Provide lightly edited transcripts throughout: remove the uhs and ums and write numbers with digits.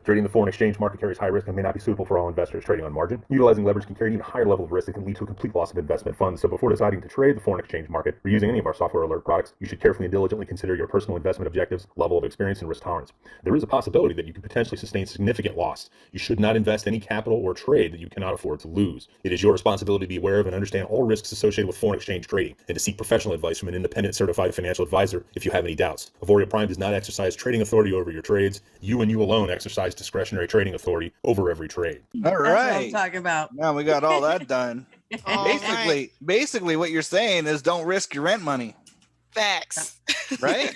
Trading the foreign exchange market carries high risk and may not be suitable for all investors. Trading on margin, utilizing leverage can carry an even higher level of risk that can lead to a complete loss of investment funds. So before deciding to trade the foreign exchange market or using any of our software alert products, you should carefully and diligently consider your personal investment objectives, level of experience, and risk tolerance. There is a possibility that you could potentially sustain significant loss. You should not invest any capital or trade that you cannot afford to lose. It is your responsibility to be aware of and understand all risks associated with foreign exchange trading and to seek professional advice from an independent certified financial advisor if you have any doubts. Auvoria Prime does not exercise trading authority over your trades. You and you alone exercise discretionary trading authority over every trade. All right. That's what I'm talking about. Now we got all that done. All Basically what you're saying is don't risk your rent money, Facts. right?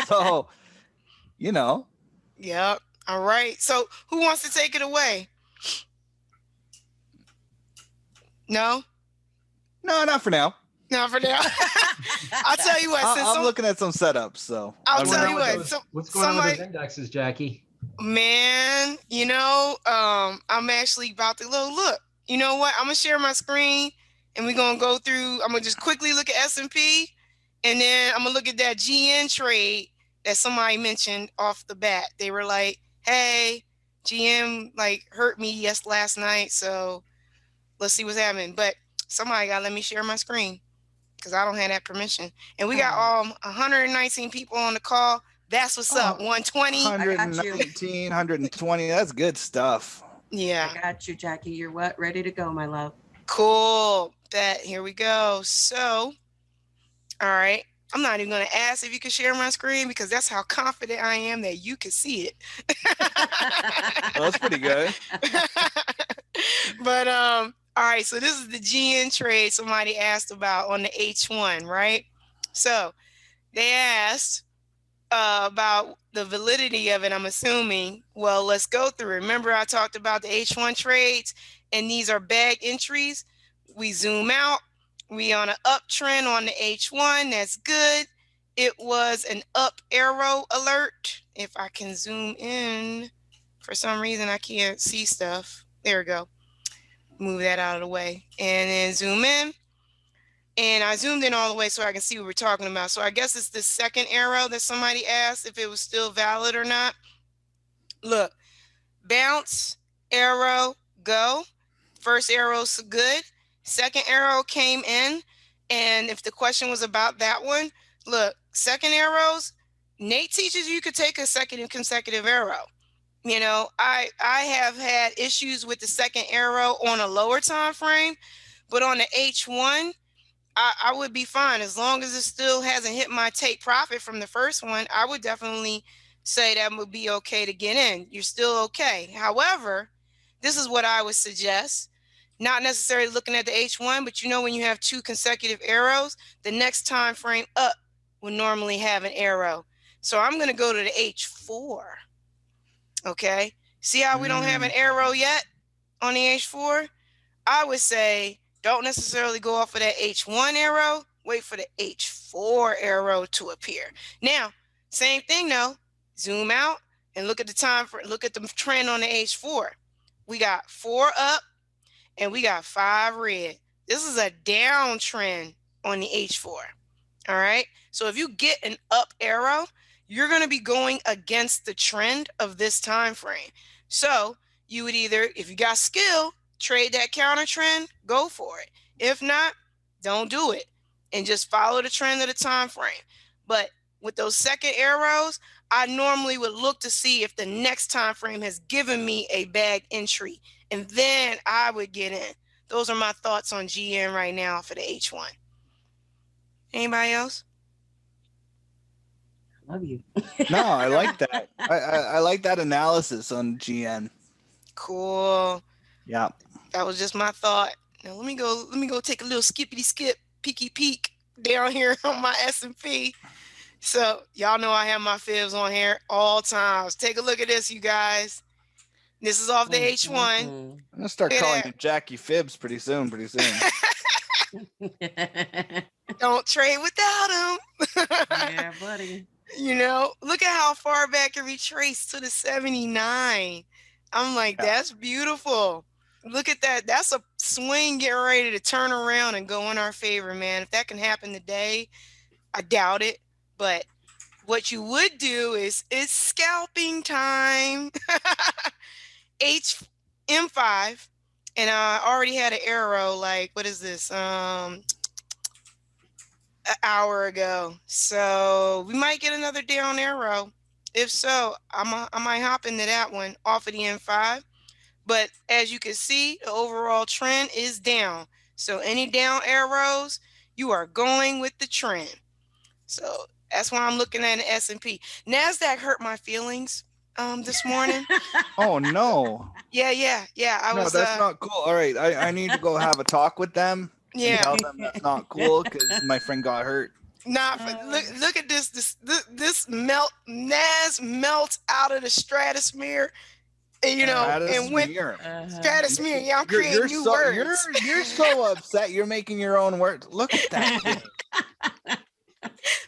So, you know. Yep. All right. So who wants to take it away? No? No, not for now. Not for now. I'll tell you what. I'm looking at some setups, so. I'll tell you what. What's going on with those indexes, Jackie? Man, I'm actually about to look. You know what? I'm gonna share my screen, and we're gonna go through. I'm gonna just quickly look at S&P, and then I'm gonna look at that GN trade that somebody mentioned off the bat. They were like, "Hey, GM hurt me last night, so let's see what's happening." But somebody gotta let me share my screen because I don't have that permission. And we got 119 people on the call. That's what's up. 120. 119, 120. That's good stuff. Yeah. I got you, Jackie. You're what? Ready to go, my love. Cool. Here we go. So, all right. I'm not even going to ask if you can share my screen because that's how confident I am that you can see it. Well, that's pretty good. But, all right. So this is the GN trade somebody asked about on the H1, right? So they asked about the validity of it, I'm assuming. Well, let's go through. Remember, I talked about the H1 trades, and these are bag entries. We zoom out. We on an uptrend on the H1. That's good. It was an up arrow alert. If I can zoom in, for some reason I can't see stuff. There we go. Move that out of the way, and then zoom in. And I zoomed in all the way so I can see what we're talking about. So I guess it's the second arrow that somebody asked if it was still valid or not. Look, bounce, arrow, go. First arrow's good. Second arrow came in. And if the question was about that one, look, second arrows, Nate teaches you could take a second consecutive arrow. I have had issues with the second arrow on a lower time frame, but on the H1, I would be fine as long as it still hasn't hit my take profit from the first one. I would definitely say that would be okay to get in. You're still okay. However, this is what I would suggest. Not necessarily looking at the H1, but when you have two consecutive arrows, the next time frame up will normally have an arrow. So I'm going to go to the H4. Okay. See how we don't have an arrow yet on the H4? I would say don't necessarily go off of that H1 arrow. Wait for the H4 arrow to appear. Now, same thing though. Zoom out and look at the trend on the H4. We got 4 up and we got 5 red. This is a downtrend on the H4. All right. So if you get an up arrow, you're going to be going against the trend of this time frame. So you would either, if you got skill, trade that counter trend, go for it. If not, don't do it and just follow the trend of the time frame. But with those second arrows, I normally would look to see if the next time frame has given me a bag entry, and then I would get in. Those are my thoughts on GN right now for the H1. Anybody else? Love you. No, I like that. I like that analysis on GN. Cool. Yeah. That was just my thought. Now let me go take a little skippity skip, peeky peek down here on my S&P. So y'all know I have my fibs on here all times. Take a look at this, you guys. This is off the H1. I'm gonna start calling you Jackie Fibs pretty soon. Don't trade without him. Yeah, buddy. Look at how far back it retraced to the 79. I'm like, that's beautiful. Look at that. That's a swing getting ready to turn around and go in our favor, man. If that can happen today, I doubt it. But what you would do is it's scalping time. M5. And I already had an arrow, like, what is this? An hour ago. So we might get another down arrow. If so, I might hop into that one off of the M5. But as you can see, the overall trend is down. So any down arrows, you are going with the trend. So that's why I'm looking at an S&P. NASDAQ hurt my feelings this morning. Oh no. Yeah. No, that's not cool. All right, I need to go have a talk with them. Yeah. And tell them that's not cool because my friend got hurt. Look at this melt. NAS melts out of the stratosphere. And went stratosphere. Yeah, I'm creating new words. You're so upset. You're making your own words. Look at that.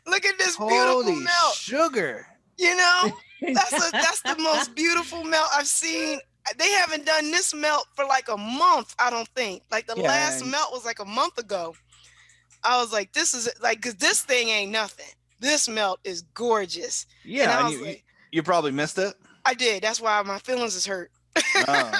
Look at this beautiful Holy melt. sugar. That's the most beautiful melt I've seen. They haven't done this melt for like a month, I don't think. Like the last melt was like a month ago. I was like, this is like, cause this thing ain't nothing. This melt is gorgeous. Yeah, and you probably missed it. I did. That's why my feelings is hurt. Oh.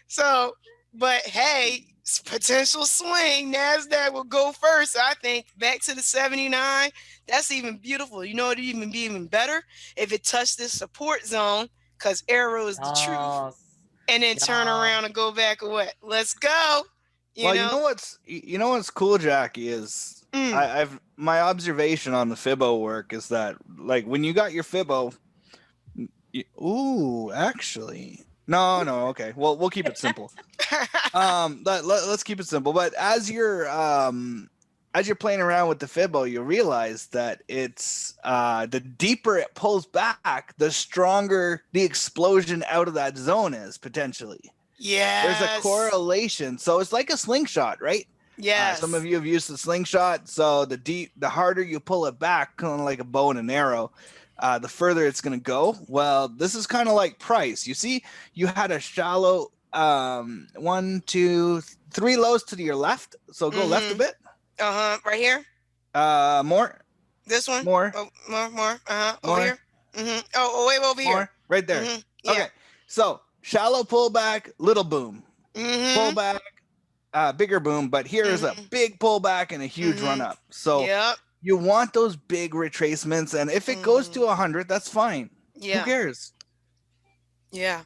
So, but hey, potential swing. NASDAQ will go first, I think, back to the 79. That's even beautiful. You know what would even be even better? If it touched this support zone, because AIRO is the truth. And then turn around and go back away. Let's go. You know what's cool, Jackie, is I've my observation on the Fibbo work is that like when you got your Fibbo, actually. No, okay. Well, we'll keep it simple. Let's keep it simple. But as you're playing around with the Fibbo, you realize that it's the deeper it pulls back, the stronger the explosion out of that zone is potentially. Yeah. There's a correlation. So it's like a slingshot, right? Yeah. Some of you have used the slingshot. So the harder you pull it back, kind of like a bow and an arrow, the further it's going to go. Well, this is kind of like price. You see, you had a shallow 1, 2, 3 lows to your left. So go left a bit. Right here. More. This one. More. Oh, more. More. Over here. Oh, way over here. More. Right there. Yeah. Okay. So shallow pullback, little boom. Pullback, bigger boom. But here is a big pullback and a huge run up. So you want those big retracements, and if it goes to 100, that's fine. Yeah. Who cares? Yeah.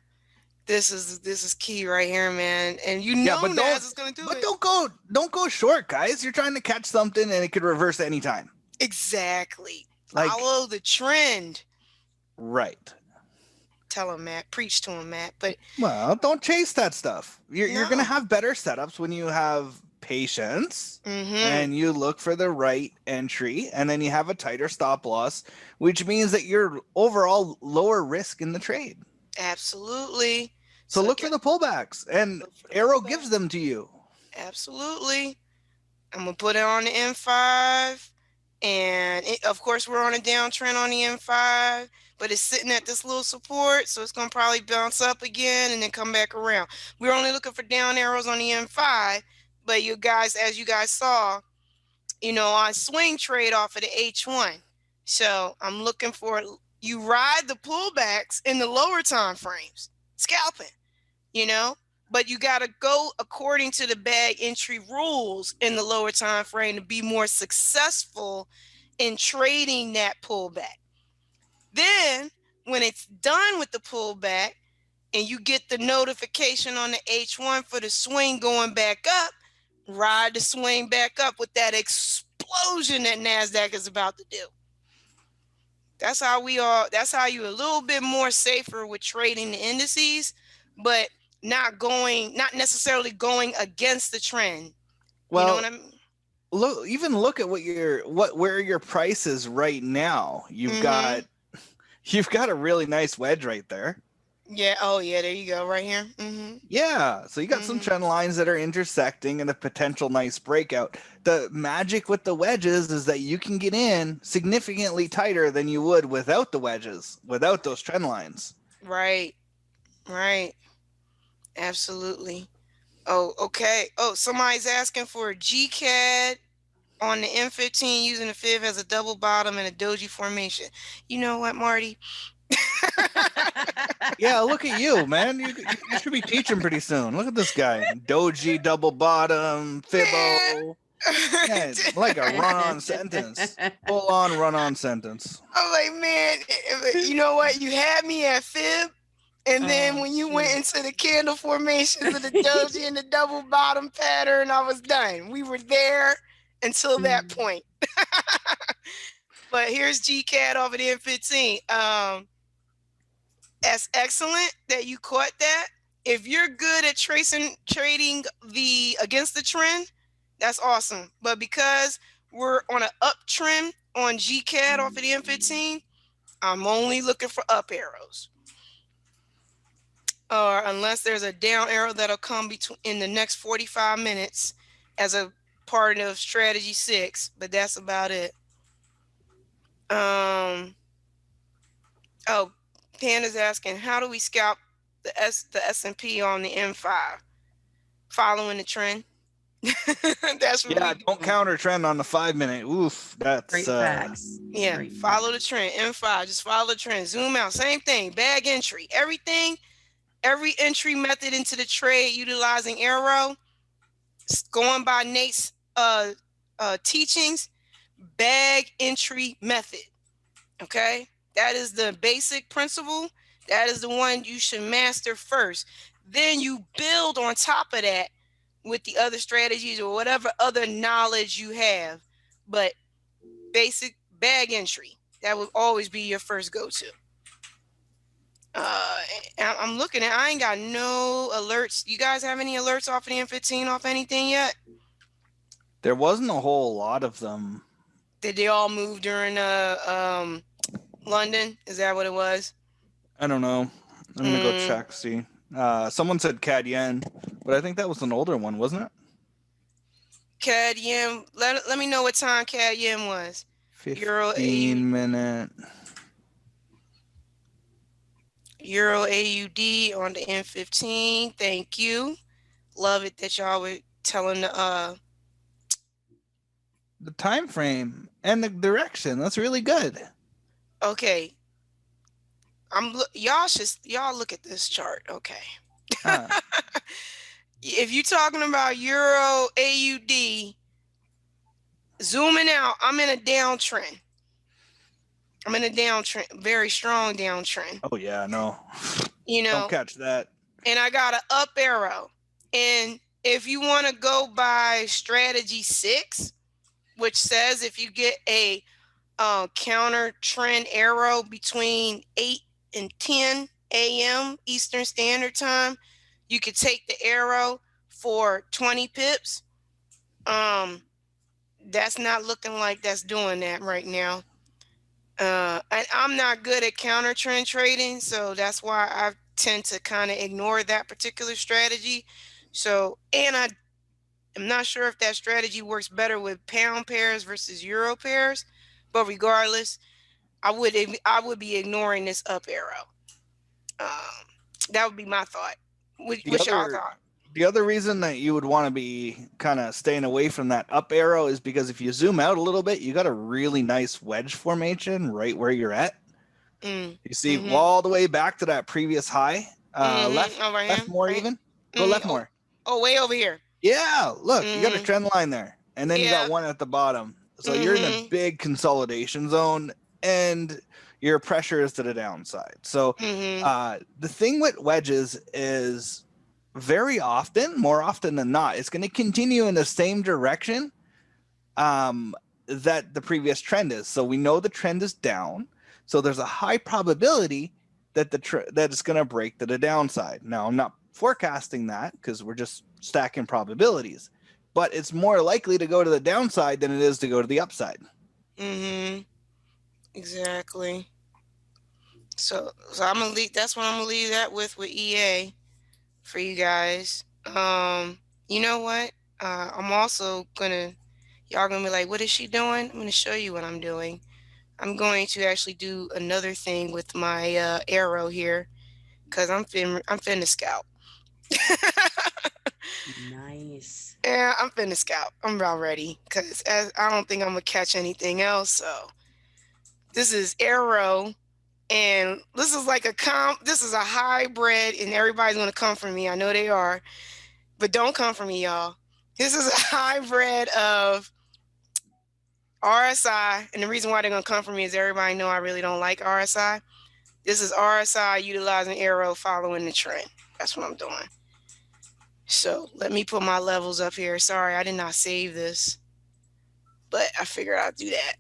This is key right here, man. And NAS is gonna do it. But don't go short, guys. You're trying to catch something and it could reverse anytime. Exactly. Like, follow the trend. Right. Tell him, Matt. Preach to him, Matt. But don't chase that stuff. You're gonna have better setups when you have patience and you look for the right entry, and then you have a tighter stop loss, which means that you're overall lower risk in the trade. Absolutely. So look for the pullbacks, and AIRO gives them to you. Absolutely. I'm gonna put it on the M5, and of course we're on a downtrend on the M5, but it's sitting at this little support, so it's gonna probably bounce up again and then come back around. We're only looking for down arrows on the M5, but you guys, as you guys saw, on swing trade off of the H1. So I'm looking for you ride the pullbacks in the lower time frames, scalping, but you got to go according to the bag entry rules in the lower time frame to be more successful in trading that pullback. Then when it's done with the pullback and you get the notification on the H1 for the swing going back up, ride the swing back up with that explosion that NASDAQ is about to do. That's how you're a little bit more safer with trading the indices, but not necessarily going against the trend. Well, you know what I mean? Look at where your price is right now. You've got a really nice wedge right there. Yeah. Oh, yeah. There you go. Right here. Yeah. So you got some trend lines that are intersecting and a potential nice breakout. The magic with the wedges is that you can get in significantly tighter than you would without the wedges, without those trend lines. Right. Right. Absolutely. Oh, okay. Oh, somebody's asking for a GCAD on the M15 using the fib as a double bottom and a doji formation. You know what, Marty? Yeah, look at you, man. You should be teaching pretty soon. Look at this guy. Doji, double bottom, Fibbo. Yeah, like a run-on sentence. Full-on run-on sentence. I'm like, man, you know what? You had me at fib, and then Oh, when you went shoot. into the candle formations of the doji and the double bottom pattern, I was done. We were there until that point. But here's GCAD off of the M15. That's excellent that you caught that. If you're good at trading the against the trend, that's awesome. But because we're on an uptrend on GCAD off of the M15, I'm only looking for up arrows. Or unless there's a down arrow that'll come between in the next 45 minutes as a part of strategy 6, but that's about it. Oh, Panda's asking, how do we scalp the S&P on the M5? Following the trend. That's what Yeah, don't counter trend on the 5-minute. Oof, that's Great facts. yeah. Great Follow the trend. M5, just follow the trend. Zoom out. Same thing. Bag entry. Everything. Every entry method into the trade utilizing AIRO, going by Nate's teachings, bag entry method. Okay, that is the basic principle. That is the one you should master first. Then you build on top of that with the other strategies or whatever other knowledge you have. But basic bag entry, that would always be your first go-to. I'm looking at, I ain't got no alerts. You guys have any alerts off of the M15 off anything yet? There wasn't a whole lot of them. Did they all move during London? Is that what it was? I don't know. I'm gonna go check, see. Someone said CAD yen, but I think that was an older one, wasn't it? CAD yen. Let me know what time CAD yen was. 15-minute. Euro AUD on the M15. Thank you. Love it that y'all were telling the time frame and the direction. That's really good. Okay. Y'all look at this chart. Okay. If you're talking about Euro AUD, zooming out, I'm in a downtrend. I'm in a downtrend, very strong downtrend. Oh yeah, no. You know, don't catch that. And I got an up arrow. And if you want to go by strategy 6, which says if you get a counter trend arrow between 8 and 10 a.m. Eastern Standard Time, you could take the arrow for 20 pips. That's not looking like that's doing that right now. And I'm not good at counter trend trading, so that's why I tend to kind of ignore that particular strategy. So, and I'm not sure if that strategy works better with pound pairs versus euro pairs, but regardless, I would be ignoring this up arrow. That would be my thought. What's y'all thought? The other reason that you would want to be kind of staying away from that up arrow is because if you zoom out a little bit, you got a really nice wedge formation right where you're at. You see all the way back to that previous high. Left more even. Go left more. Oh, way over here. Yeah, look, you got a trend line there. And then you got one at the bottom. So you're in a big consolidation zone and your pressure is to the downside. So the thing with wedges is very often, more often than not, it's going to continue in the same direction that the previous trend is. So we know the trend is down. So there's a high probability that that it's going to break to the downside. Now, I'm not forecasting that because we're just stacking probabilities, but it's more likely to go to the downside than it is to go to the upside. Exactly. So I'm gonna leave. That's what I'm gonna leave that with EA for you guys. You know what? I'm also y'all gonna be like, what is she doing? I'm gonna show you what I'm doing. I'm going to actually do another thing with my arrow here. because I'm finna scout. Nice. Yeah, I'm finna scout. I'm about ready because I don't think I'm gonna catch anything else. So this is AIRO, and this is like this is a hybrid, and everybody's gonna come for me. I know they are, but don't come for me, y'all. This is a hybrid of RSI, and the reason why they're gonna come for me is everybody know I really don't like RSI. This is RSI utilizing AIRO, following the trend. That's what I'm doing. So let me put my levels up here. Sorry, I did not save this, but I figured I'd do that.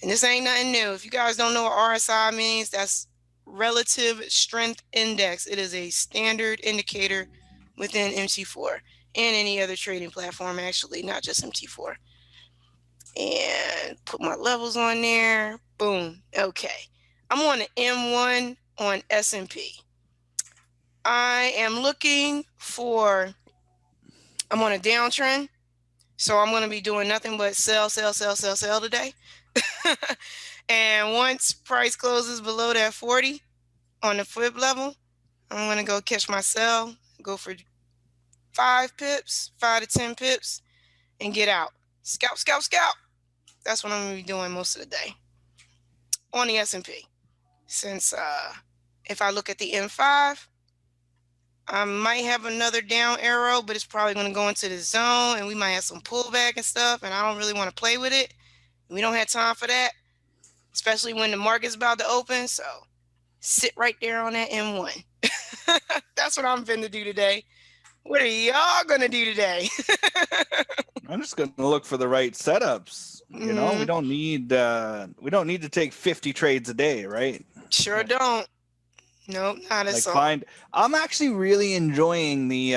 And this ain't nothing new. If you guys don't know what RSI means, that's Relative Strength Index. It is a standard indicator within MT4 and any other trading platform, actually, not just MT4. And put my levels on there. Boom. Okay. I'm on the M1 on S&P. I am looking for, I'm on a downtrend. So I'm going to be doing nothing but sell today. And once price closes below that 40 on the flip level, I'm going to go catch my sell, go for 5 pips, 5 to 10 pips, and get out. Scalp. That's what I'm going to be doing most of the day on the S&P. Since if I look at the M5, I might have another down arrow, but it's probably going to go into the zone, and we might have some pullback and stuff, and I don't really want to play with it. We don't have time for that, especially when the market's about to open. So sit right there on that M1. That's what I'm finna do today. What are y'all gonna do today? I'm just gonna look for the right setups. You know, we don't need to take 50 trades a day, right? Sure don't. Nope, not as all. I'm actually really enjoying the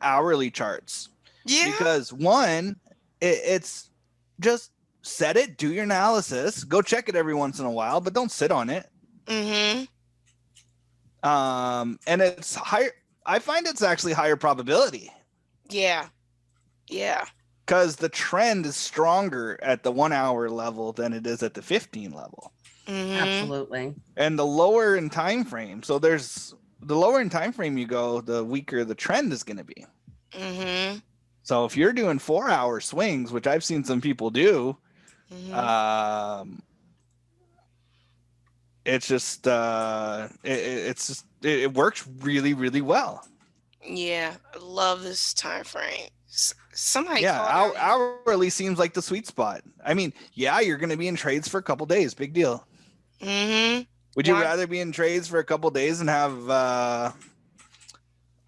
hourly charts. Yeah. Because one, it's just set it, do your analysis, go check it every once in a while, but don't sit on it. Mm-hmm. And it's higher. I find it's actually higher probability. Yeah. Because the trend is stronger at the 1 hour level than it is at the 15 level. Mm-hmm. Absolutely. And the lower in time frame. So the lower in time frame you go, the weaker the trend is going to be. Mm-hmm. So if you're doing 4 hour swings, which I've seen some people do, it's just it works really, really well. Yeah, I love this time frame. Somebody hourly seems like the sweet spot. I mean, yeah, you're going to be in trades for a couple days. Big deal. Mm-hmm. Would you rather be in trades for a couple days and have a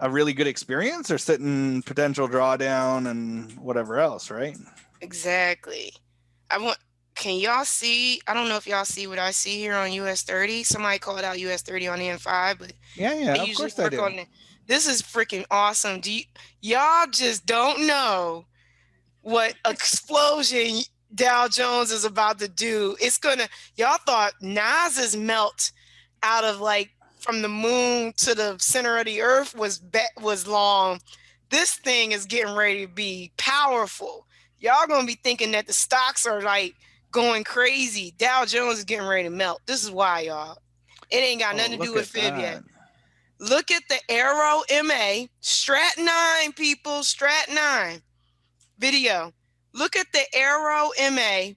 really good experience, or sit in potential drawdown and whatever else, right? Exactly. Can y'all see? I don't know if y'all see what I see here on US 30. Somebody called out US 30 on the M5, but yeah, of course I do. This is freaking awesome. Y'all just don't know what explosion Dow Jones is about to do. Y'all thought Nas's melt out of from the moon to the center of the earth was long. This thing is getting ready to be powerful. Y'all gonna be thinking that the stocks are going crazy. Dow Jones is getting ready to melt. This is why, y'all. It ain't got nothing to do with fib yet. Look at the AIRO MA, Strat 9, people, Strat 9 video. Look at the AIRO MA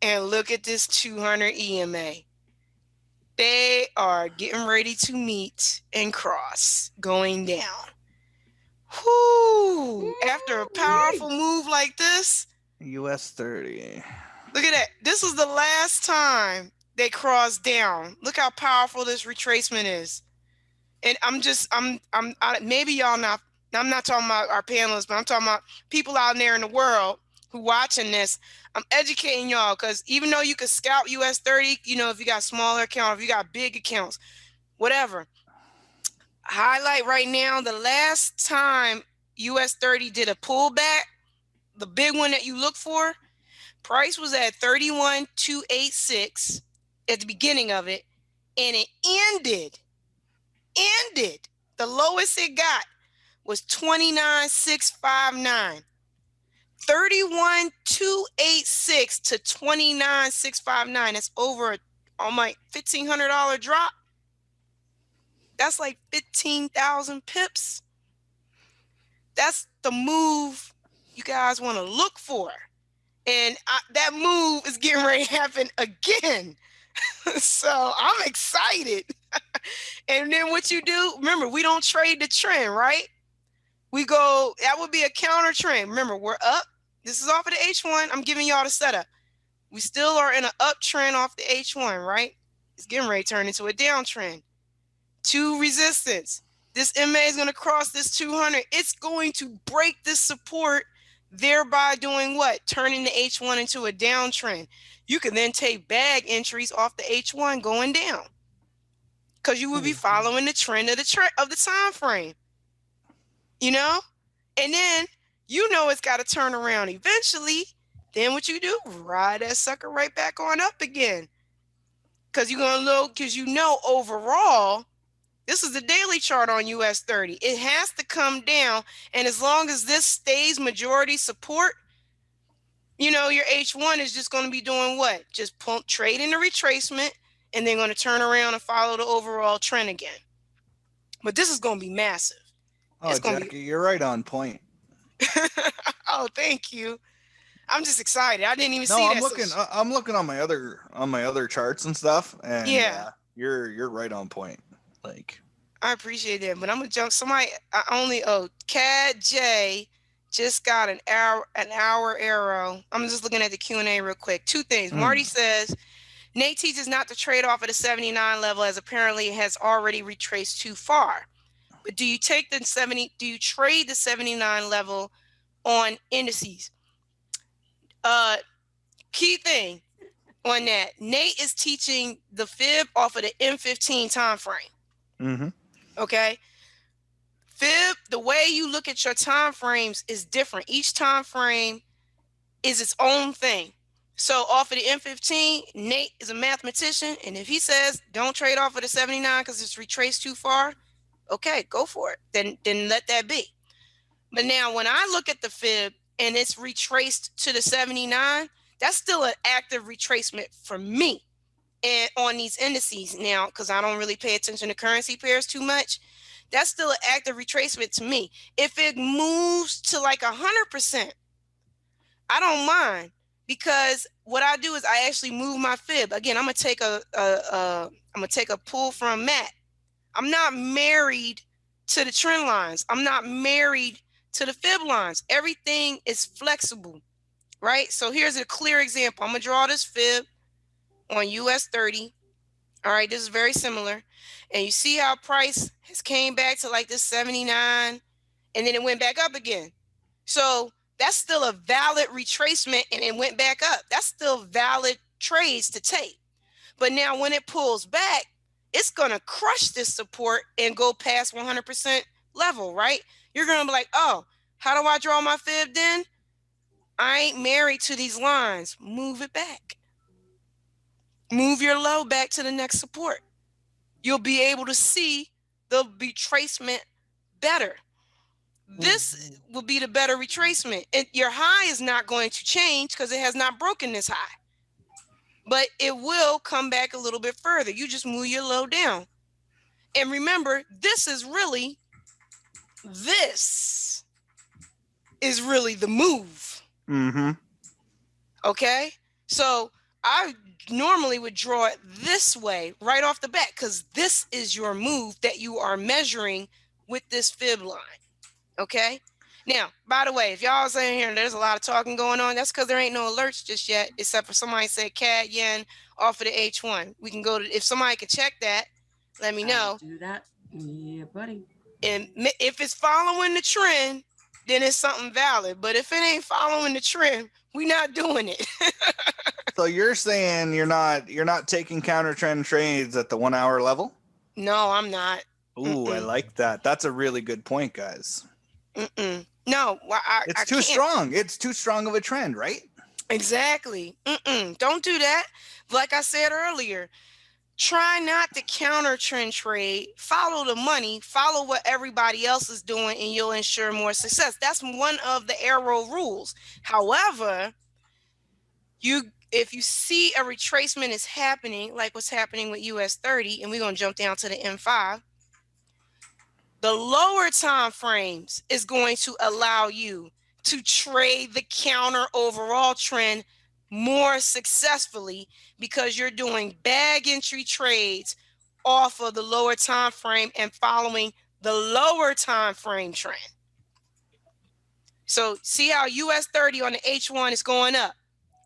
and look at this 200 EMA. They are getting ready to meet and cross, going down. Whoo! After a powerful move like this, US 30. Look at that. This was the last time they crossed down. Look how powerful this retracement is. And maybe y'all not, I'm not talking about our panelists, but I'm talking about people out there in the world who watching this. I'm educating y'all, because even though you could scout US 30, if you got smaller accounts, if you got big accounts, whatever. Highlight right now, the last time US 30 did a pullback, the big one that you look for, price was at 31,286 at the beginning of it, and it ended. The lowest it got was 29,659. 31,286 to 29,659. That's over a $1,500 drop. That's like 15,000 pips. That's the move you guys want to look for. And that move is getting ready to happen again. So I'm excited. And then what you do, remember, we don't trade the trend, right? We go, that would be a counter trend. Remember, we're up. This is off of the H1. I'm giving y'all the setup. We still are in an uptrend off the H1, right? It's getting ready to turn into a downtrend. 2 resistance. This MA is going to cross this 200. It's going to break this support, thereby doing what? Turning the H1 into a downtrend. You can then take bag entries off the H1 going down because you will be following the trend of the time frame. You know? And then you know it's got to turn around eventually. Then what you do? Ride that sucker right back on up again. Because you're going to look, because you know overall, this is the daily chart on US 30. It has to come down. And as long as this stays majority support, you know, your H1 is just going to be doing what? Just trading the retracement, and then going to turn around and follow the overall trend again. But this is going to be massive. Oh, Jackie, you're right on point. Oh, thank you. I'm just excited. I didn't even see that. I'm looking on my other charts and stuff, and yeah, you're right on point. Like, I appreciate that, but I'm gonna jump. Cad J just got an hour AIRO. I'm just looking at the Q&A real quick. 2 things. Marty says Nate teaches not to trade off at a 79 level, as apparently it has already retraced too far. But do you trade the 79 level on indices? Key thing on that, Nate is teaching the fib off of the M15 time frame. Okay, fib, the way you look at your time frames is different. Each time frame is its own thing. So off of the M15, Nate is a mathematician, and if he says don't trade off of the 79 because it's retraced too far, okay, go for it. Then let that be. But now when I look at the fib and it's retraced to the 79, that's still an active retracement for me. And on these indices now, because I don't really pay attention to currency pairs too much, that's still an active retracement to me. If it moves to like 100%, I don't mind, because what I do is I actually move my fib. Again, I'm gonna take a pull from Matt. I'm not married to the trend lines. I'm not married to the fib lines. Everything is flexible, right? So here's a clear example. I'm gonna draw this fib on US 30. All right, this is very similar. And you see how price has came back to like this 79, and then it went back up again. So that's still a valid retracement, and it went back up. That's still valid trades to take. But now when it pulls back, it's gonna crush this support and go past 100% level, right? You're gonna be like, oh, how do I draw my fib then? I ain't married to these lines. Move it back. Move your low back to the next support. You'll be able to see the retracement better. This will be the better retracement. And your high is not going to change because it has not broken this high. But it will come back a little bit further. You just move your low down. And remember, this is really the move. Okay? So I normally would draw it this way right off the bat, because this is your move that you are measuring with this fib line. Okay? Now, by the way, if y'all saying here there's a lot of talking going on, that's because there ain't no alerts just yet, except for somebody said CAD yen off of the H1. We can go to, if somebody can check that, let me know. Do that. Yeah, buddy. And if it's following the trend, then it's something valid. But if it ain't following the trend, we're not doing it. So you're saying you're not taking counter trend trades at the 1 hour level? No, I'm not. Ooh, I like that. That's a really good point, guys. No, it's too strong. It's too strong of a trend, right? Exactly. Don't do that. Like I said earlier, try not to counter trend trade. Follow the money. Follow what everybody else is doing, and you'll ensure more success. That's one of the AIRO rules. However, if you see a retracement is happening, like what's happening with US 30, and we're going to jump down to the M5. The lower time frames is going to allow you to trade the counter overall trend more successfully because you're doing bag entry trades off of the lower time frame and following the lower time frame trend. So see how US 30 on the H1 is going up,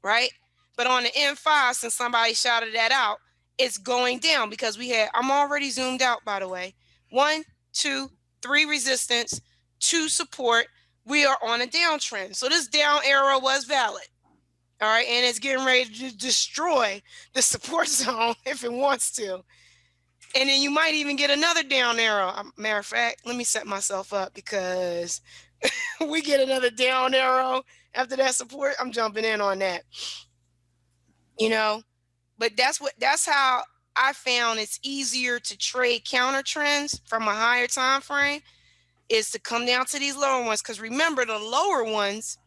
right? But on the M5, since somebody shouted that out, it's going down because I'm already zoomed out, by the way. 1, 2, 3 resistance, 2 support. We are on a downtrend. So this down arrow was valid. All right. And it's getting ready to destroy the support zone if it wants to. And then you might even get another down arrow. Matter of fact, let me set myself up because we get another down arrow after that support. I'm jumping in on that. But that's how I found it's easier to trade counter trends from a higher time frame is to come down to these lower ones. Because remember, the lower ones,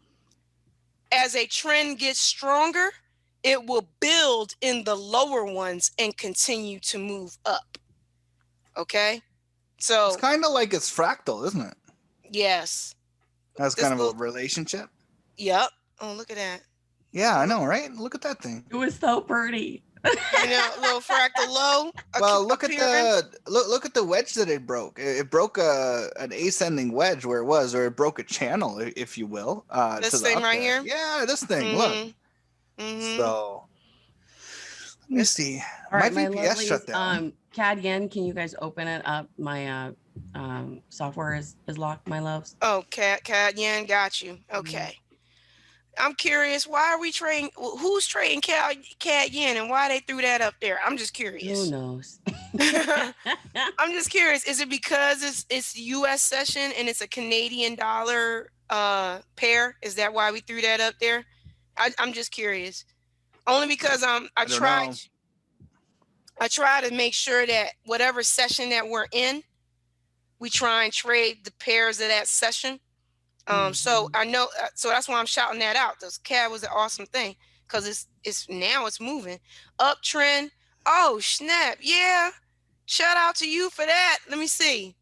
as a trend gets stronger, it will build in the lower ones and continue to move up. Okay? So it's kind of like it's fractal, isn't it? Yes. That's kind of a relationship. Yep. Oh, look at that. Yeah, I know, right? Look at that thing. It was so pretty. Little fractal low. Well, look at the wedge that it broke. It broke an ascending wedge where it was, or it broke a channel, if you will. This thing right here. Yeah, this thing. Look. So let me see. All right, my my VPS shut down. CAD Yen, can you guys open it up? My software is locked, my loves. Oh, CAD Yen, got you. Okay. I'm curious, why are we trading? Who's trading CAD Yen and why they threw that up there? I'm just curious. Who knows? I'm just curious. Is it because it's U.S. session and it's a Canadian dollar pair? Is that why we threw that up there? I'm just curious. Only because I try to make sure that whatever session that we're in, we try and trade the pairs of that session. So I know, so that's why I'm shouting that out. This CAD was an awesome thing because it's moving uptrend. Oh snap! Yeah, shout out to you for that. Let me see.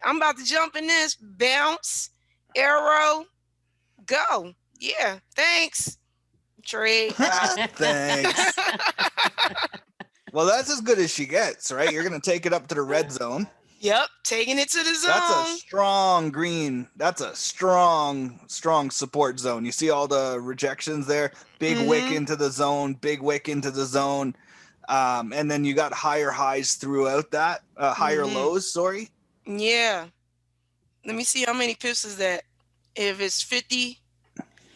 I'm about to jump in this bounce, arrow, go. Yeah, thanks. Trade. Thanks. Well, that's as good as she gets, right? You're gonna take it up to the red zone. Yep, taking it to the zone. That's a strong green. That's a strong support zone. You see all the rejections there? Big wick into the zone, big wick into the zone. And then you got higher highs throughout that, higher lows, sorry. Yeah. Let me see how many pips is that. If it's 50,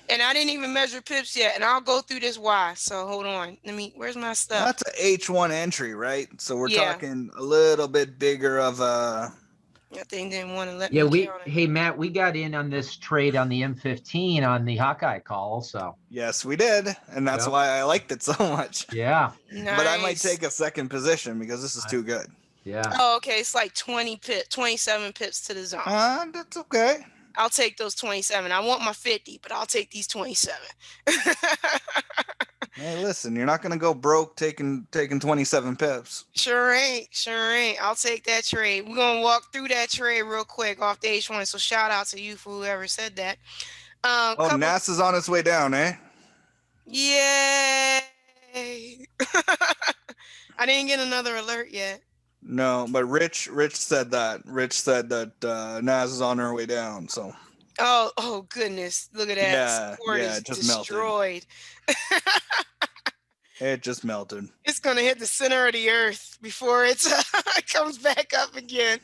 and I didn't even measure pips yet, and I'll go through this why. So hold on. Where's my stuff? That's an H1 entry, right? So we're talking a little bit bigger of a. That thing didn't want to let me count it. Hey Matt, we got in on this trade on the M15 on the Hawkeye call, so. Yes, we did, and that's why I liked it so much. Yeah. Nice. But I might take a second position because this is too good. Yeah. Oh, okay. It's like 27 pips to the zone. That's okay. I'll take those 27. I want my 50, but I'll take these 27. Hey, listen, you're not gonna go broke taking 27 pips. Sure ain't. I'll take that trade. We're gonna walk through that trade real quick off the H1. So shout out to you for whoever said that. NASA's on its way down, eh? Yay! I didn't get another alert yet. No, but Rich said that. Rich said that NASA's on her way down. So. Oh goodness! Look at that. Yeah, Support is it just destroyed. It just melted. It's gonna hit the center of the earth before it comes back up again.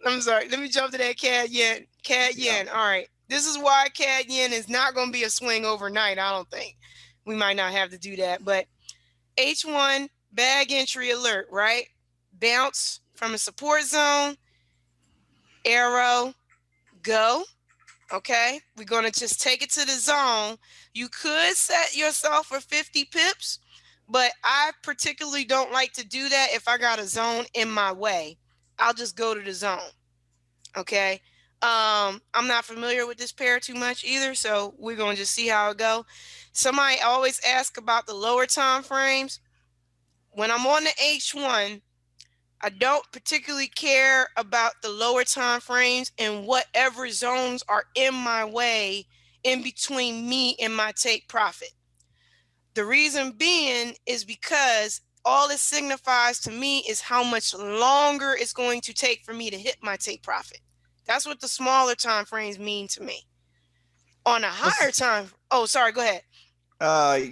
I'm sorry. Let me jump to that CAD Yen. CAD Yen. All right. This is why CAD Yen is not gonna be a swing overnight. I don't think. We might not have to do that, but H1 bag entry alert, right? Bounce from a support zone, arrow, go. Okay, we're going to just take it to the zone. You could set yourself for 50 pips, but I particularly don't like to do that if I got a zone in my way. I'll just go to the zone. Okay, I'm not familiar with this pair too much either, so we're going to just see how it go. Somebody always ask about the lower time frames. When I'm on the H1, I don't particularly care about the lower time frames and whatever zones are in my way in between me and my take profit. The reason being is because all it signifies to me is how much longer it's going to take for me to hit my take profit. That's what the smaller time frames mean to me. On a higher time, oh, sorry, go ahead.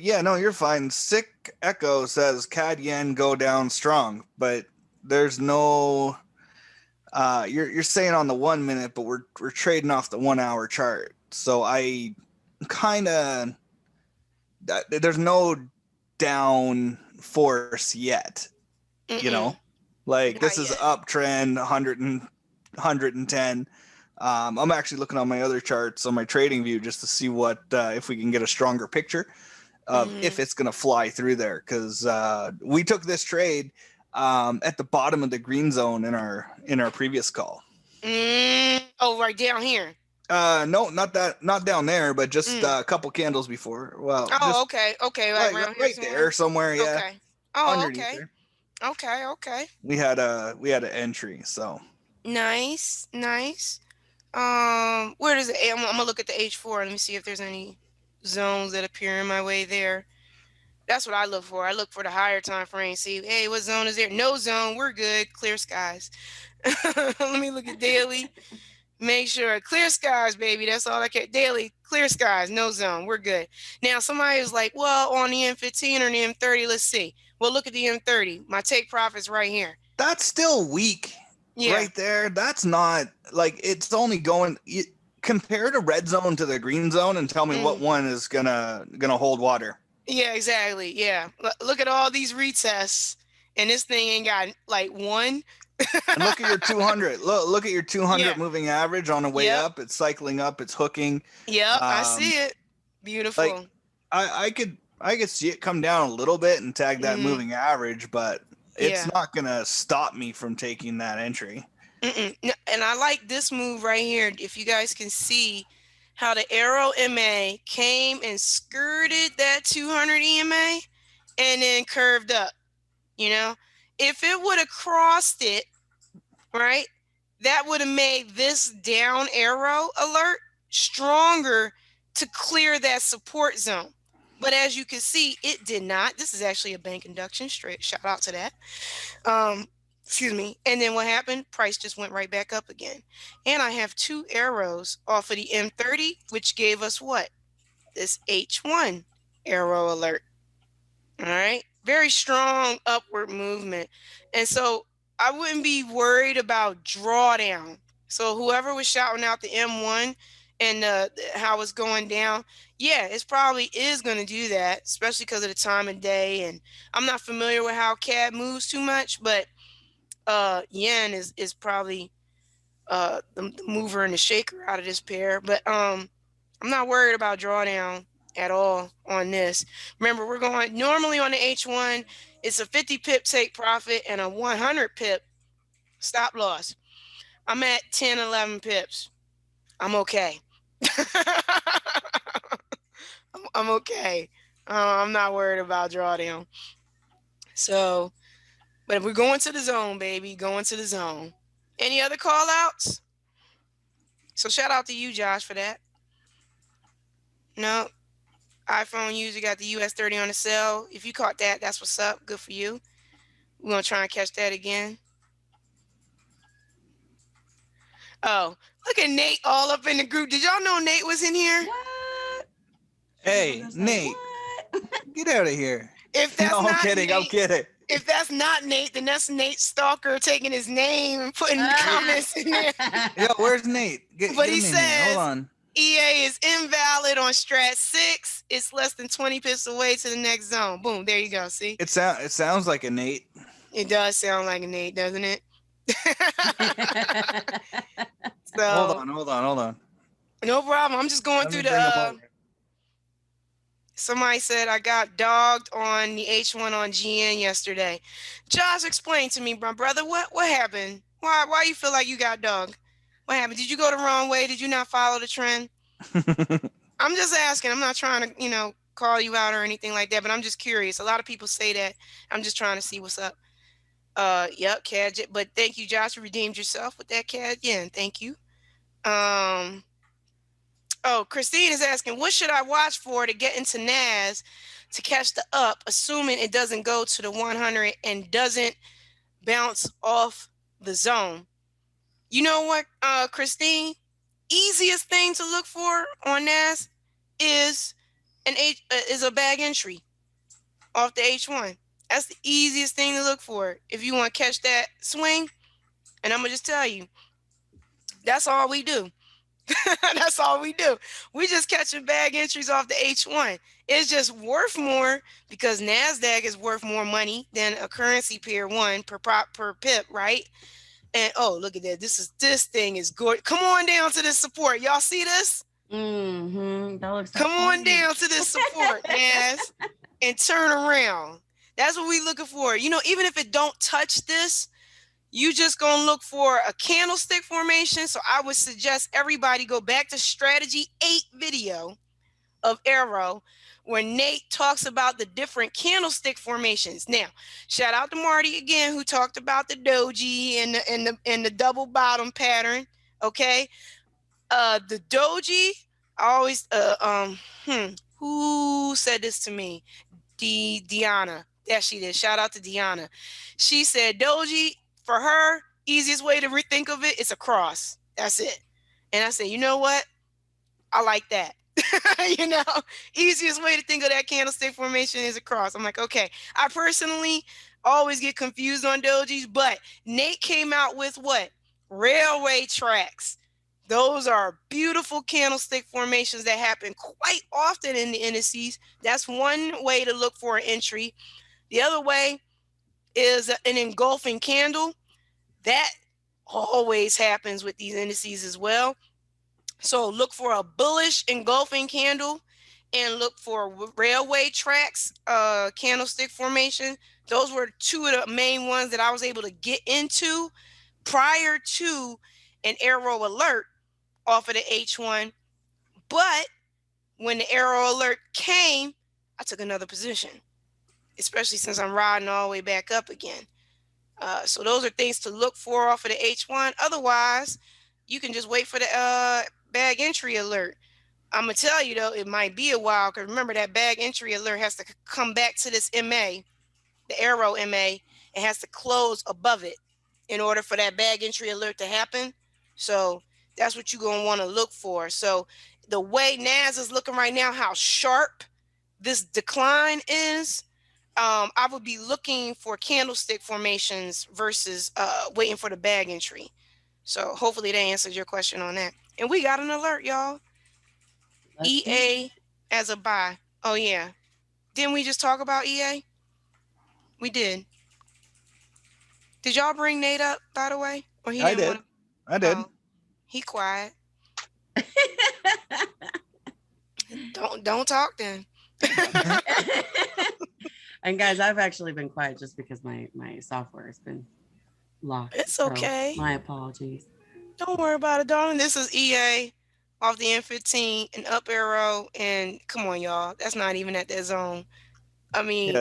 Yeah, no, you're fine. Sick Echo says CAD yen go down strong, but there's no. You're saying on the 1 minute, but we're trading off the 1 hour chart. So I kind of there's no down force yet. You know, like Not this is yet. uptrend 110. I'm actually looking on my other charts on my trading view just to see what if we can get a stronger picture of if it's gonna fly through there, because we took this trade at the bottom of the green zone in our previous call. Oh, right down here. No, not down there, but just a couple candles before. Well, Oh, just okay, like like around here right somewhere? there somewhere. Yeah, Okay. Oh, underneath okay. there. Okay. We had an entry. So Nice. Where does it? I'm gonna look at the H4. Let me see if there's any zones that appear in my way there. That's what I look for. I look for the higher time frame. See, hey, what zone is there? No zone. We're good. Clear skies. Let me look at daily. Make sure clear skies, baby. That's all I care. Daily, clear skies, no zone. We're good. Now, somebody is like, well, on the M15 or the M30, let's see. Well, look at the M30. My take profit's right here. that's still weak. Yeah. Right there. That's not like it's only going. Compare the red zone to the green zone and tell me what one is gonna hold water. Yeah, exactly. Yeah. Look at all these retests, and this thing ain't got like one. And look at your 200. Look at your 200 Yeah. moving average on the way Yep. up. It's cycling up. It's hooking. Yep, I see it. Beautiful. Like I could see it come down a little bit and tag that moving average, but it's not gonna stop me from taking that entry. And I like this move right here. If you guys can see how the AIRO MA came and skirted that 200 EMA and then curved up. You know, if it would have crossed it, right, that would have made this down arrow alert stronger to clear that support zone. But as you can see, it did not. This is actually a bank induction. Straight shout out to that. Excuse me. And then what happened? Price just went right back up again. And I have 2 arrows off of the M30, which gave us what? This H1 arrow alert. All right. Very strong upward movement. And so I wouldn't be worried about drawdown. So whoever was shouting out the M1 and how it's going down, yeah, it probably is going to do that, especially because of the time of day. And I'm not familiar with how CAD moves too much, but yen is probably the mover and the shaker out of this pair. But I'm not worried about drawdown at all on this. Remember, we're going normally on the H1, it's a 50 pip take profit and a 100 pip stop loss. I'm at 10, 11 pips. I'm okay. I'm okay. I'm not worried about drawdown. So, but if we're going to the zone, baby, going to the zone. Any other call outs? So shout out to you, Josh, for that. No. iPhone user got the US 30 on the sale. If you caught that, that's what's up. Good for you. We're going to try and catch that again. Oh, look at Nate all up in the group. Did y'all know Nate was in here? What? Hey, Nate, get out of here. If that's No, I'm not kidding. Nate, I'm kidding. If that's not Nate, then that's Nate Stalker taking his name and putting comments in there. Yo, where's Nate? But he him in here. says, Hold on. EA is invalid on strat 6. It's less than 20 pips away to the next zone. Boom, there you go. See? It sounds like a Nate. It does sound like a Nate, doesn't it? So Hold on. no problem. I'm just going Let me through bring him the over. somebody said I got dogged on the H1 on GN yesterday. Josh, explain to me, my brother, what happened? Why you feel like you got dogged? What happened? Did you go the wrong way? Did you not follow the trend? I'm just asking. I'm not trying to, call you out or anything like that, but I'm just curious. A lot of people say that. I'm just trying to see what's up. Yep, CAD. But thank you, Josh. You redeemed yourself with that CAD yen. Thank you. Oh, Christine is asking, what should I watch for to get into NAS to catch the up, assuming it doesn't go to the 100 and doesn't bounce off the zone? You know what, Christine? Easiest thing to look for on NAS is is a bag entry off the H1. That's the easiest thing to look for if you want to catch that swing. And I'm gonna just tell you, that's all we do. That's all we do. We just catching bag entries off the H1. It's just worth more because NASDAQ is worth more money than a currency pair one per pip, right? And oh, look at that. This thing is good. Come on down to this support. Y'all see this? That looks so Come on fun. down to this support, Nas, and turn around. That's what we looking for. You know, even if it don't touch this, you just gonna look for a candlestick formation. So I would suggest everybody go back to strategy 8 video of AIRO, where Nate talks about the different candlestick formations. Now, shout out to Marty again, who talked about the doji and the double bottom pattern. Okay, the doji. I always who said this to me? Deanna. Yeah, she did. Shout out to Deanna. She said doji for her, easiest way to rethink of it is a cross. That's it. And I said, you know what? I like that. You know, easiest way to think of that candlestick formation is a cross. I'm like, okay. I personally always get confused on dojis, but Nate came out with what? Railway tracks. Those are beautiful candlestick formations that happen quite often in the indices. That's one way to look for an entry. The other way is an engulfing candle. That always happens with these indices as well. So look for a bullish engulfing candle and look for railway tracks, candlestick formation. Those were two of the main ones that I was able to get into prior to an AIRO alert off of the H1. But when the AIRO alert came, I took another position, especially since I'm riding all the way back up again. So those are things to look for off of the H1. Otherwise, you can just wait for the bag entry alert. I'm going to tell you, though, it might be a while because remember that bag entry alert has to come back to this MA, the AIRO MA, and has to close above it in order for that bag entry alert to happen. So that's what you're going to want to look for. So the way NAS is looking right now, how sharp this decline is, I would be looking for candlestick formations versus waiting for the bag entry. So hopefully that answers your question on that. And we got an alert, y'all. EA as a buy. Oh, yeah. Didn't we just talk about EA? We did. Did y'all bring Nate up, by the way? Or he didn't want to? I did. Oh, he quiet. Don't talk then. And guys, I've actually been quiet just because my software has been locked. It's okay. So my apologies. Don't worry about it, darling. This is EA off the M15 and up AIRO, and come on, y'all. That's not even at that zone. I mean,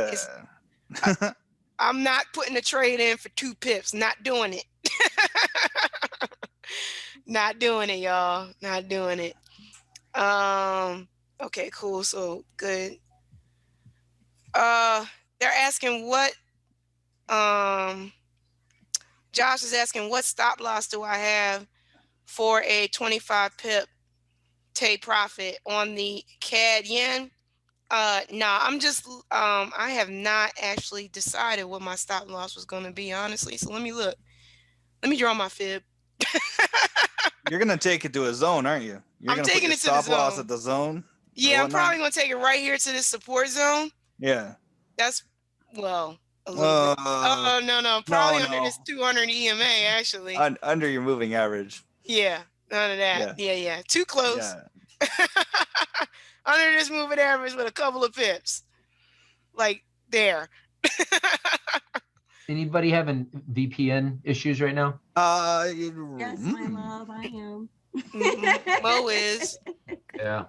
I'm not putting a trade in for 2 pips. Not doing it. Not doing it, y'all. Not doing it. Okay, cool. So good. They're asking what Josh is asking what stop loss do I have for a 25 pip take profit on the CAD yen? No, I'm just I have not actually decided what my stop loss was going to be, honestly. So let me look. Let me draw my fib. You're gonna take it to a zone, aren't you? You're I'm gonna taking put it your to the stop loss zone. at the zone. Yeah, I'm probably gonna take it right here to this support zone. Yeah. That's a little bit. Oh no, probably under this 200 EMA actually. Under your moving average. Yeah, none of that. Yeah. Too close. Yeah. Under this moving average with a couple of pips, like there. Anybody having VPN issues right now? Yes, my love, I am. Mo is. Yeah.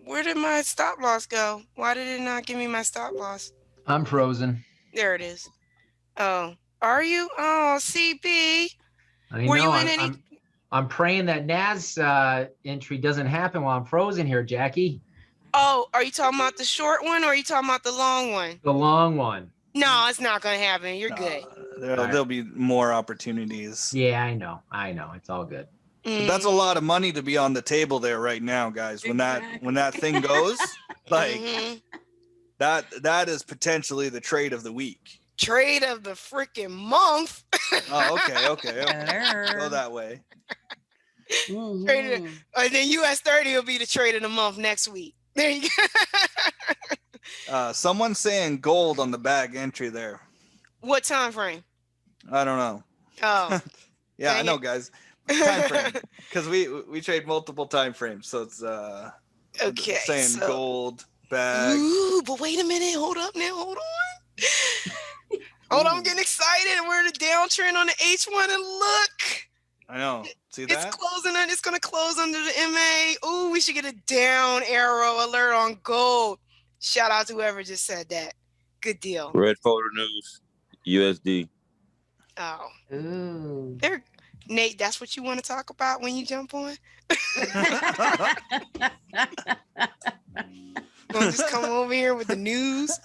Where did my stop loss go? Why did it not give me my stop loss? I'm frozen. There it is. Oh, Are you? Oh, CB. I Were know. you in any? I'm praying that NAS entry doesn't happen while I'm frozen here, Jackie. Oh, are you talking about the short one or are you talking about the long one? The long one. No, it's not going to happen. You're good. There'll be more opportunities. Yeah, I know. It's all good. But that's a lot of money to be on the table there right now, guys. When that thing goes, like that is potentially the trade of the week. Trade of the freaking month. Oh, okay. Go that way. And then US 30 will be the trade of the month next week. There you go. Someone's saying gold on the bag entry there. What time frame? I don't know. Oh. Yeah, I know, guys. Time frame. Because we trade multiple time frames. So it's okay. Saying gold bag. Ooh, but wait a minute. Hold up now. Hold on. Hold on, I'm getting excited. We're in a downtrend on the H1 and look. I know. See that? It's closing on. It's gonna close under the MA. Ooh, we should get a down arrow alert on gold. Shout out to whoever just said that. Good deal. Red folder news, USD. Oh. Ooh. There, Nate. That's what you want to talk about when you jump on. Gonna just come over here with the news.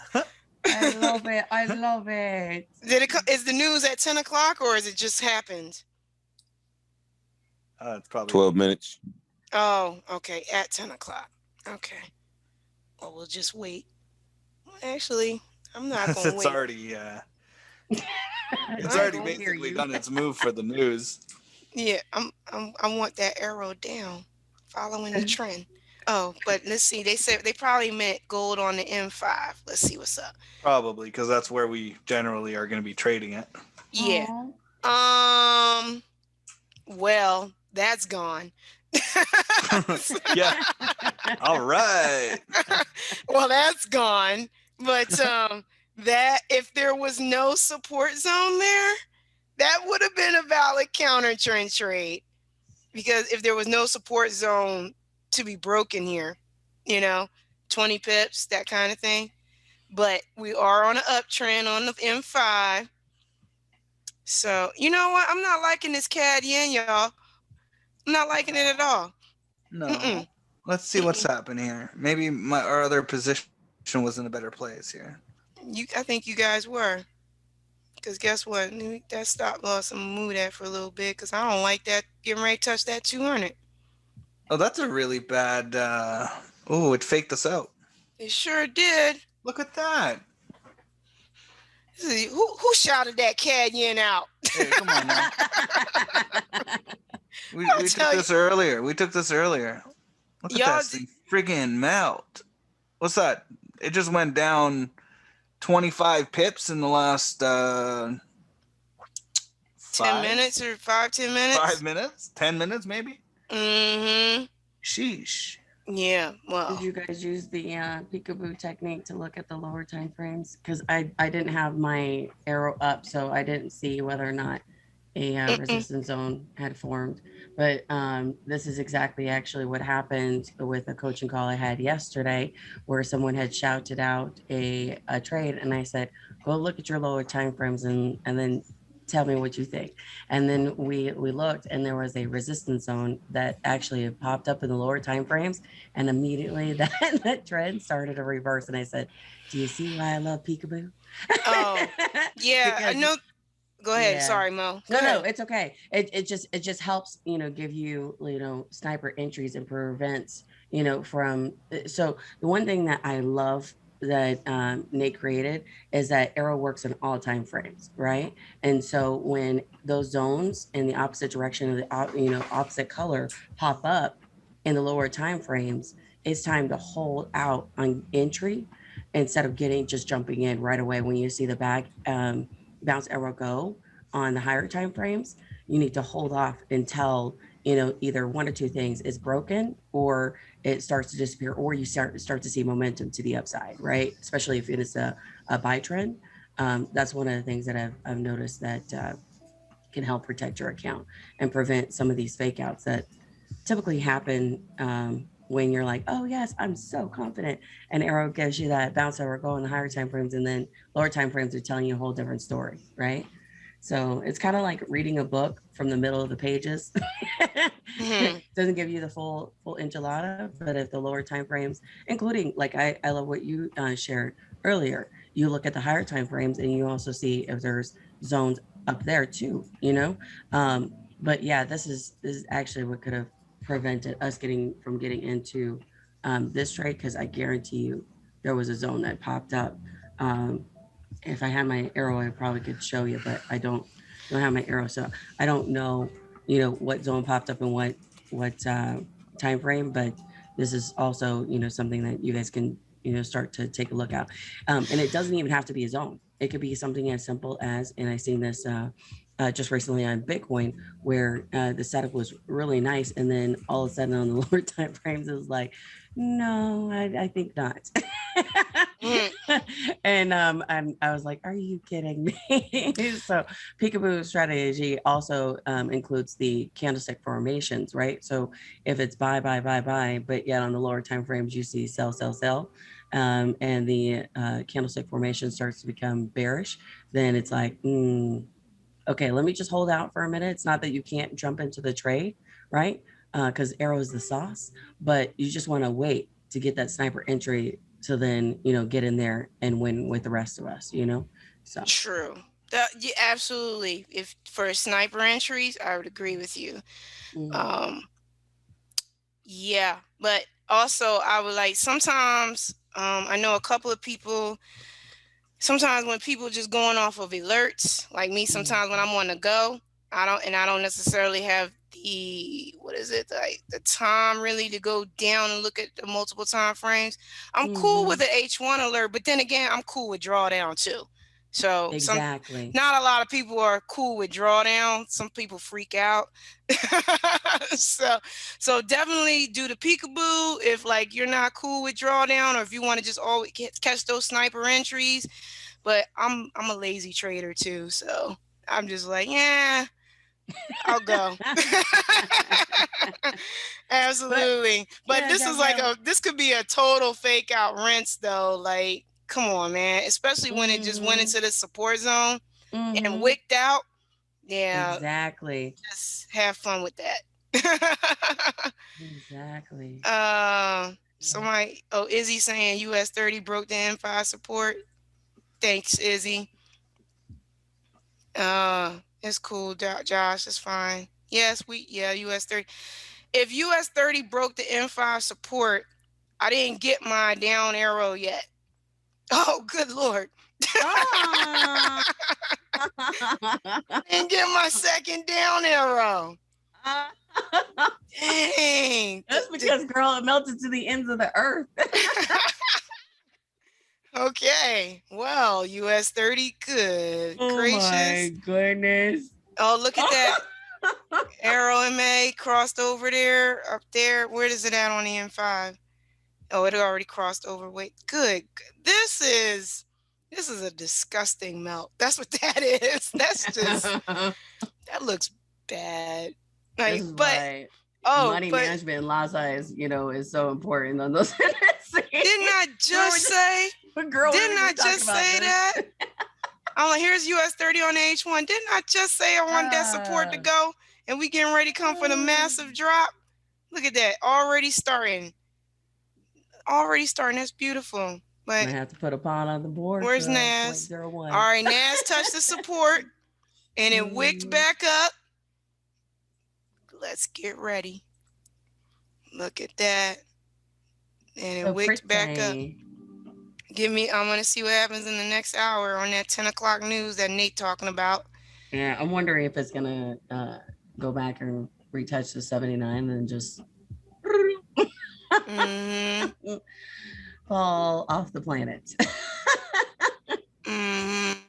I love it. I love it. Is the news at 10 o'clock or is it just happened? It's probably 12 minutes. Oh, okay. At 10 o'clock. Okay. Well, we'll just wait. Actually, I'm not going to wait. It's already it's already basically done its move for the news. Yeah, I want that arrow down, following the trend. Oh, but let's see. They said they probably meant gold on the M5. Let's see what's up. Probably because that's where we generally are going to be trading it. Yeah. Well, that's gone. Yeah. All right. Well, that's gone. But that if there was no support zone there, that would have been a valid counter trend trade. Because if there was no support zone to be broken here, 20 pips, that kind of thing. But we are on an uptrend on the M5. So, you know what? I'm not liking this CAD yen, y'all. I'm not liking it at all. No. Mm-mm. Let's see what's happening here. Maybe our other position was in a better place here. I think you guys were. Because guess what? That stop loss, I'm going to move that for a little bit because I don't like that getting ready to touch that 200. Oh, that's a really bad... it faked us out. It sure did. Look at that. Who shouted that CAD yen out? Hey, come on now. we took this earlier. Look at that thing friggin' melt. What's that? It just went down 25 pips in the last 10 minutes or 10 minutes? 5 minutes? 10 minutes maybe? Mm-hmm. Sheesh. Yeah, well. Did you guys use the peekaboo technique to look at the lower time frames? Because I didn't have my arrow up, so I didn't see whether or not a resistance zone had formed. But this is exactly actually what happened with a coaching call I had yesterday, where someone had shouted out a trade, and I said, go look at your lower time frames and then tell me what you think. And then we looked, and there was a resistance zone that actually popped up in the lower time frames, and immediately that trend started to reverse. And I said, do you see why I love peekaboo? Oh, yeah. I know. Go ahead. Yeah. Sorry, Mo. No, it's okay. It just helps, give you, sniper entries and prevents, from. So the one thing that I love that Nate created is that AIRO works in all time frames, right? And so when those zones in the opposite direction of the opposite color pop up in the lower time frames, it's time to hold out on entry instead of just jumping in right away. When you see the back bounce arrow go on the higher time frames, you need to hold off until either one or two things is broken or it starts to disappear, or you start to see momentum to the upside, right? Especially if it is a buy trend. That's one of the things that I've noticed that can help protect your account and prevent some of these fake outs that typically happen when you're like, oh yes, I'm so confident, and AIRO gives you that bounce over go in the higher time frames, and then lower time frames are telling you a whole different story, right? So it's kind of like reading a book from the middle of the pages. Mhm. Doesn't give you the full enchilada, but if the lower time frames, including like I love what you shared earlier. You look at the higher time frames and you also see if there's zones up there too. But yeah, this is actually what could have prevented us getting into this trade, because I guarantee you there was a zone that popped up. Um, if I had my arrow, I probably could show you, but I don't have my arrow, so I don't know, what zone popped up and what time frame. But this is also, something that you guys can, start to take a look at. And it doesn't even have to be a zone. It could be something as simple as, and I seen this just recently on Bitcoin, where the setup was really nice, and then all of a sudden on the lower time frames, it was like, no, I think not. Mhm. And I was like, are you kidding me? So peekaboo strategy also includes the candlestick formations, right? So if it's buy, but yet on the lower time frames you see sell, and the candlestick formation starts to become bearish, then it's like, okay, let me just hold out for a minute. It's not that you can't jump into the trade, right? Because arrow is the sauce, but you just want to wait to get that sniper entry to then, get in there and win with the rest of us. So, True. Yeah, absolutely. If for sniper entries, I would agree with you. mm, Um, yeah, but also I would like sometimes. I know a couple of people. Sometimes when people just going off of alerts, like me, sometimes when mhm, I'm on the go, I don't necessarily have the what is it like the time really to go down and look at the multiple time frames. I'm cool with mhm. the H1 alert, but then again, I'm cool with drawdown too. So Exactly. not a lot of people are cool with drawdown. Some people freak out. so so definitely do the peekaboo if like you're not cool with drawdown, or if you want to just always catch those sniper entries. But I'm a lazy trader too, so I'm just like, yeah, I'll go. But Absolutely. But yeah, this is like Gabrielle. this could be a total fake out rinse though. Like, come on, man. Especially when it just went Mm-hmm, into the support zone and mm-hmm. wicked out. Yeah, Exactly. just have fun with that. Exactly. Yeah. Somebody, oh, Izzy saying US 30 broke the M5 support. Thanks, Izzy. It's cool, Josh. It's fine. Yes, US 30. If US 30 broke the M5 support, I didn't get my down arrow yet. Oh, good Lord. Oh. Didn't get my second down arrow. Dang. That's because, girl, it melted to the ends of the earth. Okay. Well, US 30, good Oh my gracious. goodness. Oh, look at that. Arrow MA crossed over there, up there. Where is it at on the M5? Oh, it already crossed over. Wait, good. This is a disgusting melt. That's what that is. That's just that looks bad. This Like, is but why oh, money but management and Lhasa is so important on those. didn't I just say? Girl, we were Didn't I just talking just about say this. that? I'm like, here's US 30 on the H1. Didn't I just say I want that support to Uh, go? And we getting ready to come for the massive drop. Look at that. Already starting. Already starting. That's beautiful. Might But have to put a pawn on the board where's for Nas? 0.01. All right, Nas touched the support and it wicked back up. Let's get ready. Look at that. And it So wicked back up. pretty. I'm gonna see what happens in the next hour on that 10 o'clock news that Nate talking about. Yeah, I'm wondering if it's gonna go back and retouch the 79 and just Mm-hmm. fall off the planet. Mm-hmm.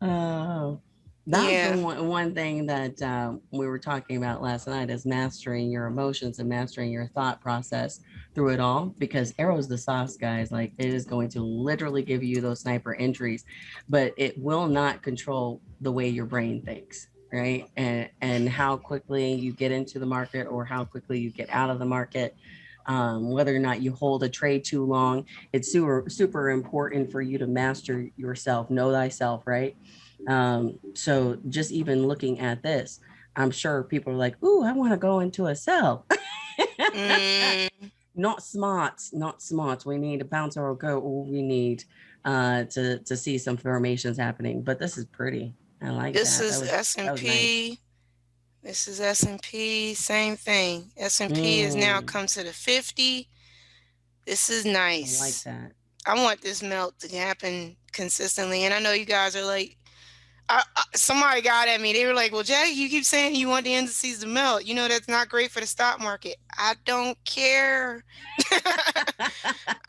Oh, that's the Yeah. one thing that we were talking about last night, is mastering your emotions and mastering your thought process through it all. Because arrow's the sauce, guys. Like, it is going to literally give you those sniper entries, but it will not control the way your brain thinks, right? And how quickly you get into the market or how quickly you get out of the market. Whether or not you hold a trade too long, it's super important for you to master yourself, know thyself, right? So just even looking at this, I'm sure people are like, "Ooh, I want to go into a sell." Mm, Not smart, not smart. We need a bounce or a go, or we need to see some formations happening. But this is pretty. I like this that. is That was nice. S&P. This is S&P. Same thing. S&P has now Mm, come to the 50. This is I like nice. that. I want this melt to happen consistently. And I know you guys are like, somebody got at me. They were like, "Well, Jackie, you keep saying you want the indices to melt. You know that's not great for the stock market." I don't care.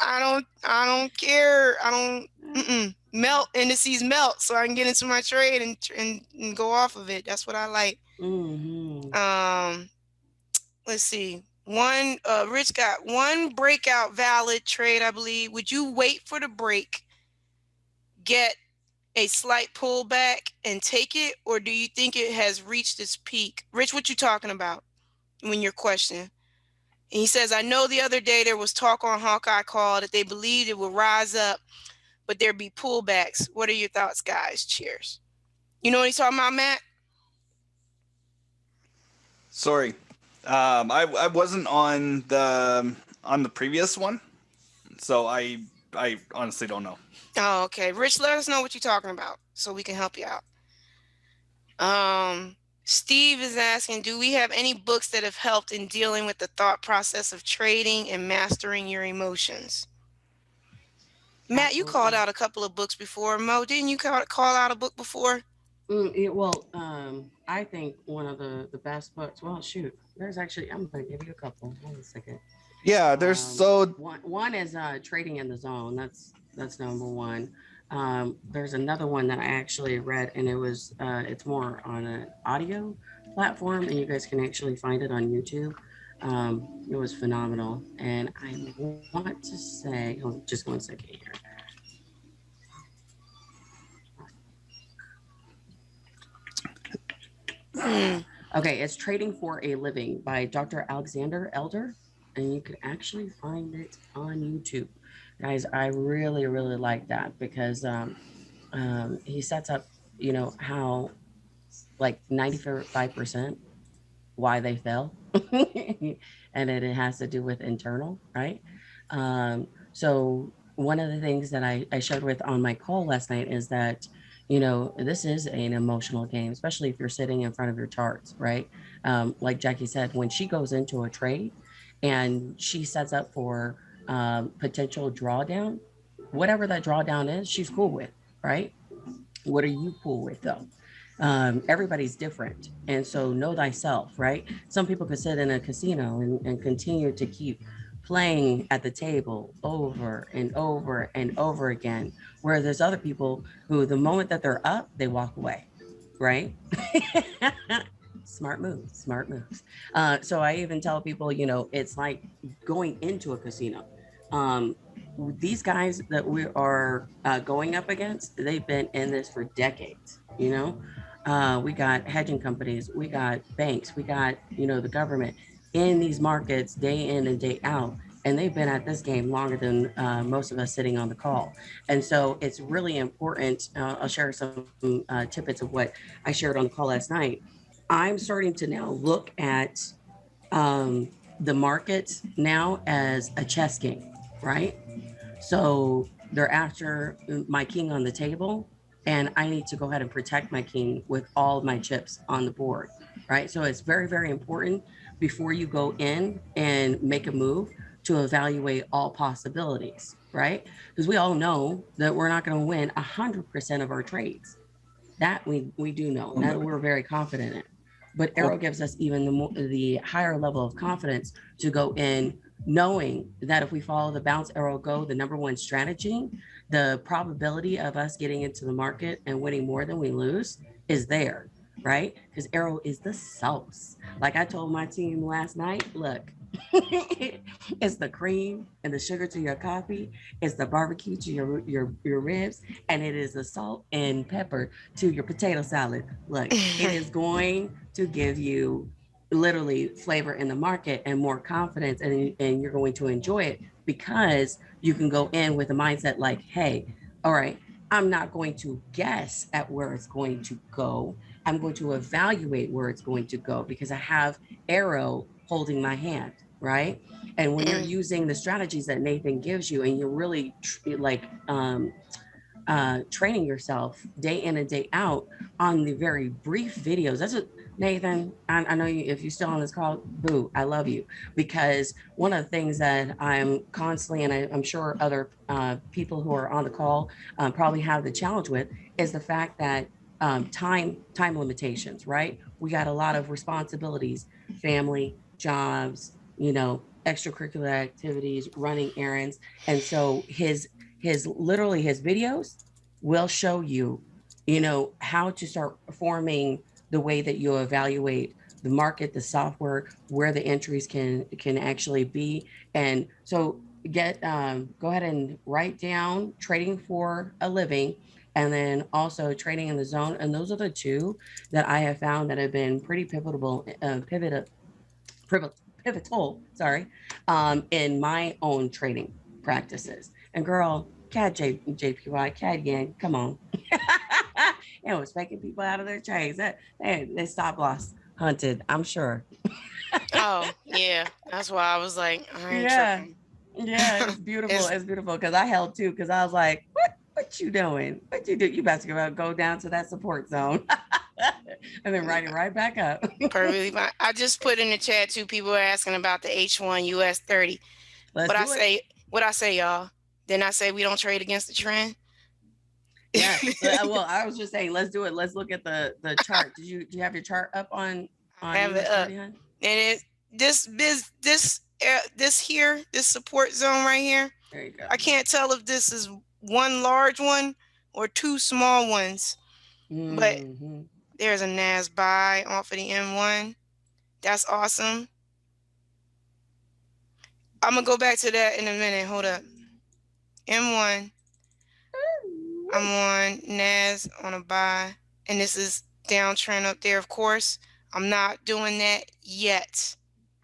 I don't care. I don't melt indices melt so I can get into my trade and go off of it. That's what I like. Hmm. Um, let's see. Rich got one breakout valid trade, I believe. Would you wait for the break, get a slight pullback and take it, or do you think it has reached its peak? Rich, what you talking about when you're questioning? And he says, I know the other day there was talk on Hawkeye Call that they believed it would rise up, but there'd be pullbacks. What are your thoughts, guys? Cheers. You know what he's talking about, Matt? Sorry, I wasn't on the previous one, so I honestly don't know. Oh, okay. Rich, let us know what you're talking about so we can help you out. Steve is asking, do we have any books that have helped in dealing with the thought process of trading and mastering your emotions? Matt, you called Absolutely. out a couple of books before. Mo, didn't you call out a book before? Well, I think one of the best books. Well, shoot, there's actually. I'm going to give you a couple. Hold on a second. Yeah, there's so One is Trading in the Zone. That's number one. There's another one that I actually read, and it's more on an audio platform, and you guys can actually find it on YouTube. It was phenomenal, and I want to say, oh, just 1 second here. Okay, it's Trading for a Living by Dr. Alexander Elder, and you can actually find it on YouTube. Guys, I really, really like that because he sets up, how like 95% why they fell, and it has to do with internal, right? So one of the things that I shared with on my call last night is that this is an emotional game, especially if you're sitting in front of your charts, right? Like Jackie said, when she goes into a trade and she sets up for potential drawdown, whatever that drawdown is, she's cool with, right? What are you cool with though? Everybody's different. And so know thyself, right? Some people could sit in a casino and continue to keep playing at the table over and over and over again. Whereas there's other people who, the moment that they're up, they walk away, right? Smart moves, smart moves. So I even tell people, it's like going into a casino. Um, these guys that we are going up against, they've been in this for decades. We got hedging companies, we got banks, we got the government in these markets day in and day out, and they've been at this game longer than most of us sitting on the call. And so it's really important. I'll share some tidbits of what I shared on the call last night. I'm starting to now look at the markets now as a chess game, right? So they're after my king on the table, and I need to go ahead and protect my king with all of my chips on the board, right? So it's very, very important before you go in and make a move to evaluate all possibilities, right? Because we all know that we're not going to win 100% of our trades. That we do know that we're very confident in. But AIRO gives us even the higher level of confidence to go in knowing that if we follow the bounce arrow go, the number one strategy, the probability of us getting into the market and winning more than we lose is there, right? Because AIRO is the sauce. Like I told my team last night, look, it's the cream and the sugar to your coffee, it's the barbecue to your ribs, and it is the salt and pepper to your potato salad. Look, it is going to give you literally flavor in the market and more confidence, and you're going to enjoy it because you can go in with a mindset like, hey, all right, I'm not going to guess at where it's going to go. I'm going to evaluate where it's going to go because I have AIRO holding my hand, right? And when you're Mm. using the strategies that Nathan gives you and you're really training yourself day in and day out on the very brief videos. That's what Nathan. I know you. If you're still on this call, boo, I love you because one of the things that I'm constantly, and I'm sure other people who are on the call probably have the challenge with, is the fact that time limitations. Right? We got a lot of responsibilities, family, jobs, extracurricular activities, running errands, and so his videos will show you, how to start forming the way that you evaluate the market, the software, where the entries can actually be. And so go ahead and write down trading for a living and then also trading in the zone. And those are the two that I have found that have been pretty pivotal, sorry, in my own trading practices. And girl, JPY, CAD yen, come on. It was faking people out of their trades. They stop loss hunted, I'm sure. Oh, yeah. That's why I was like, I ain't Yeah. tripping. Yeah, it's beautiful. It's It's beautiful because I held too because I was like, what you doing? What you do? You about to go down to that support zone and then write it right back up. perfectly fine. I just put in the chat too. People are asking about the H1 US 30. Let's What I do it. say, what I say, y'all. Didn't I say we don't trade against the trend? Yeah. Well, I was just saying, let's do it. Let's look at the chart. Do you have your chart up on Have it US up. 30, hun? And this support zone right here. There you go. I can't tell if this is one large one or two small ones, but Mm-hmm. there's a NAS buy off of the M1. That's awesome. I'm gonna go back to that in a minute. Hold up. M1. I'm on NAS on a buy, and this is downtrend up there, of course. I'm not doing that yet.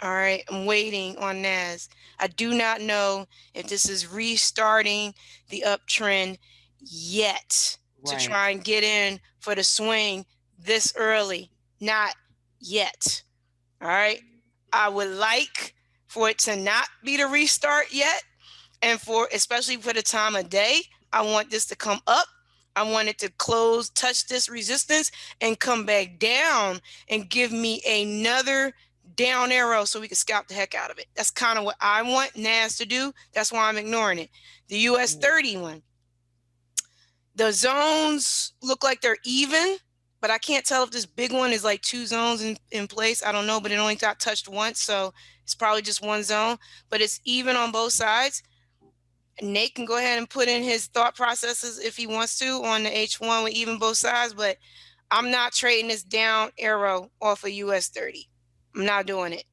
All right, I'm waiting on NAS. I do not know if this is restarting the uptrend yet to Right. try and get in for the swing this early. Not yet. All right. I would like for it to not be the restart yet. And especially for the time of day, I want this to come up. I want it to touch this resistance and come back down and give me another down arrow so we can scalp the heck out of it. That's kind of what I want NAS to do. That's why I'm ignoring it. The US 30 one, the zones look like they're even, but I can't tell if this big one is like two zones in place. I don't know, but it only got touched once, so it's probably just one zone, but it's even on both sides. Nate can go ahead and put in his thought processes if he wants to on the H1 with even both sides, but I'm not trading this down arrow off of US 30. I'm not doing it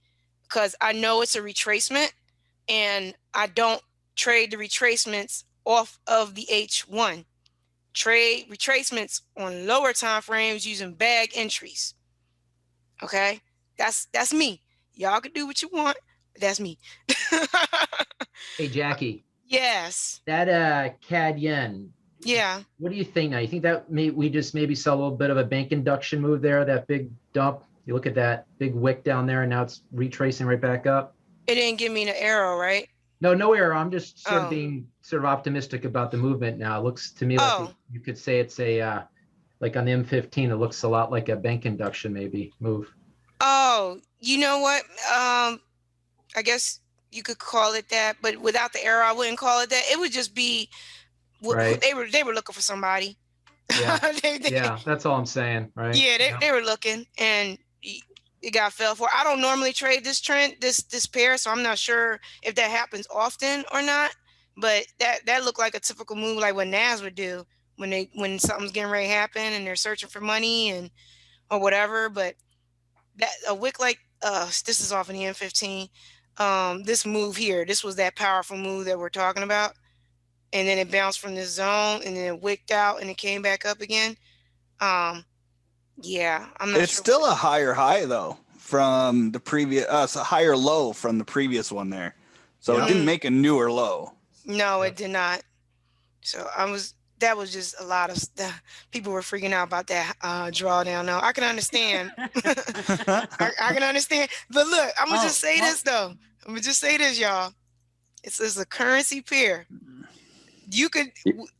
because I know it's a retracement and I don't trade the retracements off of the H1. Trade retracements on lower time frames using bag entries. Okay, that's me. Y'all can do what you want. But that's me. Hey, Jackie. Yes. That CAD yen. Yeah. What do you think now? You think that we just maybe saw a little bit of a bank induction move there, that big dump? You look at that big wick down there, and now it's retracing right back up. It didn't give me an arrow, right? No error. I'm just sort of being sort of optimistic about the movement now. It looks to me like you could say it's a like on the M15. It looks a lot like a bank induction maybe move. Oh, you know what? I guess you could call it that, but without the arrow, I wouldn't call it that. It would just be right. They were looking for somebody. Yeah, yeah, that's all I'm saying, right? Yeah, they were looking, and it got fell for. I don't normally trade this trend, this pair, so I'm not sure if that happens often or not. But that looked like a typical move, like what NAS would do when something's getting ready to happen and they're searching for money or whatever. But that a wick like this is off in the M15. This move here, this was that powerful move that we're talking about, and then it bounced from this zone and then it wicked out and it came back up again. Yeah, I'm not. It's still a higher high though from the previous, it's a higher low from the previous one there. So it didn't make a newer low. No, it did not. So that was just a lot of people were freaking out about that drawdown. Now I can understand. I can understand. But look, I'm gonna just say this though. I'm gonna just say this, y'all. It's a currency pair.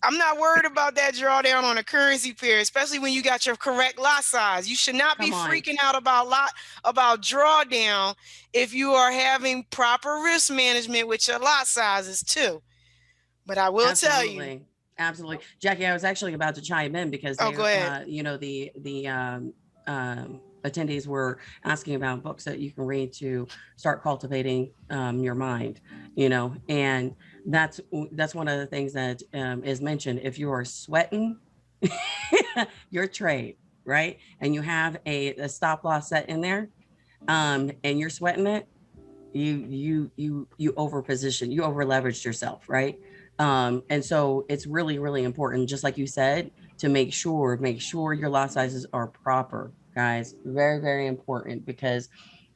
I'm not worried about that drawdown on a currency pair, especially when you got your correct lot size. You should not be freaking out about drawdown if you are having proper risk management with your lot sizes too. But I will tell you. Absolutely. Jackie, I was actually about to chime in because go ahead. The attendees were asking about books that you can read to start cultivating your mind, and that's one of the things that is mentioned. If you are sweating your trade, right, and you have a stop loss set in there, and you're sweating it, you over position, you over leveraged yourself, right? And so it's really, really important, just like you said, to make sure your lot sizes are proper, guys. Very, very important, because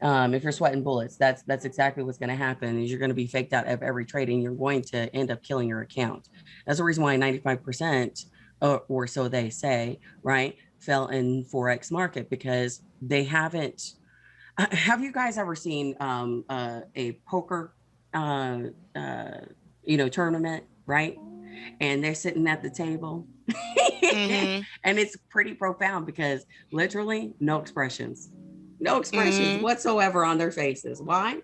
if you're sweating bullets, that's exactly what's going to happen. Is you're going to be faked out of every trade, and you're going to end up killing your account. That's the reason why 95% or so they say, right, fell in Forex market, because they haven't. Have you guys ever seen a poker tournament, right? And they're sitting at the table and it's pretty profound, because literally no expressions whatsoever on their faces. Why?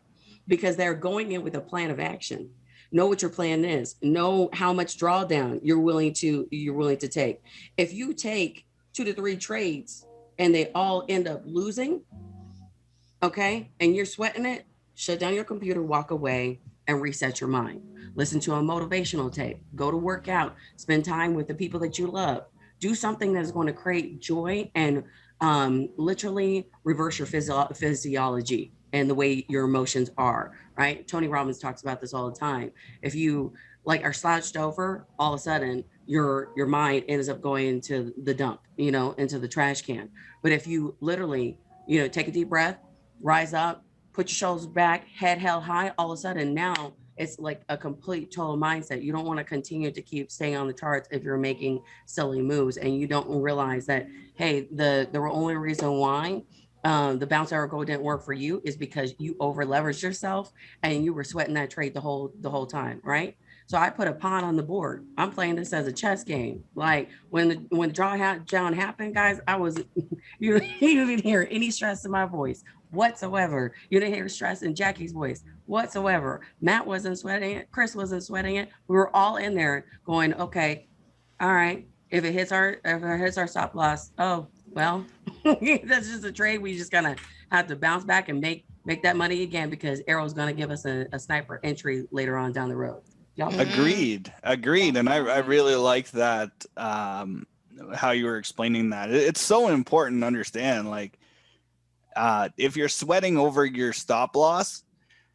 Because they're going in with a plan of action. Know what your plan is. Know how much drawdown you're willing to take. If you take 2 to 3 trades and they all end up losing, okay, and you're sweating it, shut down your computer, walk away, and reset your mind. Listen to a motivational tape. Go to work out. Spend time with the people that you love. Do something that's going to create joy and literally reverse your physiology and the way your emotions are, right? Tony Robbins talks about this all the time. If you are slouched over, all of a sudden your mind ends up going into the dump, into the trash can. But if you literally, take a deep breath, rise up, put your shoulders back, head held high, all of a sudden now it's like a complete total mindset. You don't want to continue to keep staying on the charts if you're making silly moves and you don't realize that, hey, the only reason why the bounce arrow go didn't work for you is because you over leveraged yourself and you were sweating that trade the whole time, right? So I put a pawn on the board. I'm playing this as a chess game. Like when the drawdown happened, guys, I was you didn't hear any stress in my voice whatsoever. You didn't hear stress in Jackie's voice whatsoever. Matt wasn't sweating it. Chris wasn't sweating it. We were all in there going, okay, all right. If it hits our stop loss, oh well, that's just a trade. We just gonna have to bounce back and make that money again, because AIRO's gonna give us a sniper entry later on down the road. Agreed. And I really like that, how you were explaining that. It's so important to understand, like, if you're sweating over your stop loss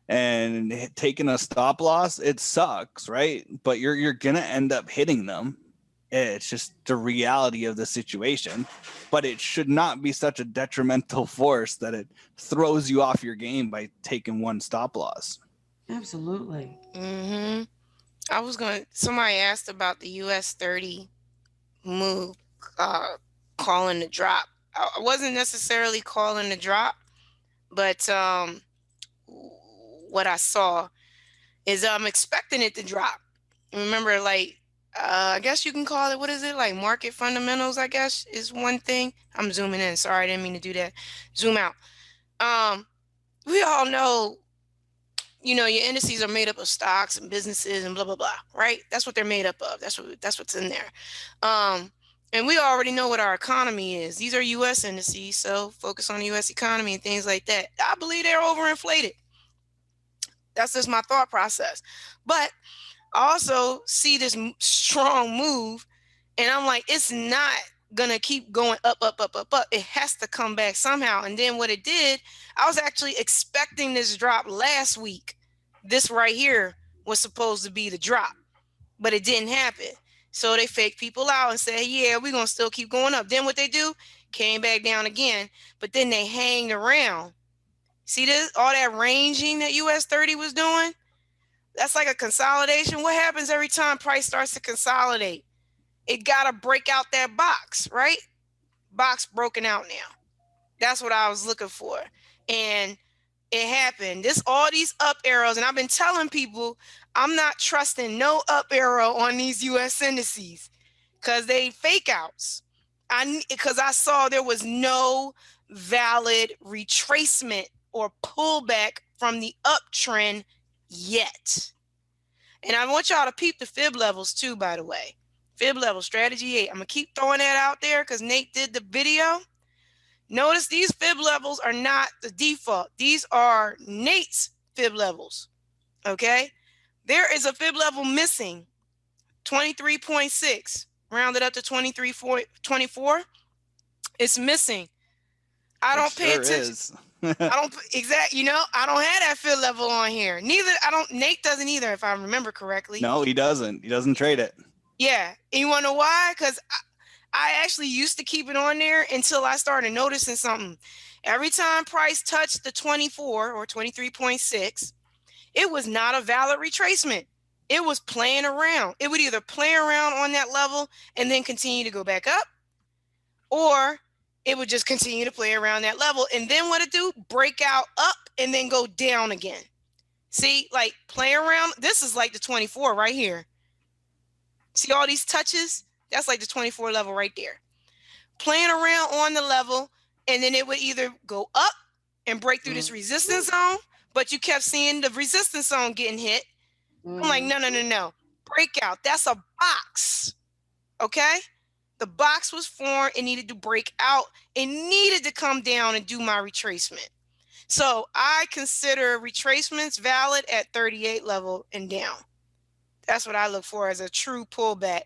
and taking a stop loss, it sucks, right? But you're gonna end up hitting them. It's just the reality of the situation, but it should not be such a detrimental force that it throws you off your game by taking one stop loss. Absolutely. Somebody asked about the US 30 move, calling the drop. I wasn't necessarily calling the drop, but what I saw is I'm expecting it to drop. Remember, I guess you can call it, what is it, like market fundamentals, I guess, is one thing. I'm zooming in. Sorry, I didn't mean to do that. Zoom out. We all know, your indices are made up of stocks and businesses and blah, blah, blah, right? That's what they're made up of. That's what's in there. And we already know what our economy is. These are U.S. indices, so focus on the U.S. economy and things like that. I believe they're overinflated. That's just my thought process. But I also see this strong move, and I'm like, it's not going to keep going up. It has to come back somehow. And then what it did, I was actually expecting this drop last week. This right here was supposed to be the drop, but it didn't happen. So they fake people out and say, yeah, we're going to still keep going up. Then what they do, came back down again, but then they hanged around. See this, all that ranging that US 30 was doing? That's like a consolidation. What happens every time price starts to consolidate? it got to break out that box, right? Box broken out now. That's what I was looking for. And it happened. All these up arrows, and I've been telling people I'm not trusting no up arrow on these US indices because they fake outs. Because I saw there was no valid retracement or pullback from the uptrend yet. And I want y'all to peep the fib levels too, by the way. Fib level strategy 8. I'm going to keep throwing that out there because Nate did the video. Notice these fib levels are not the default. These are Nate's fib levels. Okay? There is a fib level missing. 23.6. Rounded up to 23.24. It's missing. I don't pay attention. I don't I don't have that fib level on here. Nate doesn't either, if I remember correctly. No, he doesn't. He doesn't trade it. Yeah. And you want to know why? Because I actually used to keep it on there until I started noticing something. Every time price touched the 24 or 23.6, it was not a valid retracement. It was playing around. It would either play around on that level and then continue to go back up, or it would just continue to play around that level. And then what it do? Break out up and then go down again. See, like play around. This is like the 24 right here. See all these touches? That's like the 24 level right there. Playing around on the level, and then it would either go up and break through this resistance zone, but you kept seeing the resistance zone getting hit. I'm like, no. Breakout. That's a box. Okay? The box was formed. It needed to break out. It needed to come down and do my retracement. So I consider retracements valid at 38 level and down. That's what I look for as a true pullback.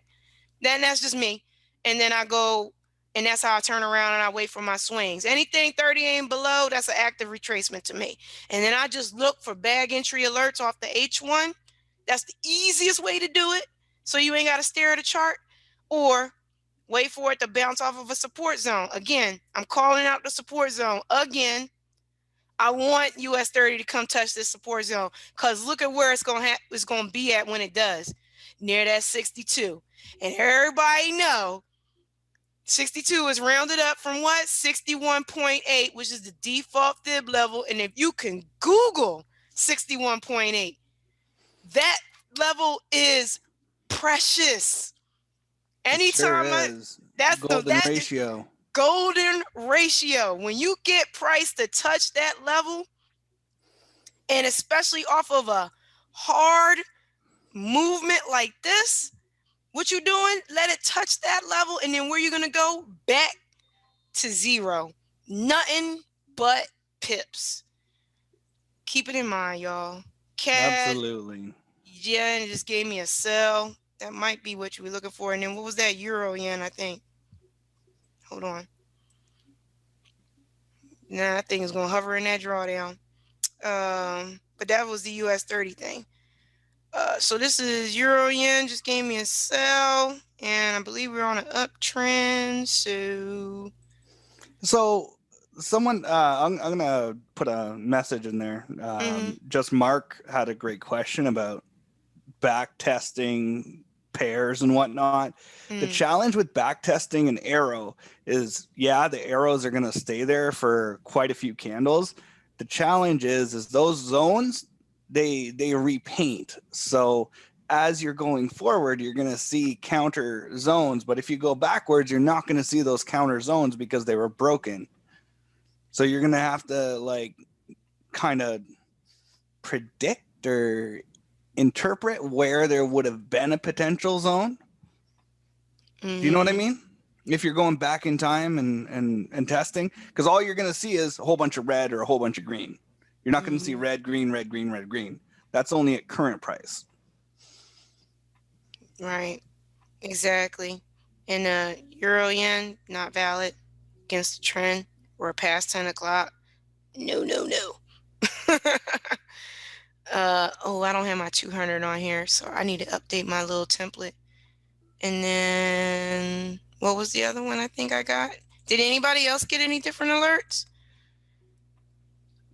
Then that's just me. And then I go, and that's how I turn around and I wait for my swings. Anything 38 and below, that's an active retracement to me. And then I just look for bag entry alerts off the H1. That's the easiest way to do it. So you ain't got to stare at a chart, or wait for it to bounce off of a support zone. Again, I'm calling out the support zone again. I want US 30 to come touch this support zone, because look at where it's going to be at when it does, near that 62. And everybody know 62 is rounded up from what? 61.8, which is the default fib level. And if you can Google 61.8, that level is precious. Anytime that's golden ratio. Golden ratio. When you get price to touch that level, and especially off of a hard movement like this, what you doing? Let it touch that level, and then where you gonna go? Back to zero. Nothing but pips. Keep it in mind, y'all. CAD, absolutely. Yeah, and it just gave me a sell. That might be what you were looking for. And then what was that? Euro yen, I think. Hold on. Nah, that thing is gonna hover in that drawdown. But that was the US 30 thing. So this is Euro yen, just gave me a sell, and I believe we're on an uptrend. So someone, I'm gonna put a message in there. Just Mark had a great question about back testing pairs and whatnot. The challenge with back testing an AIRO is, yeah, the arrows are gonna stay there for quite a few candles. The challenge is those zones, they repaint. So as you're going forward, you're going to see counter zones. But if you go backwards, you're not going to see those counter zones because they were broken. So you're going to have to like kind of predict or interpret where there would have been a potential zone. Do you know what I mean? If you're going back in time and testing, because all you're going to see is a whole bunch of red or a whole bunch of green. You're not going to see red, green, red, green, red, green. That's only at current price. Right. Exactly. And Euro yen, not valid against the trend. We're past 10 o'clock. No. I don't have my 200 on here, so I need to update my little template. And then what was the other one I think I got? Did anybody else get any different alerts?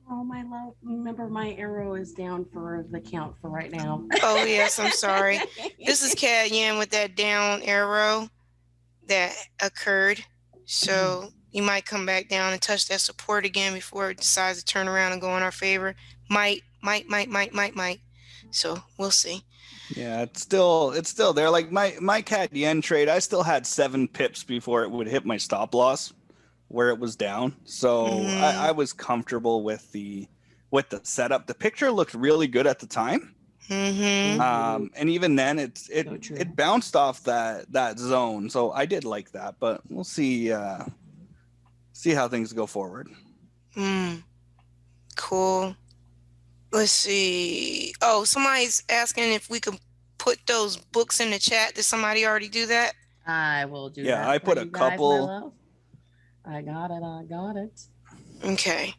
Oh, my love. Remember, my arrow is down for the count for right now. Oh, yes. I'm sorry. This is CAD yen with that down arrow. that occurred. So you might come back down and touch that support again before it decides to turn around and go in our favor. Might. So we'll see. Yeah, it's still there. Like my CAD yen trade, I still had 7 pips before it would hit my stop loss where it was down. So I was comfortable with the setup. The picture looked really good at the time. And even then it bounced off that zone. So I did like that, but we'll see how things go forward. Cool. Let's see. Oh, somebody's asking if we can put those books in the chat. Did somebody already do that? I will do that. Yeah, I put a couple. I got it. Okay.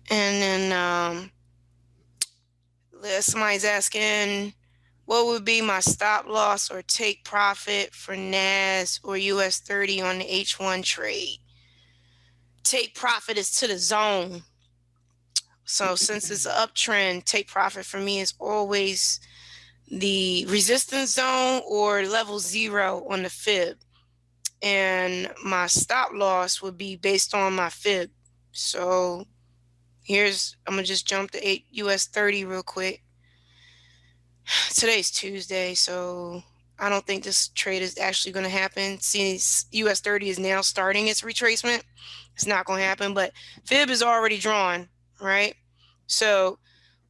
And then somebody's asking, what would be my stop loss or take profit for NAS or US 30 on the H1 trade? Take profit is to the zone. So since it's an uptrend, take profit for me is always the resistance zone or level 0 on the fib. And my stop loss would be based on my fib. So I'm going to just jump to US 30 real quick. Today's Tuesday, so I don't think this trade is actually going to happen. Since US 30 is now starting its retracement, it's not going to happen, but fib is already drawn, right? So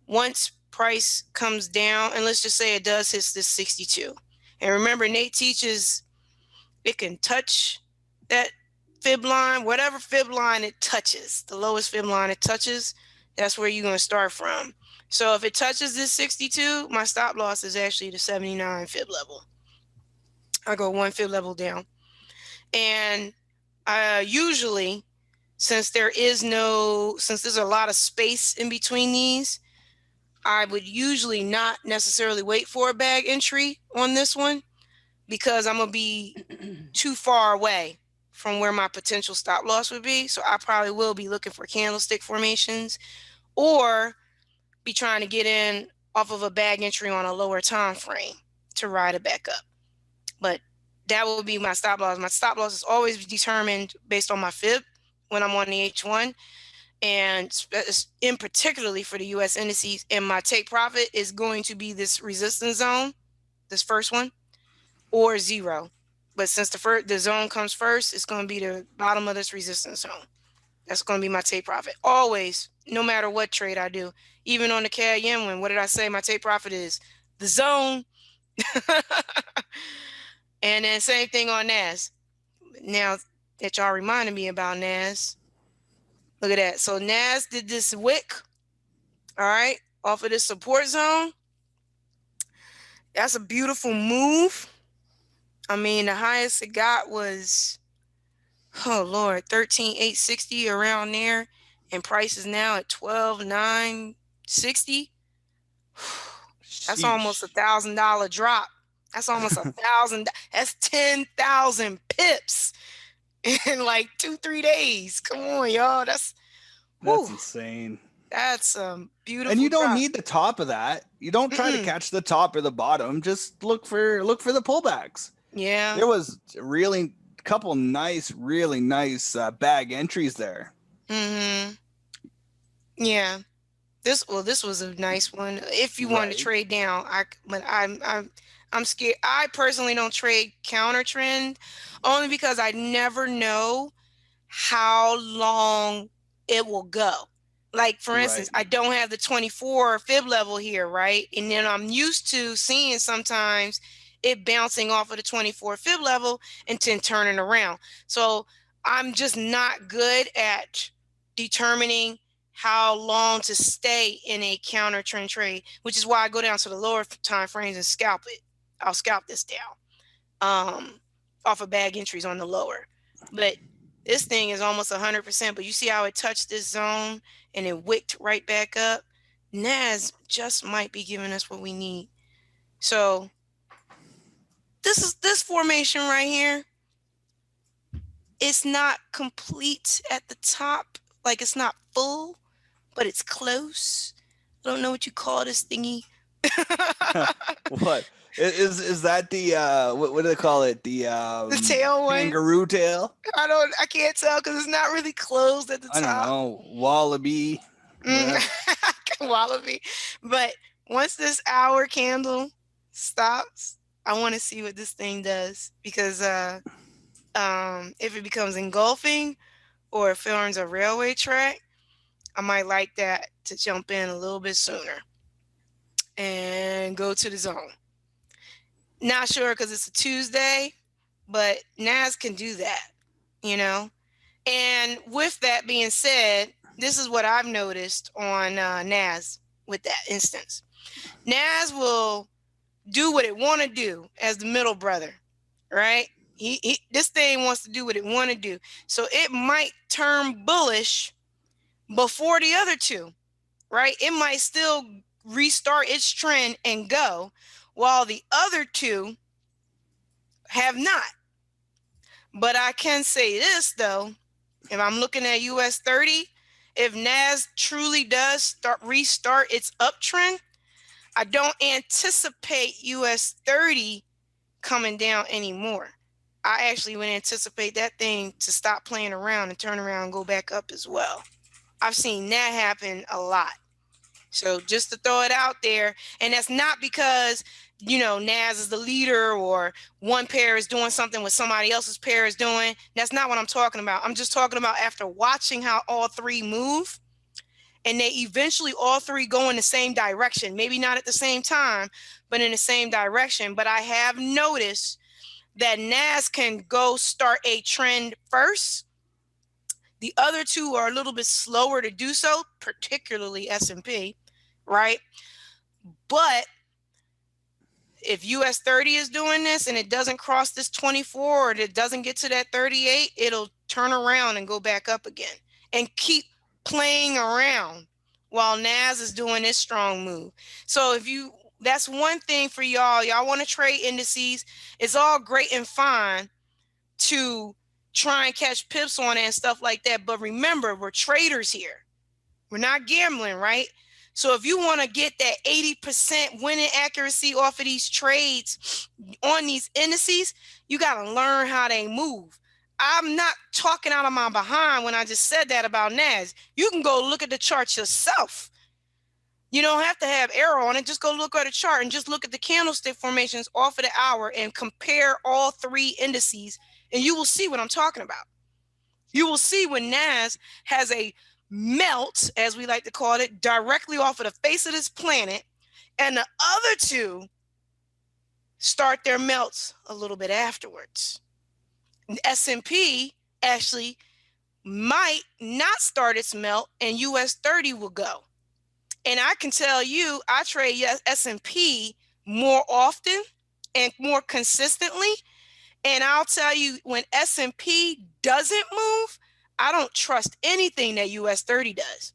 once price comes down, and let's just say it does hit this 62. And remember, Nate teaches it can touch that fib line, whatever fib line it touches, the lowest fib line it touches, that's where you're going to start from. So if it touches this 62, my stop loss is actually the 79 fib level. I go 1 fib level down. And usually, since there's a lot of space in between these, I would usually not necessarily wait for a bag entry on this one because I'm going to be too far away from where my potential stop loss would be. So I probably will be looking for candlestick formations or be trying to get in off of a bag entry on a lower time frame to ride it back up. But that will be my stop loss. My stop loss is always determined based on my fib when I'm on the H1, and in particularly for the US indices. And my take profit is going to be this resistance zone, this first one, or 0. But since the zone comes first, it's going to be the bottom of this resistance zone. That's going to be my take profit. Always, no matter what trade I do. Even on the CAD yen one, what did I say? My take profit is the zone. And then same thing on NAS. Now that y'all reminded me about NAS, look at that. So NAS did this wick, all right, off of this support zone. That's a beautiful move. I mean, the highest it got was, oh Lord, 13,860 around there, and price is now at 12,960. That's almost $1,000 drop. That's almost $1,000. That's 10,000 pips in like 2-3 days. Come on, y'all. That's insane. That's beautiful. And you don't need the top of that. You don't try to catch the top or the bottom. Just look for the pullbacks. Yeah. There was really couple really nice bag entries there. Yeah. This was a nice one. If you want to trade down, I'm scared. I personally don't trade counter trend only because I never know how long it will go. Like for instance, I don't have the 24 fib level here, right? And then I'm used to seeing sometimes it bouncing off of the 24 fib level and then turning around. So I'm just not good at determining how long to stay in a counter trend trade, which is why I go down to the lower time frames and scalp it. I'll scalp this down off of bag entries on the lower. But this thing is almost 100%, but you see how it touched this zone and it wicked right back up? NAS just might be giving us what we need. So this formation right here, it's not complete at the top. Like it's not full, but it's close. I don't know what you call this thingy. What? Is that the what do they call it? The tail one? kangaroo tail? I can't tell because it's not really closed at the top. I don't know. Wallaby. Wallaby. But once this hour candle stops, I want to see what this thing does, because if it becomes engulfing or it forms a railway track, I might like that to jump in a little bit sooner and go to the zone. Not sure because it's a Tuesday, but NAS can do that, you know? And with that being said, this is what I've noticed on NAS with that instance. NAS will do what it want to do as the middle brother, right? This thing wants to do what it want to do. So it might turn bullish before the other two, right? It might still restart its trend and go, while the other two have not. But I can say this though, if I'm looking at US 30, if NAS truly does restart its uptrend, I don't anticipate US 30 coming down anymore. I actually would anticipate that thing to stop playing around and turn around and go back up as well. I've seen that happen a lot. So just to throw it out there, and that's not because, you know, NAS is the leader or one pair is doing something what somebody else's pair is doing. That's not what I'm talking about. I'm just talking about after watching how all three move, and they eventually all three go in the same direction. Maybe not at the same time, but in the same direction. But I have noticed that NAS can go start a trend first. The other two are a little bit slower to do so, particularly S&P, right? But if US 30 is doing this and it doesn't cross this 24 or it doesn't get to that 38, it'll turn around and go back up again and keep playing around while NAS is doing this strong move. So that's one thing for y'all. Y'all want to trade indices. It's all great and fine to try and catch pips on it and stuff like that. But remember, we're traders here. We're not gambling, right? So if you want to get that 80% winning accuracy off of these trades on these indices, you got to learn how they move. I'm not talking out of my behind when I just said that about NAS. You can go look at the chart yourself. You don't have to have AIRO on it. Just go look at the chart and just look at the candlestick formations off of the hour and compare all three indices, and you will see what I'm talking about. You will see when NAS has a melt, as we like to call it, directly off of the face of this planet, and the other two start their melts a little bit afterwards. S&P actually might not start its melt, and US 30 will go. And I can tell you, I trade S&P more often and more consistently. And I'll tell you, when S&P doesn't move, I don't trust anything that US 30 does.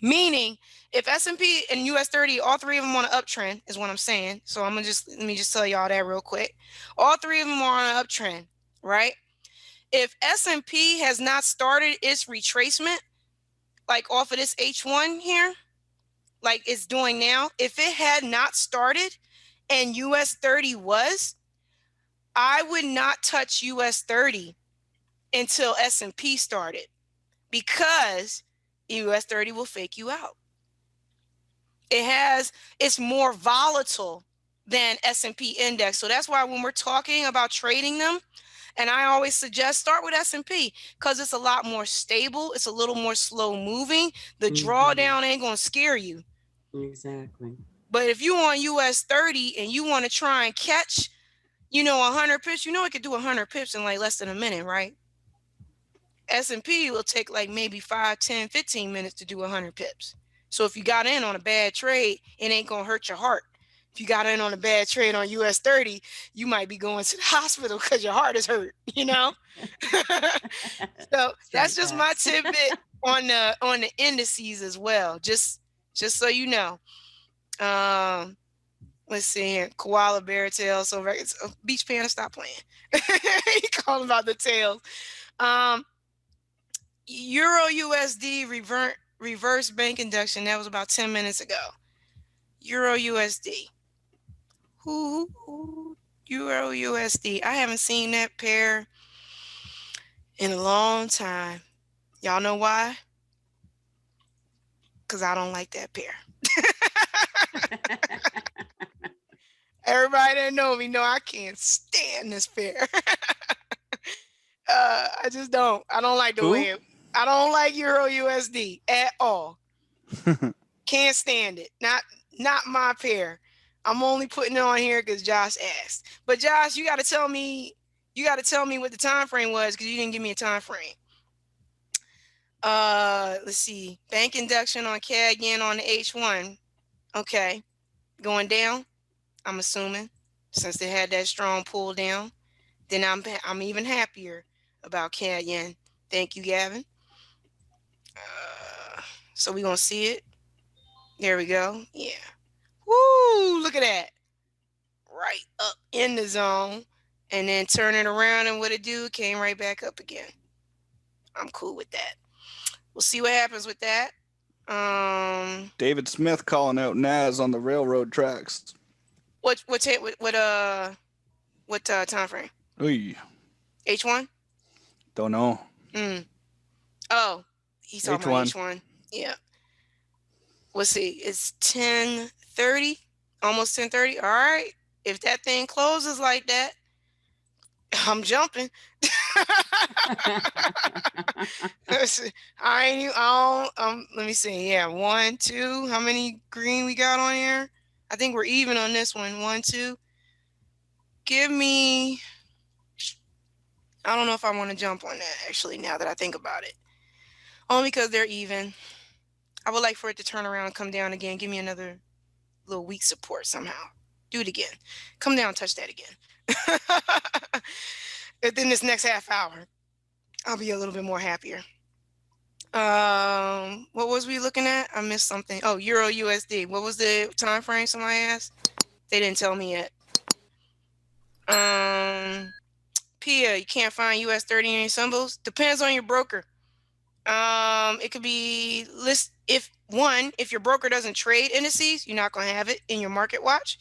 Meaning, if S&P and US 30, all three of them on an uptrend, is what I'm saying. So let me just tell y'all that real quick. All three of them are on an uptrend, right? If S&P has not started its retracement, like off of this H1 here, like it's doing now, if it had not started and US 30 was, I would not touch US 30 until S&P started, because US 30 will fake you out. It's more volatile than S&P index. So that's why when we're talking about trading them, and I always suggest start with S&P because it's a lot more stable. It's a little more slow moving. The drawdown ain't going to scare you. Exactly. But if you on US 30 and you want to try and catch, 100 pips, it could do 100 pips in like less than a minute, right? S&P will take like maybe 5, 10, 15 minutes to do 100 pips. So if you got in on a bad trade, it ain't going to hurt your heart. If you got in on a bad trade on US 30, you might be going to the hospital because your heart is hurt, So that's just my tidbit on the indices as well. Just so you know. Let's see here. Koala bear tail. So beach panda, stop playing. He calling about the tails. Euro USD reverse bank induction. That was about 10 minutes ago. Euro USD. Who Euro USD. I haven't seen that pair in a long time. Y'all know why? Because I don't like that pair. Everybody that know me know I can't stand this pair. I just don't. I don't like the way it. I don't like Euro USD at all. Can't stand it. Not my pair. I'm only putting it on here because Josh asked. But Josh, you got to tell me. You got to tell me what the time frame was because you didn't give me a time frame. Let's see. Bank induction on CAD yen on the H1. Okay, going down. I'm assuming since they had that strong pull down, then I'm even happier about CAD yen. Thank you, Gavin. So we're gonna see it. There we go. Yeah. Woo! Look at that. Right up in the zone, and then turn it around, and what it do? Came right back up again. I'm cool with that. We'll see what happens with that. David Smith calling out Naz on the railroad tracks. What time frame? Oy, H1? don't know. Oh, he's talking about H1. H1. Yeah. Let's see. It's 10:30, almost 10:30. All right. If that thing closes like that, I'm jumping. Let me see. Yeah, 1, 2. How many green we got on here? I think we're even on this one. 1, 2. Give me. I don't know if I want to jump on that actually. Now that I think about it, only because they're even. I would like for it to turn around and come down again. Give me another little weak support somehow. Do it again. Come down, touch that again. Within this next half hour, I'll be a little bit more happier. What was we looking at? I missed something. Oh, Euro USD. What was the time frame? Somebody asked. They didn't tell me yet. Pia, you can't find US 30 in your symbols. Depends on your broker. It could be if your broker doesn't trade indices, you're not going to have it in your market watch.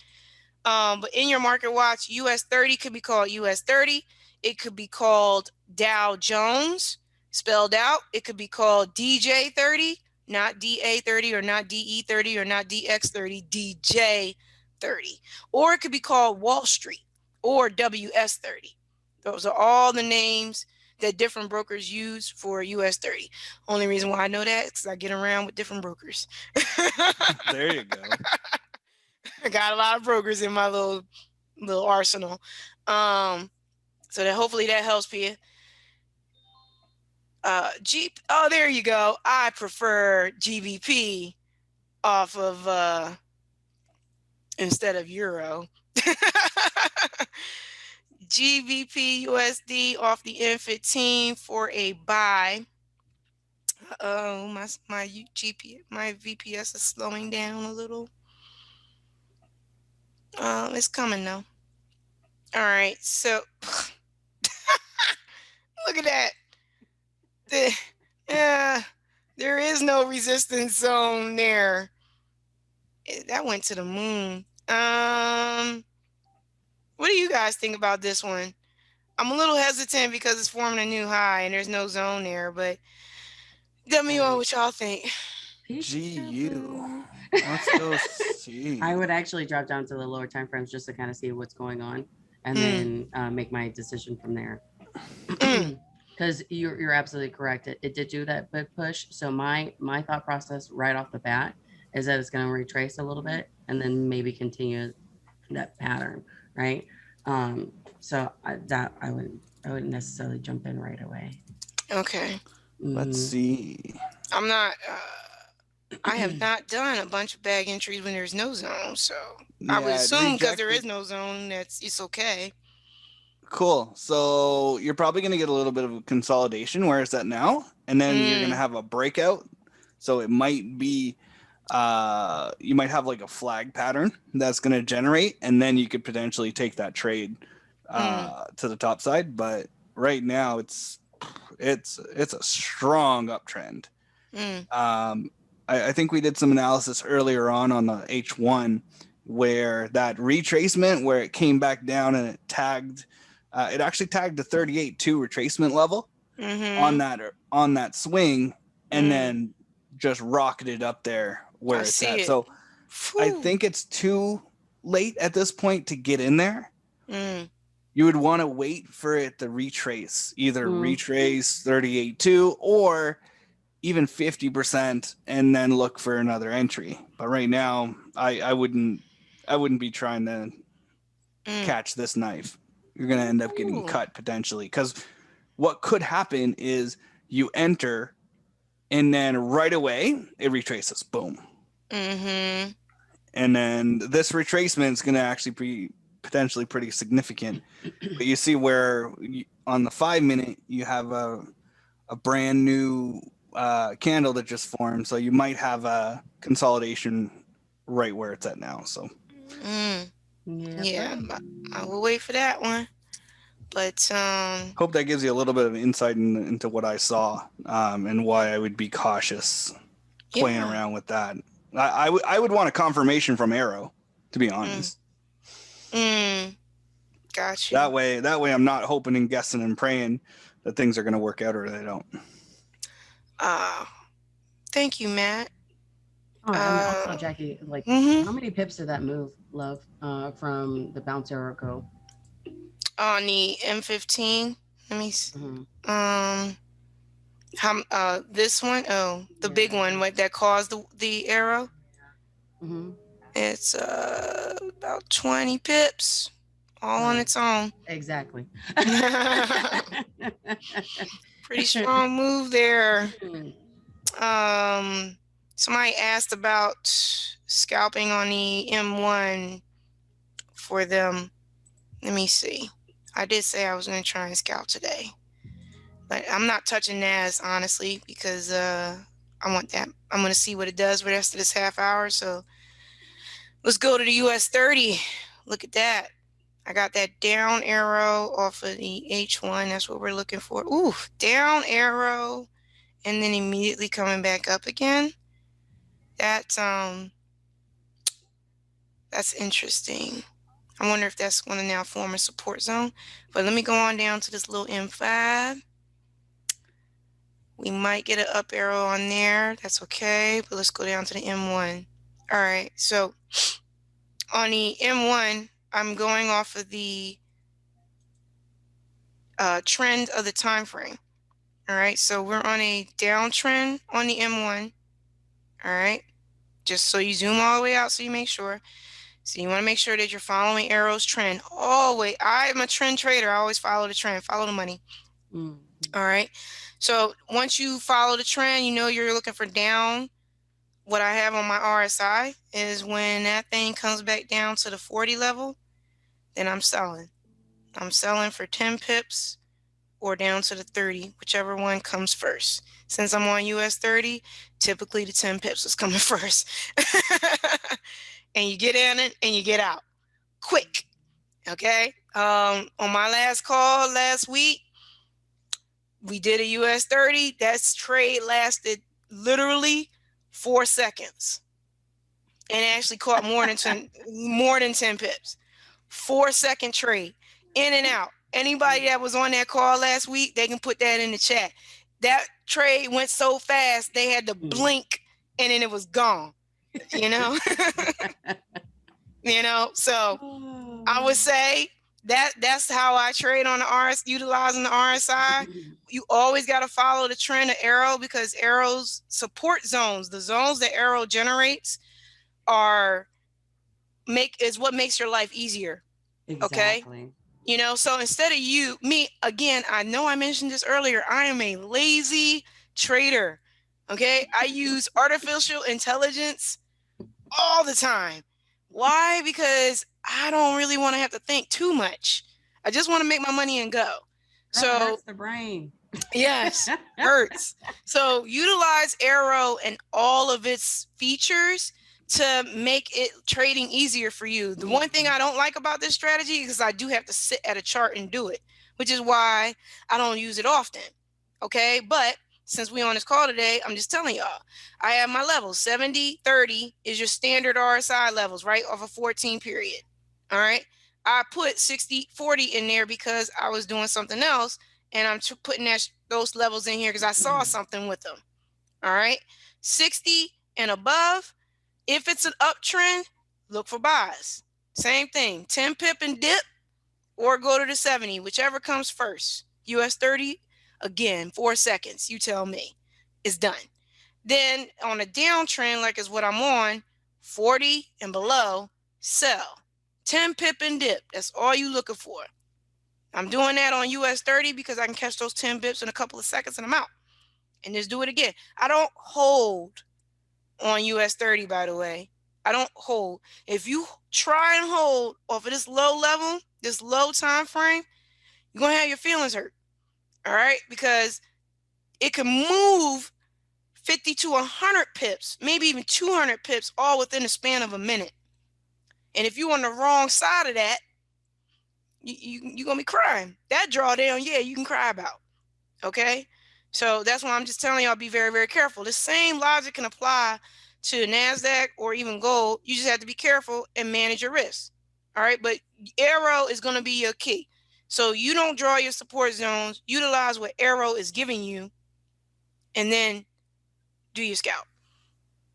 But in your market watch, US 30 could be called US 30. It could be called Dow Jones, spelled out. It could be called DJ 30, not DA 30 or not DE 30 or not DX 30, DJ 30. Or it could be called Wall Street or WS 30. Those are all the names that different brokers use for US 30. Only reason why I know that is because I get around with different brokers. There you go. I got a lot of brokers in my little arsenal. So that hopefully that helps, Pia. Oh, there you go. I prefer GBP off of instead of Euro. GBP USD off the N15 for a buy. Oh, my VPS is slowing down a little. It's coming though. All right, so look at that. There is no resistance zone there. That went to the moon. What do you guys think about this one? I'm a little hesitant because it's forming a new high and there's no zone there, but tell me what y'all think. GU. Let's go see. I would actually drop down to the lower time frames just to kind of see what's going on and then make my decision from there. Because you're absolutely correct. It did do that big push. So my thought process right off the bat is that it's going to retrace a little bit and then maybe continue that pattern, right? So I wouldn't necessarily jump in right away. Okay. Let's see. I'm not. I have not done a bunch of bag entries when there's no zone, so I would assume because there is no zone, it's okay. Cool. So you're probably going to get a little bit of a consolidation. Where is that now? And then you're going to have a breakout. So it might be, you might have like a flag pattern that's going to generate, and then you could potentially take that trade to the top side. But right now it's a strong uptrend. I think we did some analysis earlier on the H1 where that retracement, where it came back down and it tagged, it actually tagged the 38.2 retracement level on that swing, and then just rocketed up there where it's at. So I think it's too late at this point to get in there. You would want to wait for it to retrace, either retrace 38.2 or even 50%, and then look for another entry. But right now, I wouldn't be trying to catch this knife. You're gonna end up getting cut potentially, because what could happen is you enter, and then right away it retraces, boom. And then this retracement is gonna actually be potentially pretty significant. But you see where on the 5 minute you have a brand new candle that just formed, so you might have a consolidation right where it's at now. So yeah, I will wait for that one. But hope that gives you a little bit of insight into what I saw, and why I would be cautious playing around with that. I would want a confirmation from AIRO, to be honest. Gotcha. That way I'm not hoping and guessing and praying that things are going to work out, or they don't. Thank you, Matt. Oh, and also, Jackie, like, how many pips did that move, love, from the bounce arrow go? On the M15, let me see. This one, the big one, that caused the arrow. It's about 20 pips, all on its own. Exactly. Pretty strong move there. Somebody asked about scalping on the M1 for them. Let me see. I did say I was going to try and scalp today, but I'm not touching NAS, honestly, because I want that. I'm going to see what it does for the rest of this half hour. So let's go to the US 30. Look at that. I got that down arrow off of the H1. That's what we're looking for. Ooh, down arrow, and then immediately coming back up again. That's interesting. I wonder if that's going to now form a support zone. But let me go on down to this little M5. We might get an up arrow on there. That's okay. But let's go down to the M1. All right. So on the M1, I'm going off of the trend of the time frame. All right. So we're on a downtrend on the M1. All right. Just so you zoom all the way out so you make sure. So you want to make sure that you're following AIRO's trend. Always. I'm a trend trader. I always follow the trend, follow the money. All right. So once you follow the trend, you know you're looking for down. What I have on my RSI is when that thing comes back down to the 40 level, then I'm selling. I'm selling for 10 pips or down to the 30, whichever one comes first. Since I'm on US 30, typically the 10 pips is coming first. And you get in it and you get out quick. Okay. On my last call last week, we did a US 30. That trade lasted literally 4 seconds and actually caught more than 10 pips. 4-second trade, in and out. Anybody that was on that call last week, they can put that in the chat. That trade went so fast, they had to blink and then it was gone. You know, so I would say that's how I trade on the RS, utilizing the RSI. You always got to follow the trend of AIRO, because AIRO's support zones, the zones that AIRO generates, is what makes your life easier. Exactly. Okay. You know, so instead of me, again, I know I mentioned this earlier, I am a lazy trader. Okay. I use artificial intelligence all the time. Why? Because I don't really want to have to think too much. I just want to make my money and go. That hurts the brain. Yes, hurts. So utilize AIRO and all of its features to make it trading easier for you. The one thing I don't like about this strategy is I do have to sit at a chart and do it, which is why I don't use it often. Okay. But since we on this call today, I'm just telling y'all, I have my levels. 70, 30 is your standard RSI levels, right? Off a 14 period. All right. I put 60, 40 in there because I was doing something else. And I'm putting those levels in here because I saw something with them. All right. 60 and above, if it's an uptrend, look for buys. Same thing. 10 pip and dip or go to the 70, whichever comes first. US 30, again, 4 seconds. You tell me. It's done. Then on a downtrend, like is what I'm on, 40 and below, sell. 10 pip and dip. That's all you looking for. I'm doing that on US 30 because I can catch those 10 bips in a couple of seconds and I'm out. And just do it again. I don't hold on US 30, by the way. I don't hold. If you try and hold off of this low level, this low time frame, you're going to have your feelings hurt. All right? Because it can move 50 to 100 pips, maybe even 200 pips, all within the span of a minute. And if you're on the wrong side of that, you're going to be crying. That drawdown, yeah, you can cry about. Okay? So that's why I'm just telling y'all, be very, very careful. The same logic can apply to NASDAQ or even gold. You just have to be careful and manage your risk. All right? But AIRO is going to be your key. So you don't draw your support zones. Utilize what AIRO is giving you. And then do your scalp.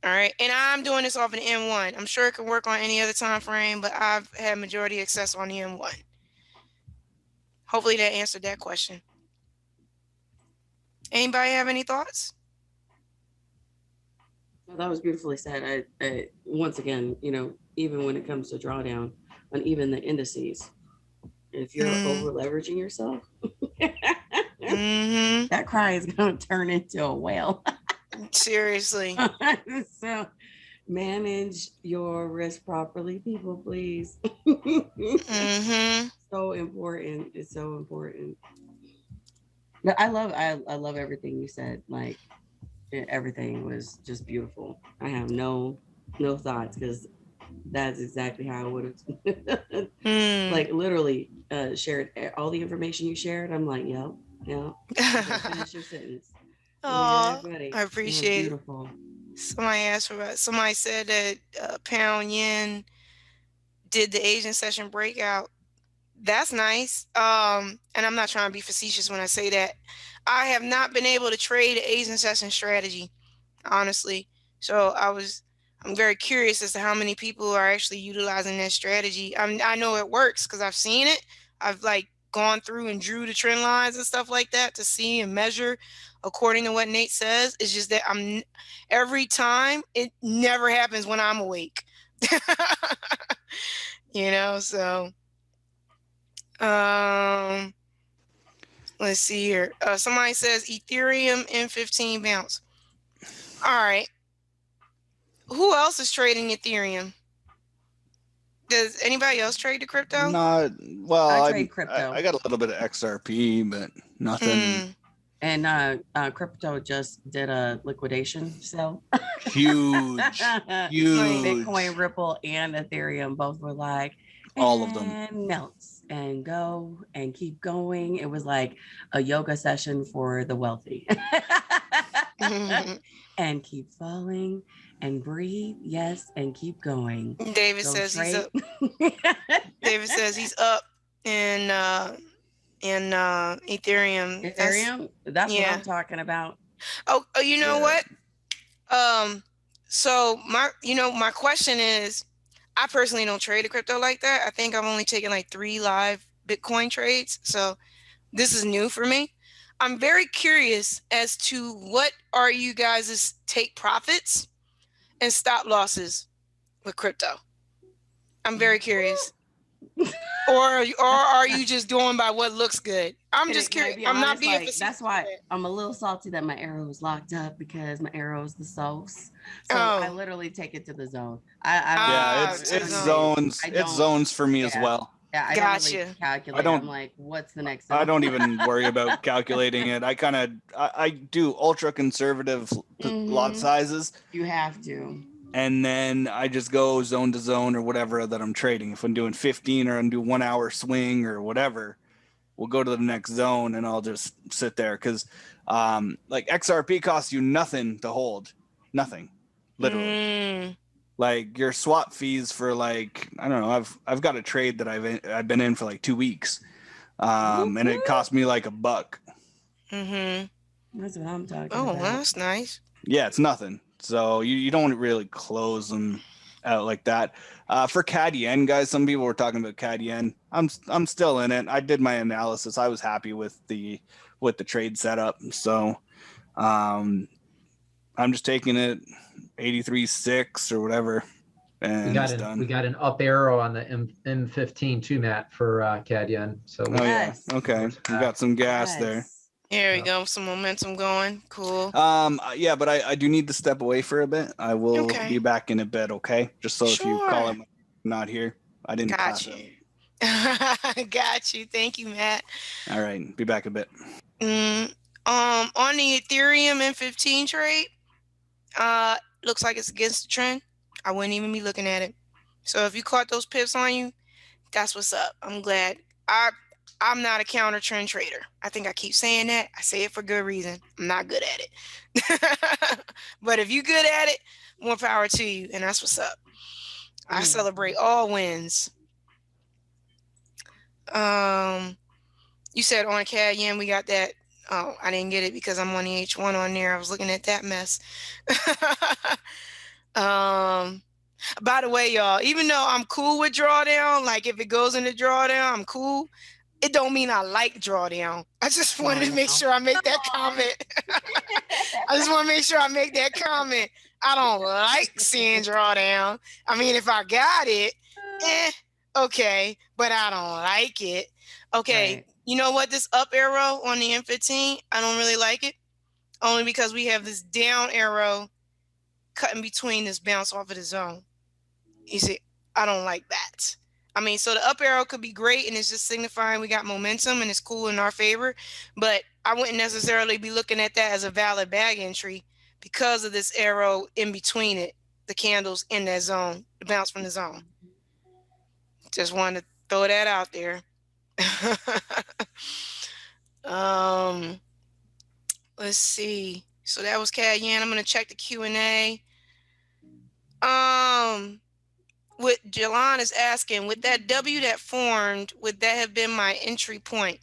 All right. And I'm doing this off an M1. I'm sure it can work on any other time frame, but I've had majority access on the M1. Hopefully that answered that question. Anybody have any thoughts? Well, that was beautifully said. I once again, even when it comes to drawdown on even the indices, if you're over leveraging yourself, that cry is going to turn into a whale. Seriously. So manage your risk properly, people, please. So important. It's so important. But I love everything you said. Like everything was just beautiful. I have no thoughts because that's exactly how I would have like literally shared all the information you shared. I'm like, yep. Finish your sentence. Oh, yeah, I appreciate it. Beautiful. Somebody said that pound yen did the Asian session breakout. That's nice. And I'm not trying to be facetious when I say that. I have not been able to trade the Asian session strategy, honestly. So I'm very curious as to how many people are actually utilizing that strategy. I know it works because I've seen it. I've gone through and drew the trend lines and stuff like that to see and measure according to what Nate says. It's just that every time it never happens when I'm awake. So let's see here. Somebody says Ethereum M15 bounce. All right. Who else is trading Ethereum? Does anybody else trade the crypto? Not well. I trade crypto. I got a little bit of XRP, but nothing. And crypto just did a liquidation sale. Huge. Bitcoin, Ripple, and Ethereum both were like, all of them. And melts and go and keep going. It was like a yoga session for the wealthy. And keep falling and breathe, yes, and keep going. David says he's up. David says he's up in Ethereum. That's what I'm talking about. Oh, you know what? So my question is, I personally don't trade the crypto like that. I think I've only taken 3 live Bitcoin trades. So this is new for me. I'm very curious as to what are you guys' take profits and stop losses with crypto. I'm very curious. or are you just going by what looks good? I'm just curious. I'm not being facetious. That's why I'm a little salty that my AIRO is locked up because my AIRO is the sauce. So I literally take it to the zone. It's zones. It's zones for me as well. Yeah, I don't really calculate. I'm like, what's the next zone? I don't even worry about calculating it. I do ultra conservative lot sizes. You have to. And then I just go zone to zone or whatever that I'm trading. If I'm doing 15 or I'm doing 1 hour swing or whatever, we'll go to the next zone and I'll just sit there because like XRP costs you nothing to hold. Nothing. Literally. Like your swap fees for like, I don't know, I've got a trade that I've been in for like 2 weeks. And it cost me like $1. That's what I'm talking Oh, about. that's nice. Yeah, it's nothing. So you don't really close them out like that. For CAD yen, guys, some people were talking about CAD yen. I'm still in it. I did my analysis. I was happy with the trade setup. So I'm just taking it 83.6 or whatever. And we got an up arrow on the M15 too, Matt, for CAD yen. So yeah, okay, we got some gas there. There we go, some momentum going. Cool. Yeah, but I do need to step away for a bit. I will be back in a bit, okay? Just so if you call it not here, I didn't pass it. Got you. Thank you, Matt. All right, be back in a bit. On the Ethereum M15 trade, looks like it's against the trend. I wouldn't even be looking at it. So if you caught those pips on you, that's what's up. I'm glad. I'm not a counter trend trader. I think I keep saying that. I say it for good reason. I'm not good at it. But if you're good at it, more power to you. And that's what's up. I celebrate all wins. You said on CAD yen, we got that. Oh, I didn't get it because I'm on the H1 on there. I was looking at that mess. By the way, y'all, even though I'm cool with drawdown, like if it goes into drawdown, I'm cool. It don't mean I like drawdown. I just wanted to make sure I make that comment. I just want to make sure I make that comment. I don't like seeing drawdown. I mean, if I got it, okay, but I don't like it. Okay, right. You know what? This up arrow on the M15, I don't really like it. Only because we have this down arrow cutting between this bounce off of the zone. You see, I don't like that. I mean, so the up arrow could be great and it's just signifying we got momentum and it's cool in our favor, but I wouldn't necessarily be looking at that as a valid bag entry because of this arrow in between it, the candles in that zone, the bounce from the zone. Just wanted to throw that out there. Let's see. So that was CAD yen. I'm going to check the Q&A. What Jalan is asking, with that W that formed, would that have been my entry point?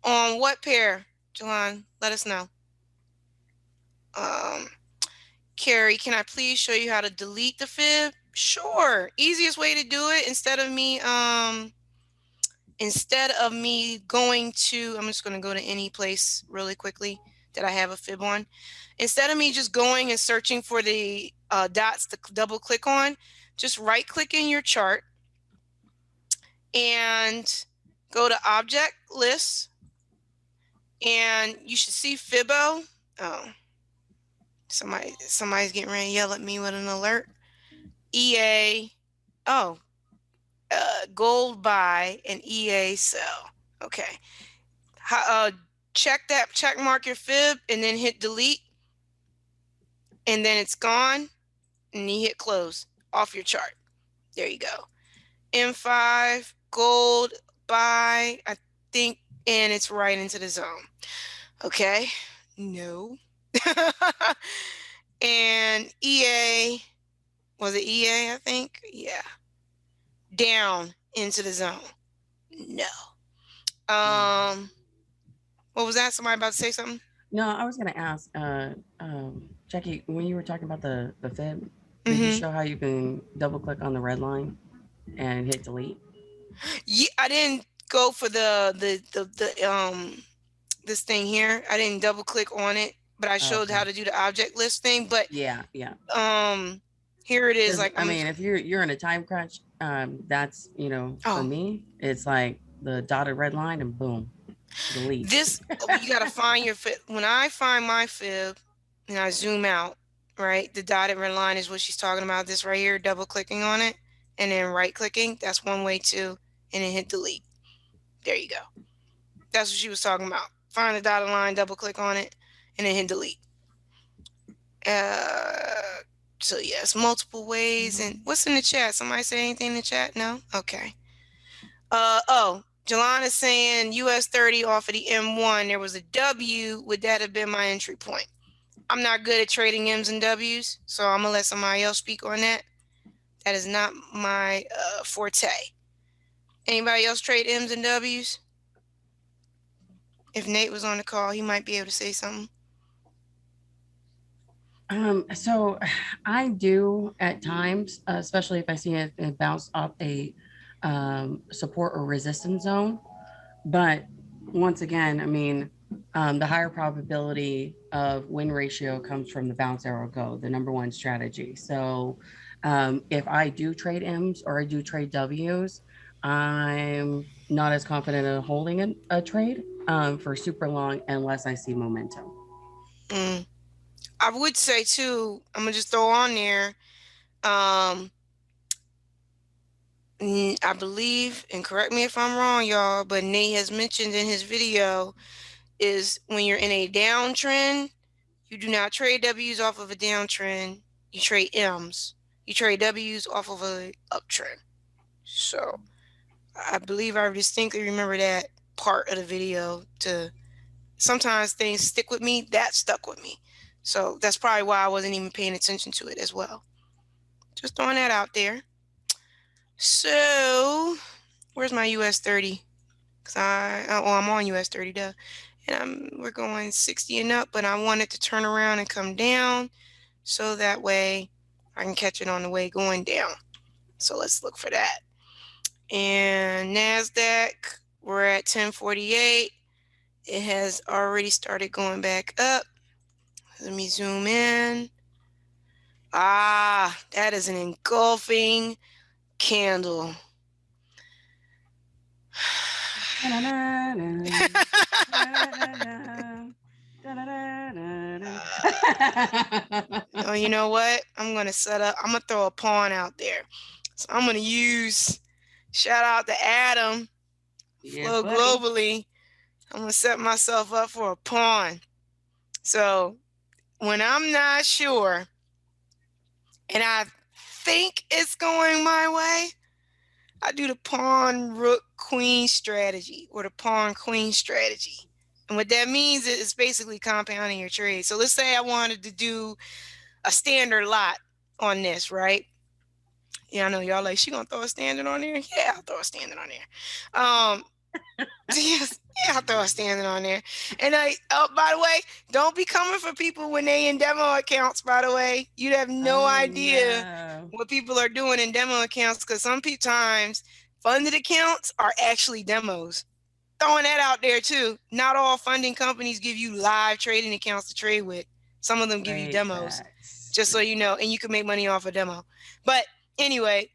On what pair, Jalan? Let us know. Carrie, can I please show you how to delete the fib? Sure. Easiest way to do it, instead of me going to, I'm just going to go to any place really quickly that I have a fib on. Instead of me just going and searching for the dots to double click on, just right click in your chart and go to object list, and you should see Fibo. Oh, somebody's getting ready to yell at me with an alert. EA, gold buy and EA sell. Okay. Check mark your fib and then hit delete, and then it's gone, and you hit close off your chart. There you go. M5 gold buy, I think, and it's right into the zone. Okay. No. And EA, was it EA? I think. Yeah. Down into the zone. No. What was that? Somebody about to say something? No, I was gonna ask, Jackie, when you were talking about the fib, did you show how you can double click on the red line and hit delete? Yeah, I didn't go for the this thing here. I didn't double click on it, but I showed how to do the object list thing. But yeah. Here it is. Like, I mean, if you're in a time crunch, that's, for me, it's like the dotted red line and boom, delete. This, you gotta find your fib. When I find my fib and I zoom out, right, the dotted red line is what she's talking about. This right here, double clicking on it and then right clicking. That's one way too, and then hit delete. There you go. That's what she was talking about. Find the dotted line, double click on it, and then hit delete. So yes, multiple ways. And what's in the chat? Somebody say anything in the chat? No? Okay. Jelana is saying US 30 off of the M1. There was a W. Would that have been my entry point? I'm not good at trading M's and W's, so I'm going to let somebody else speak on that. That is not my forte. Anybody else trade M's and W's? If Nate was on the call, he might be able to say something. So I do at times, especially if I see it bounce off a support or resistance zone. But once again, I mean, the higher probability of win ratio comes from the bounce arrow go, the number one strategy. So if I do trade M's or I do trade W's, I'm not as confident in holding a trade for super long unless I see momentum. I would say too, I'm gonna just throw on there. I believe, and correct me if I'm wrong, y'all, but Nate has mentioned in his video is when you're in a downtrend, you do not trade W's off of a downtrend. You trade M's. You trade W's off of a uptrend. So I believe I distinctly remember that part of the video. Sometimes things stick with me. That stuck with me. So that's probably why I wasn't even paying attention to it as well. Just throwing that out there. So where's my US 30? Because I'm on US 30, duh. And we're going 60 and up, but I want it to turn around and come down so that way I can catch it on the way going down. So let's look for that. And NASDAQ, we're at 1048. It has already started going back up. Let me zoom in. Ah, that is an engulfing candle. Oh, you know what? I'm going to throw a pawn out there. So I'm going to use, shout out to Adam, Flow Globally. I'm going to set myself up for a pawn. So when I'm not sure and I think it's going my way, I do the pawn rook queen strategy or the pawn queen strategy. And what that means is it's basically compounding your trade. So let's say I wanted to do a standard lot on this, right? Yeah, I know y'all like, she gonna throw a standard on there? Yeah, I'll throw a standard on there. Yes, yeah, I'll throw a standard on there. And by the way, don't be coming for people when they in demo accounts, by the way. You have no idea what people are doing in demo accounts, because some times funded accounts are actually demos. Throwing that out there too. Not all funding companies give you live trading accounts to trade with. Some of them give you demos, just so you know, and you can make money off a demo. But anyway,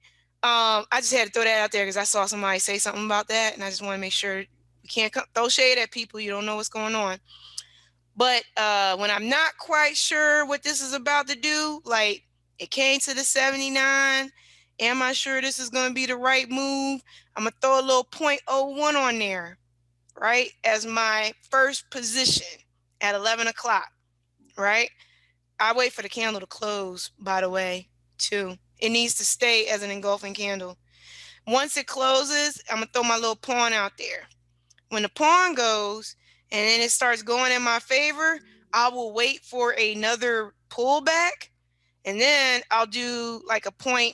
I just had to throw that out there because I saw somebody say something about that, and I just want to make sure you can't throw shade at people. You don't know what's going on. But when I'm not quite sure what this is about to do, like it came to the 79, am I sure this is going to be the right move? I'm going to throw a little 0.01 on there, right, as my first position at 11 o'clock, right? I wait for the candle to close, by the way, too. It needs to stay as an engulfing candle. Once it closes, I'm going to throw my little pawn out there. When the pawn goes and then it starts going in my favor, I will wait for another pullback, and then I'll do like a 0.1.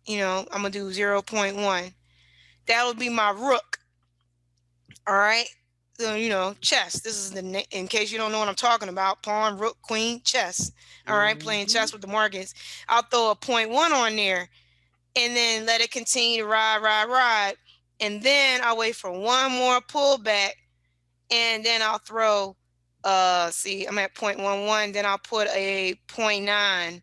You know, I'm going to do 0.1. That will be my rook. All right. So, you know, chess. This is in case you don't know what I'm talking about. Pawn, rook, queen, chess. All right. Playing chess with the markets. I'll throw a 0.1 on there and then let it continue to ride. And then I'll wait for one more pullback. And then I'll throw, see, I'm at 0.11. Then I'll put a 0.9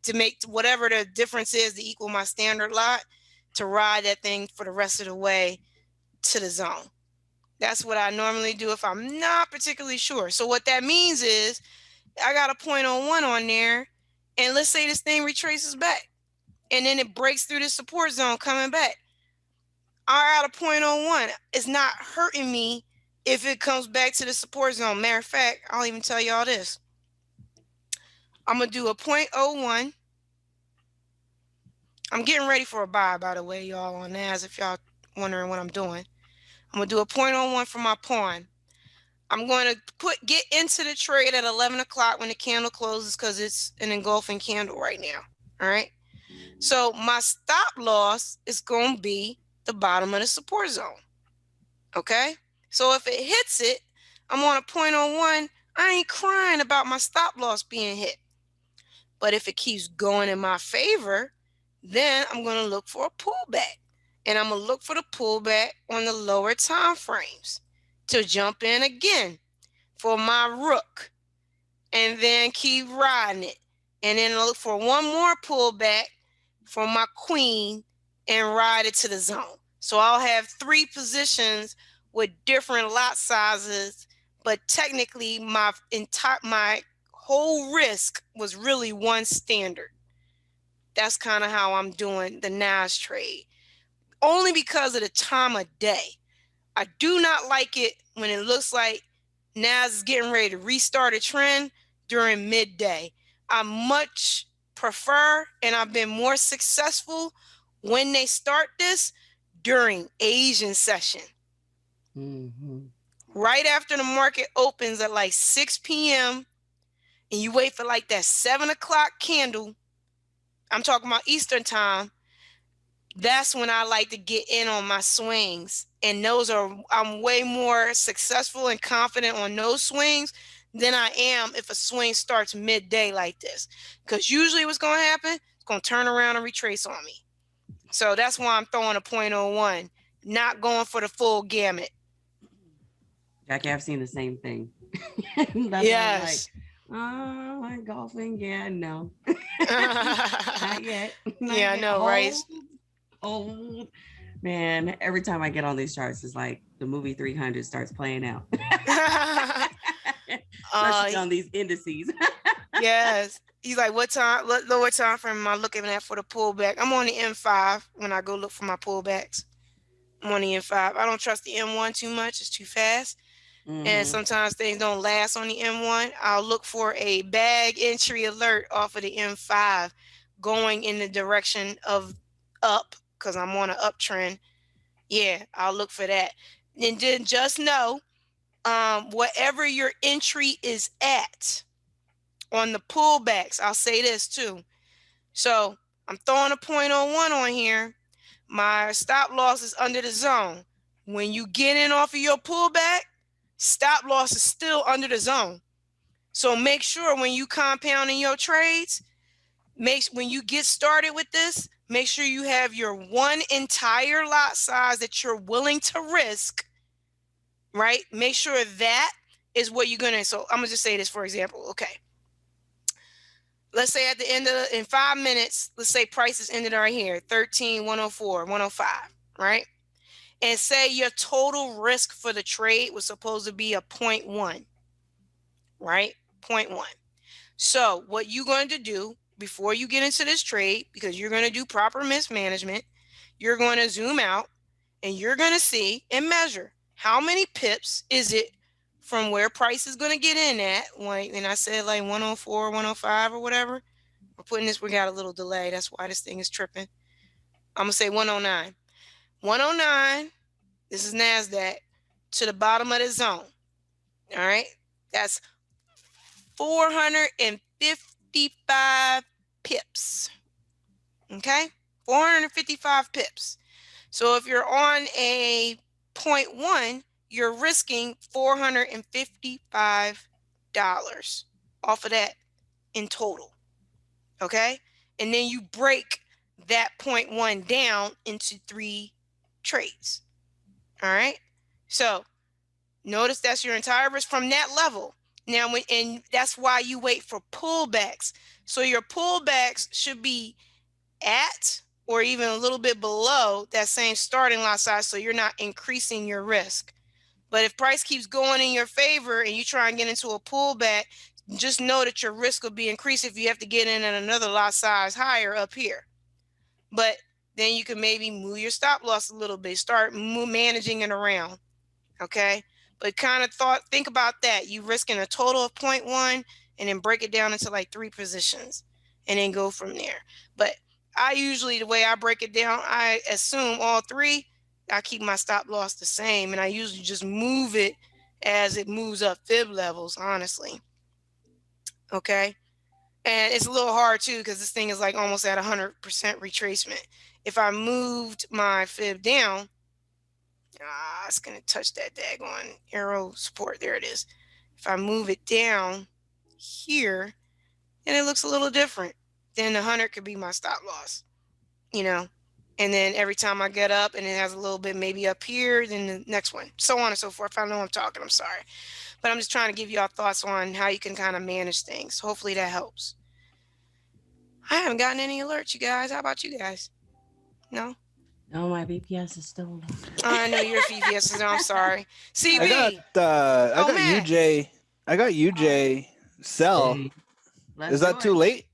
to make whatever the difference is to equal my standard lot to ride that thing for the rest of the way to the zone. That's what I normally do if I'm not particularly sure. So what that means is I got a 0.01 on there, and let's say this thing retraces back, and then it breaks through the support zone coming back. I got a 0.01. It's not hurting me if it comes back to the support zone. Matter of fact, I'll even tell y'all this. I'm going to do a 0.01. I'm getting ready for a buy, by the way, y'all, on NAS, if y'all wondering what I'm doing. I'm going to do a 0.01 for my pawn. I'm going to get into the trade at 11 o'clock when the candle closes because it's an engulfing candle right now. All right. So my stop loss is going to be the bottom of the support zone. Okay. So if it hits it, I'm on a 0.01. I ain't crying about my stop loss being hit. But if it keeps going in my favor, then I'm going to look for a pullback. And I'm going to look for the pullback on the lower time frames to jump in again for my rook and then keep riding it. And then look for one more pullback for my queen and ride it to the zone. So I'll have 3 positions with different lot sizes, but technically my whole risk was really one standard. That's kind of how I'm doing the NAS trade. Only because of the time of day. I do not like it when it looks like NAS is getting ready to restart a trend during midday. I much prefer, and I've been more successful when they start this during Asian session. Mm-hmm. Right after the market opens at like 6 p.m. and you wait for like that 7 o'clock candle. I'm talking about Eastern time. That's when I like to get in on my swings. And I'm way more successful and confident on those swings than I am if a swing starts midday like this. Because usually what's going to happen, it's going to turn around and retrace on me. So that's why I'm throwing a 0.01, not going for the full gamut. Jackie, I've seen the same thing. Yes. Like, golfing, yeah, no. Not yet. Not Yeah, I yet. know, right? Hold. Man, every time I get on these charts, it's like the movie 300 starts playing out. Especially on these indices. Yes. He's like, what lower time frame am I looking at for the pullback? I'm on the M5 when I go look for my pullbacks. I'm on the M5. I don't trust the M1 too much. It's too fast. Mm-hmm. And sometimes things don't last on the M1. I'll look for a bag entry alert off of the M5 going in the direction of up because I'm on an uptrend. Yeah, I'll look for that. And then just know, whatever your entry is at on the pullbacks, I'll say this too. So I'm throwing a 0.01 on here. My stop loss is under the zone. When you get in off of your pullback, stop loss is still under the zone. So make sure when you compound in your trades, when you get started with this, make sure you have your one entire lot size that you're willing to risk, right? Make sure that is what you're gonna. So I'm gonna just say this for example. Okay. Let's say at the end in 5 minutes, let's say prices ended right here, 13, 104, 105, right? And say your total risk for the trade was supposed to be a 0.1, right? 0.1. So what you're going to do before you get into this trade, because you're going to do proper mismanagement, you're going to zoom out and you're going to see and measure how many pips is it from where price is going to get in at. Like, and I said like 104, 105 or whatever. We're putting this, we got a little delay. That's why this thing is tripping. I'm going to say 109. 109, this is NASDAQ, to the bottom of the zone. All right. That's 455 pips. Okay. 455 pips. So if you're on a 0.1, you're risking $455 off of that in total. Okay. And then you break that 0.1 down into 3 trades. All right. So notice that's your entire risk from that level. Now, and that's why you wait for pullbacks. So your pullbacks should be at or even a little bit below that same starting lot size, so you're not increasing your risk. But if price keeps going in your favor and you try and get into a pullback, just know that your risk will be increased if you have to get in at another lot size higher up here. But then you can maybe move your stop loss a little bit, start managing it around. Okay. But think about that. You risking a total of 0.1 and then break it down into like 3 positions and then go from there. But I usually, the way I break it down, I assume all three, I keep my stop loss the same, and I usually just move it as it moves up fib levels, honestly. Okay. And it's a little hard too, because this thing is like almost at 100% retracement. If I moved my fib down, it's going to touch that daggone arrow support. There it is. If I move it down here, and it looks a little different, then the 100 could be my stop loss, you know. And then every time I get up and it has a little bit maybe up here, then the next one, so on and so forth. If I know I'm talking, I'm sorry. But I'm just trying to give y'all thoughts on how you can kind of manage things. Hopefully that helps. I haven't gotten any alerts, you guys. How about you guys? No? No, my BPS is still low. I know your VPS is. I'm sorry. CB. I got man. UJ. I got UJ sell. Hey, Is that too late?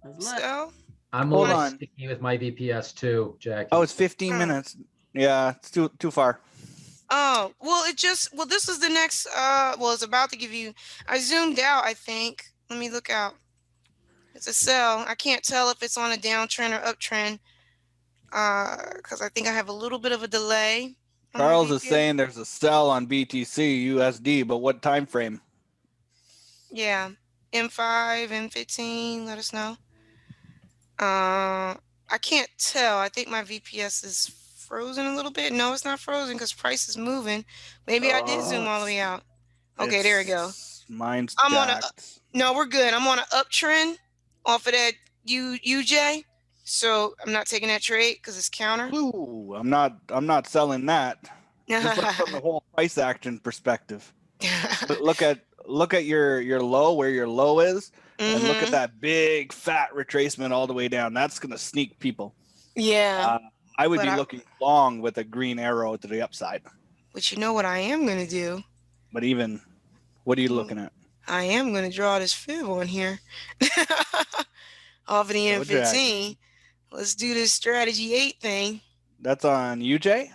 Let's look. So, I'm a Hold little on. sticky with my VPS too, Jackie. Oh, it's 15 minutes. Yeah, it's too far. oh, well, this is the next, it's about to give you, I zoomed out, I think. Let me look out. It's a sell. I can't tell if it's on a downtrend or uptrend, because I think I have a little bit of a delay. Charles is saying there's a sell on BTC USD, but what time frame? Yeah, M5, M15, let us know. I can't tell. I think my VPS is frozen a little bit. No, it's not frozen because price is moving. Maybe I did zoom all the way out. Okay, there we go. Mine's I'm on jacked. no, we're good. I'm on an uptrend off of that UJ. So I'm not taking that trade because it's counter. Ooh, I'm not selling that. Just look from the whole price action perspective. But look at your low, where your low is, and look at that big fat retracement all the way down. That's gonna sneak people. Yeah. I would be looking long with a green arrow to the upside. But you know what I am gonna do? But even, what are you looking at? I am gonna draw this fib on here. Off of the M15. Let's do this strategy 8 thing. That's on UJ?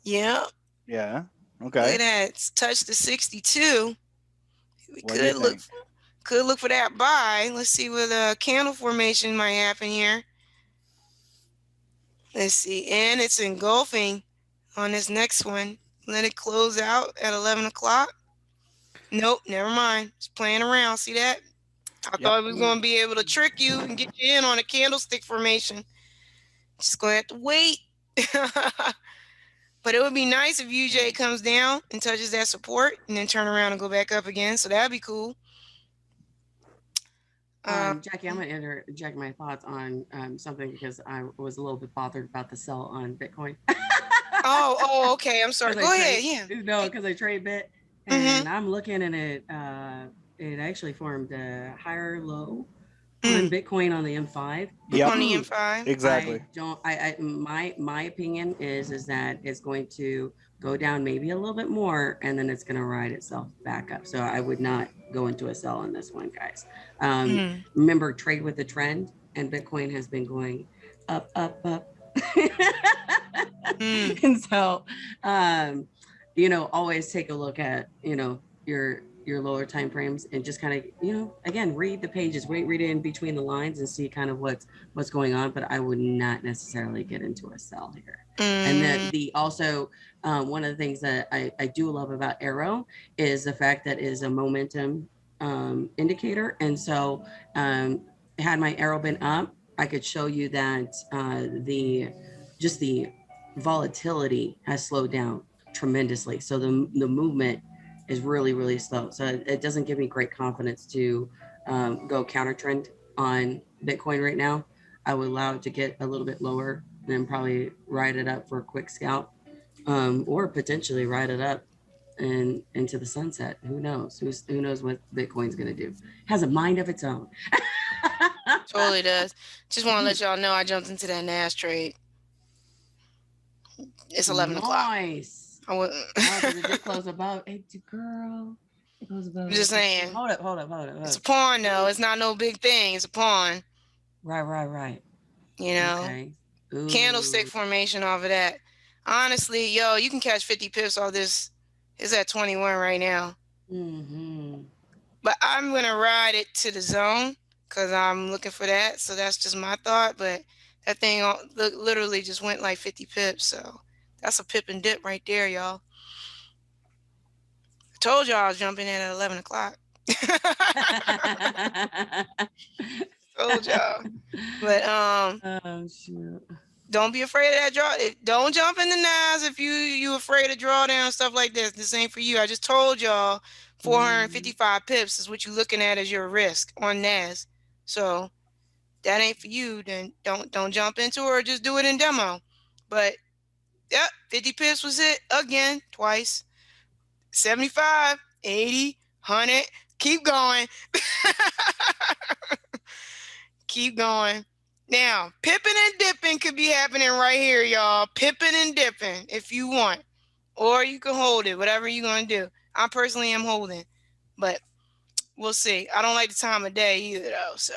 Yeah. Yeah. Okay. Look at that. It's touched the 62. We could look for that buy. Let's see what the candle formation might happen here. Let's see. And it's engulfing on this next one. Let it close out at 11 o'clock. Nope, never mind. It's playing around. See that? I thought it was going to be able to trick you and get you in on a candlestick formation. Just going to have to wait. But it would be nice if UJ comes down and touches that support and then turn around and go back up again. So that'd be cool. Jackie, I'm going to interject my thoughts on something because I was a little bit bothered about the sell on Bitcoin. Okay. I'm sorry. Go ahead. Yeah. No, because I trade Bit and I'm looking at it. It actually formed a higher low on Bitcoin on the M5. Yep. On the M5. Exactly. My opinion is that it's going to go down maybe a little bit more and then it's going to ride itself back up. So I would not go into a sell on this one, guys. Remember, trade with the trend, and Bitcoin has been going up. And so, always take a look at, your lower time frames and just kind of, again, read the pages, read it in between the lines and see kind of what's going on. But I would not necessarily get into a sell here. And then also one of the things that I do love about AIRO is the fact that it is a momentum indicator. And so had my AIRO been up, I could show you that the volatility has slowed down tremendously. So the movement is really, really slow. So it doesn't give me great confidence to go counter trend on Bitcoin right now. I would allow it to get a little bit lower and then probably ride it up for a quick scalp, or potentially ride it up and into the sunset. Who knows? Who knows what Bitcoin's going to do? It has a mind of its own. Totally does. Just want to let y'all know I jumped into that NAS trade. It's 11 o'clock. Nice. It did close about 8, girl. It goes about. I'm just saying. Hold up. It's a pawn, though. It's not no big thing. It's a pawn. Right. Okay. Candlestick formation off of that. Honestly, you can catch 50 pips off this. It's at 21 right now. But I'm gonna ride it to the zone because I'm looking for that. So that's just my thought. But That thing literally just went like 50 pips. So that's a pip and dip right there, y'all. I told y'all I was jumping in at 11 o'clock. Told y'all. But Oh shoot. don't be afraid of that draw. Don't jump in the NAS if you afraid of drawdown stuff like this. This ain't for you. I just told y'all 455 pips is what you're looking at as your risk on NAS. So that ain't for you. Then don't jump into it or just do it in demo. But yep, 50 pips was it again twice. 75, 80, 100. Keep going. Keep going. Now, pipping and dipping could be happening right here, y'all. Pipping and dipping if you want. Or you can hold it, whatever you're going to do. I personally am holding. But we'll see. I don't like the time of day either, though. So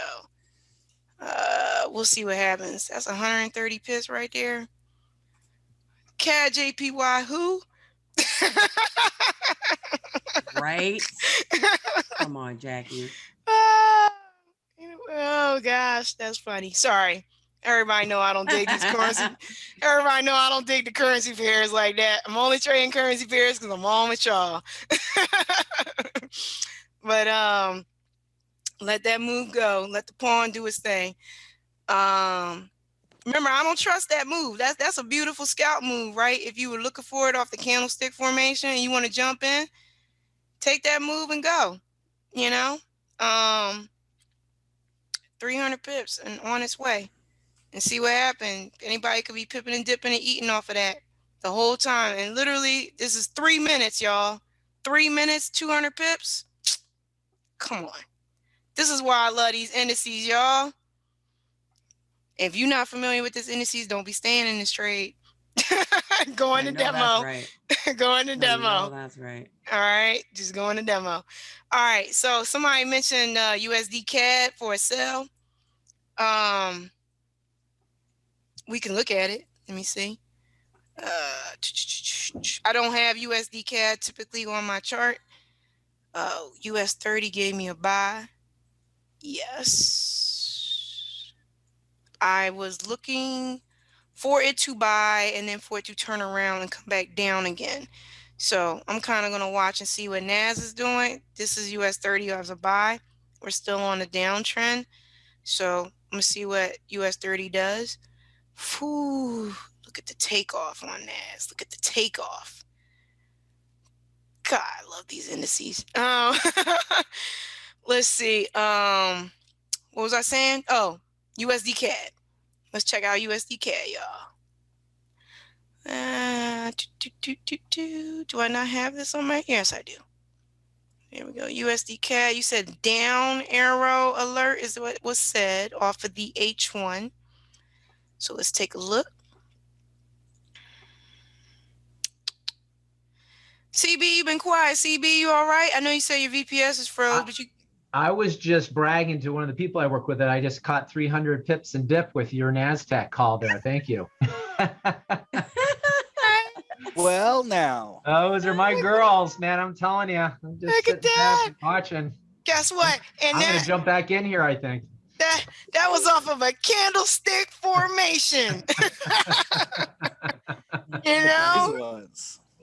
we'll see what happens. That's 130 pips right there. CAD JPY who? Right? Come on, Jackie. Oh gosh, that's funny. Sorry. Everybody know I don't dig these currency. Everybody know I don't dig the currency pairs like that. I'm only trading currency pairs because I'm on with y'all. But let that move go. Let the pawn do its thing. Remember, I don't trust that move. That's a beautiful scout move, right? If you were looking for it off the candlestick formation and you want to jump in, take that move and go. You know? 300 pips and on its way. And see what happened. Anybody could be pipping and dipping and eating off of that the whole time. And literally, this is 3 minutes, y'all. 3 minutes, 200 pips. Come on. This is why I love these indices, y'all. If you're not familiar with this indices, don't be staying in this trade. Go in the demo. That's right. Go in the demo. That's right. All right. Just go in the demo. All right. So somebody mentioned USD CAD for a sell. We can look at it. Let me see. I don't have USD CAD typically on my chart. US 30 gave me a buy. Yes. I was looking for it to buy and then for it to turn around and come back down again. So I'm kind of going to watch and see what NAS is doing. This is US 30 as a buy. We're still on a downtrend. So I'm going to see what US 30 does. Whew, look at the takeoff on NAS. Look at the takeoff. God, I love these indices. Let's see. What was I saying? Oh, USD CAD. Let's check out USD CAD, y'all. Do I not have this on my? Yes, I do. There we go. USD CAD. You said down arrow alert is what was said off of the H1. So let's take a look. CB, you've been quiet. CB, you all right? I know you say your VPS is froze, but you... I was just bragging to one of the people I work with that I just caught 300 pips and dip with your NASDAQ call there. Thank you. Well, now. Those are my girls, man. I'm telling you. I'm just sitting back and watching. Guess what? And I'm going to jump back in here, I think. That was off of a candlestick formation. You know?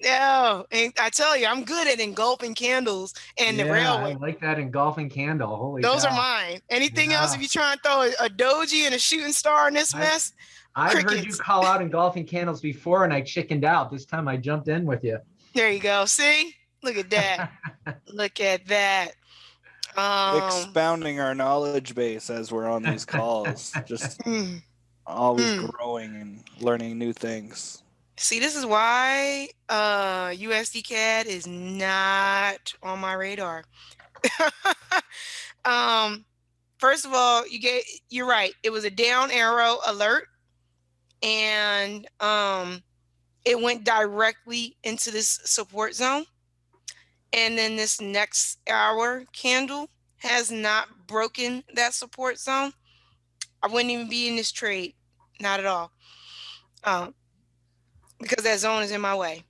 No, and I tell you, I'm good at engulfing candles and the railway. I like that engulfing candle. Holy Those cow. are mine. Anything else, if you try and throw a doji and a shooting star in this mess? I've heard you call out engulfing candles before, and I chickened out. This time I jumped in with you. There you go. See? Look at that. Look at that. Expounding our knowledge base as we're on these calls. Just always growing and learning new things. See, this is why USD CAD is not on my radar. First of all, you're right. It was a down arrow alert, and it went directly into this support zone. And then this next hour candle has not broken that support zone. I wouldn't even be in this trade, not at all. Because that zone is in my way.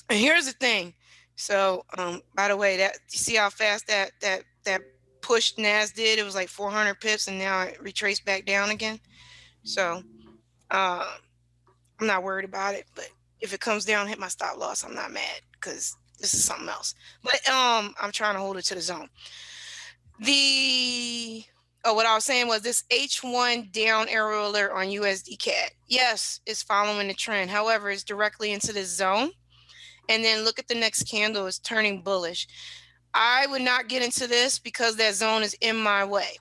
And here's the thing. So, by the way, that you see how fast that push NAS did? It was like 400 pips, and now it retraced back down again. So I'm not worried about it, but if it comes down, hit my stop loss, I'm not mad because this is something else. But I'm trying to hold it to the zone. What I was saying was this H1 down arrow alert on USD CAD. Yes, it's following the trend. However, it's directly into the zone. And then look at the next candle, it's turning bullish. I would not get into this because that zone is in my way.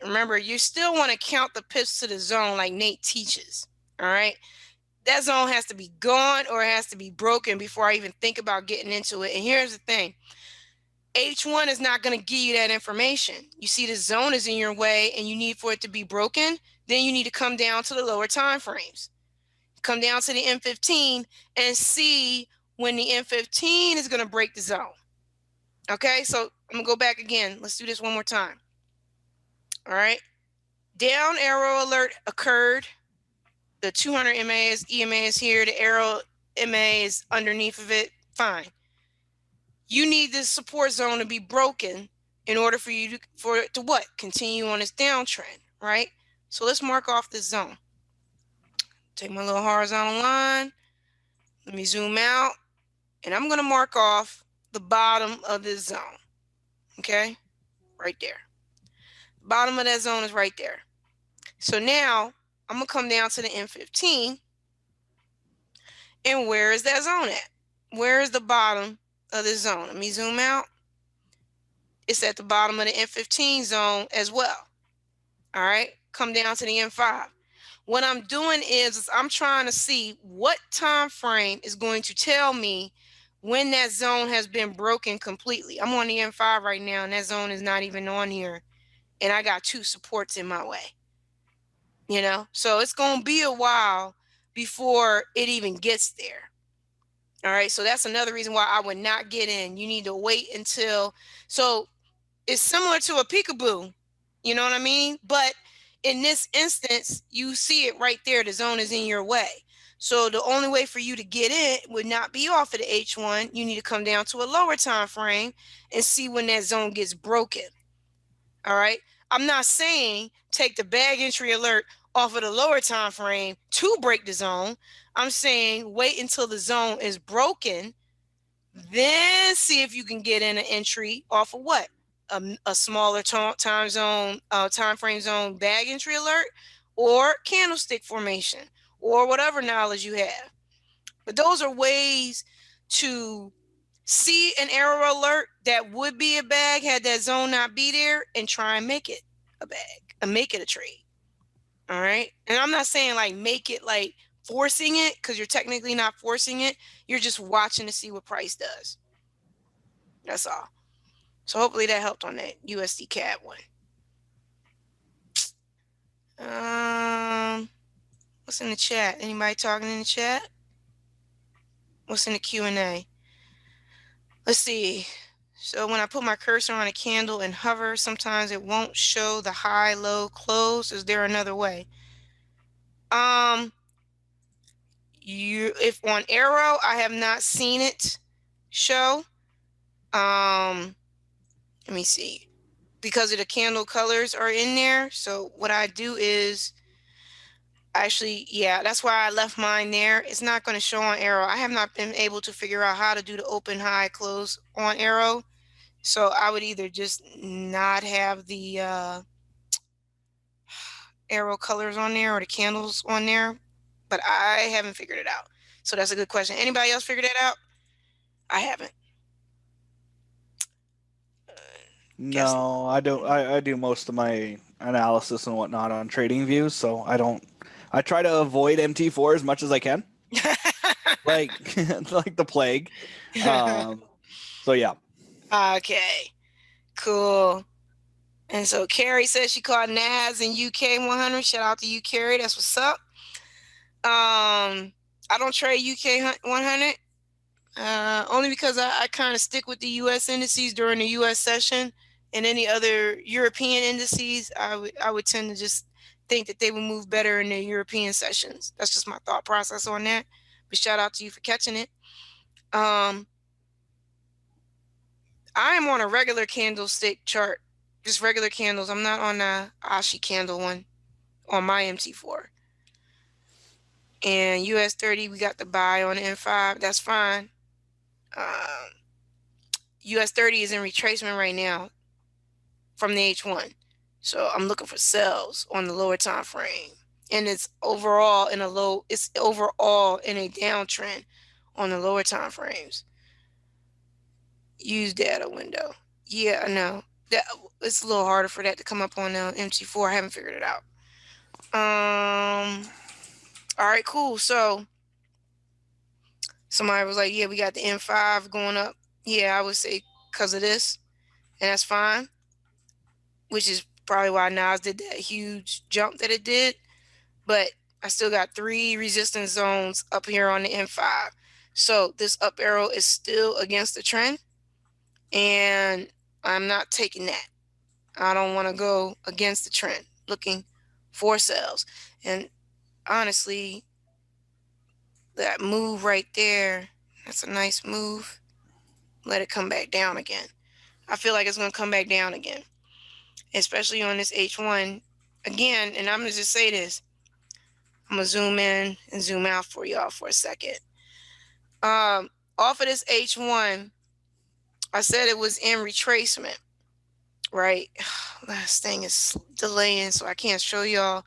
Remember, you still want to count the pips to the zone like Nate teaches. All right. That zone has to be gone or it has to be broken before I even think about getting into it. And here's the thing. H1 is not going to give you that information. You see the zone is in your way and you need for it to be broken, then you need to come down to the lower time frames. Come down to the M15 and see when the M15 is going to break the zone. Okay, so I'm going to go back again. Let's do this one more time. All right. Down arrow alert occurred. The 200 EMA is here. The arrow MA is underneath of it. Fine. You need this support zone to be broken in order for it to what? Continue on its downtrend, right? So let's mark off this zone. Take my little horizontal line. Let me zoom out. And I'm going to mark off the bottom of this zone. Okay? Right there. Bottom of that zone is right there. So now I'm going to come down to the M15. And where is that zone at? Where is the bottom of this zone? Let me zoom out. It's at the bottom of the M15 zone as well. All right, come down to the M5. What I'm doing is I'm trying to see what time frame is going to tell me when that zone has been broken completely. I'm on the M5 right now, and that zone is not even on here. And I got 2 supports in my way. You know, so it's going to be a while before it even gets there. All right, so that's another reason why I would not get in. You need to wait until, so it's similar to a peekaboo, you know what I mean? But in this instance, you see it right there. The zone is in your way. So the only way for you to get in would not be off of the H1. You need to come down to a lower time frame and see when that zone gets broken. All right. I'm not saying take the bag entry alert off of the lower time frame to break the zone. I'm saying wait until the zone is broken, then see if you can get in an entry off of what? A smaller time frame zone bag entry alert, or candlestick formation, or whatever knowledge you have. But those are ways to see an arrow alert that would be a bag had that zone not be there, and try and make it a bag and make it a trade. All right. And I'm not saying like make it like forcing it, because you're technically not forcing it. You're just watching to see what price does. That's all. So hopefully that helped on that USD CAD one. What's in the chat? Anybody talking in the chat? What's in the Q&A? Let's see. So when I put my cursor on a candle and hover, sometimes it won't show the high, low, close. Is there another way? If on AIRO, I have not seen it show. Let me see. Because of the candle colors are in there. So what I do is actually, yeah, that's why I left mine there. It's not going to show on AIRO. I have not been able to figure out how to do the open, high, close on AIRO. So I would either just not have the AIRO colors on there or the candles on there, but I haven't figured it out. So that's a good question. Anybody else figured that out? I haven't. No, I don't. I do most of my analysis and whatnot on Trading Views, so I don't. I try to avoid MT4 as much as I can, like like the plague. So yeah. Okay, cool. And so Carrie says she caught NAS in UK 100. Shout out to you, Carrie. That's what's up. I don't trade UK 100 only because I kind of stick with the US indices during the US session, and any other European indices, I would tend to just think that they would move better in the European sessions. That's just my thought process on that. But shout out to you for catching it. I am on a regular candlestick chart, just regular candles. I'm not on the Ashi candle one on my MT4. And US 30, we got the buy on the M5. That's fine. US 30 is in retracement right now from the H1. So I'm looking for sells on the lower time frame. And it's overall in a downtrend on the lower time frames. Use data window. Yeah, I know. That it's a little harder for that to come up on the MT4. I haven't figured it out. All right, cool. So somebody was like, yeah, we got the M5 going up. Yeah, I would say because of this. And that's fine. Which is probably why Nas did that huge jump that it did. But I still got 3 resistance zones up here on the M5. So this up arrow is still against the trend. And I'm not taking that. I don't want to go against the trend, looking for sales. And honestly, that move right there, that's a nice move. Let it come back down again. I feel like it's going to come back down again, especially on this H1 again. And I'm going to just say this. I'm going to zoom in and zoom out for y'all for a second. Off of this H1, I said it was in retracement, right? Last thing is delaying, so I can't show y'all.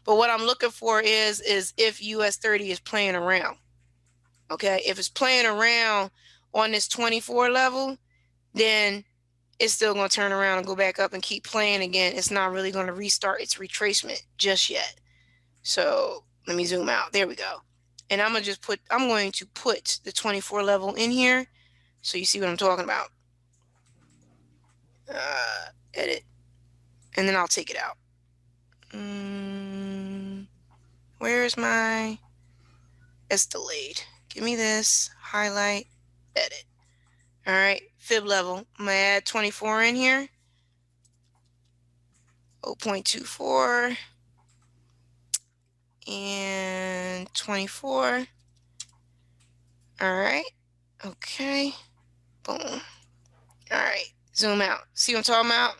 But what I'm looking for is if US 30 is playing around. Okay, if it's playing around on this 24 level, then it's still going to turn around and go back up and keep playing again. It's not really going to restart its retracement just yet. So let me zoom out. There we go. And I'm going to put the 24 level in here so you see what I'm talking about. Edit. And then I'll take it out. Where's my... It's delayed. Give me this. Highlight. Edit. All right. Fib level. I'm going to add 24 in here. 0.24. And 24. All right. Okay. Boom. All right. Zoom out. See what I'm talking about?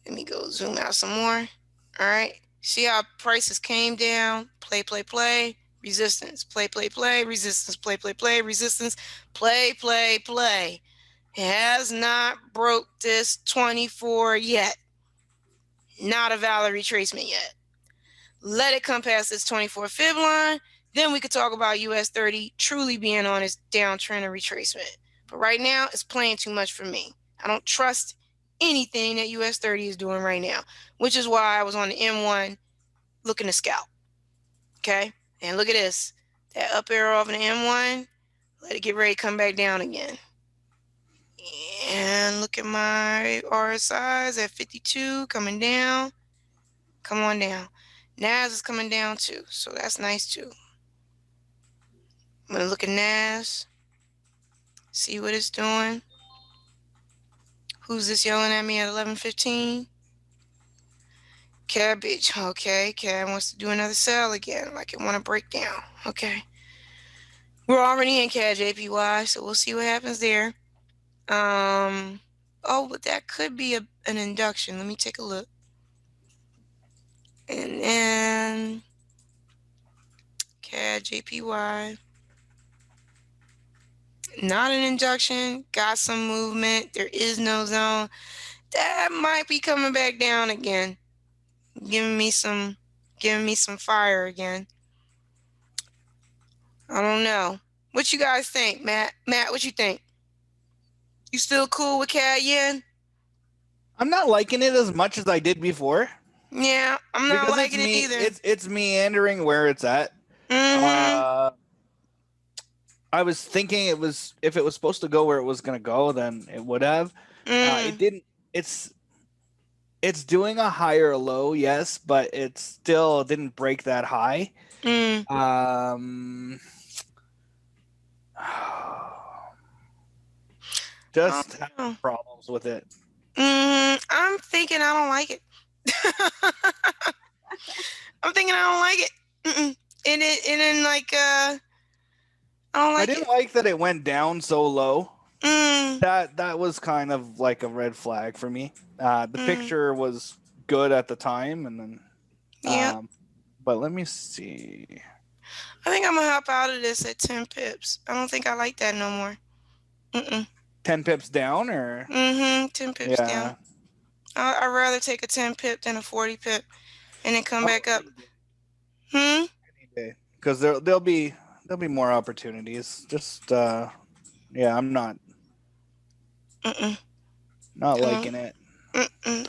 Let me go zoom out some more. All right. See how prices came down? Play, play, play. Resistance. Play, play, play. Resistance. Play, play, play. Resistance. Play, play, play. It has not broke this 24 yet. Not a valid retracement yet. Let it come past this 24 fib line. Then we could talk about US 30 truly being on its downtrend and retracement. But right now, it's playing too much for me. I don't trust anything that US 30 is doing right now, which is why I was on the M1 looking to scalp. Okay? And look at this. That up arrow off the M1, let it get ready to come back down again. And look at my RSIs at 52 coming down. Come on down. NAS is coming down too, so that's nice too. I'm going to look at NAS, see what it's doing. Who's this yelling at me at 11:15? Cabbage. Okay, Cab wants to do another sell again, like it want to break down. Okay. We're already in CAD JPY, so we'll see what happens there. Oh, but that could be an induction. Let me take a look. And then CAD JPY. Not an induction. Got some movement. There is no zone. That might be coming back down again. Giving me some fire again. I don't know. What you guys think, Matt? Matt, what you think? You still cool with CAD yen? I'm not liking it as much as I did before. Yeah, I'm not liking it either. It's meandering where it's at. Mm-hmm. I was thinking if it was supposed to go where it was going to go, then it would have. It didn't. It's doing a higher low, yes, but it still didn't break that high. Just have problems with it. I'm thinking I don't like it. I'm thinking I don't like it. And then like I don't like it. I didn't like that it went down so low. Mm. That was kind of like a red flag for me. The picture was good at the time, and then but let me see. I think I'm gonna hop out of this at 10 pips. I don't think I like that no more. 10 pips down, or 10 pips down. I'd rather take a 10 pip than a 40 pip, and then come back up. Because there'll be more opportunities. Just yeah, I'm not liking it.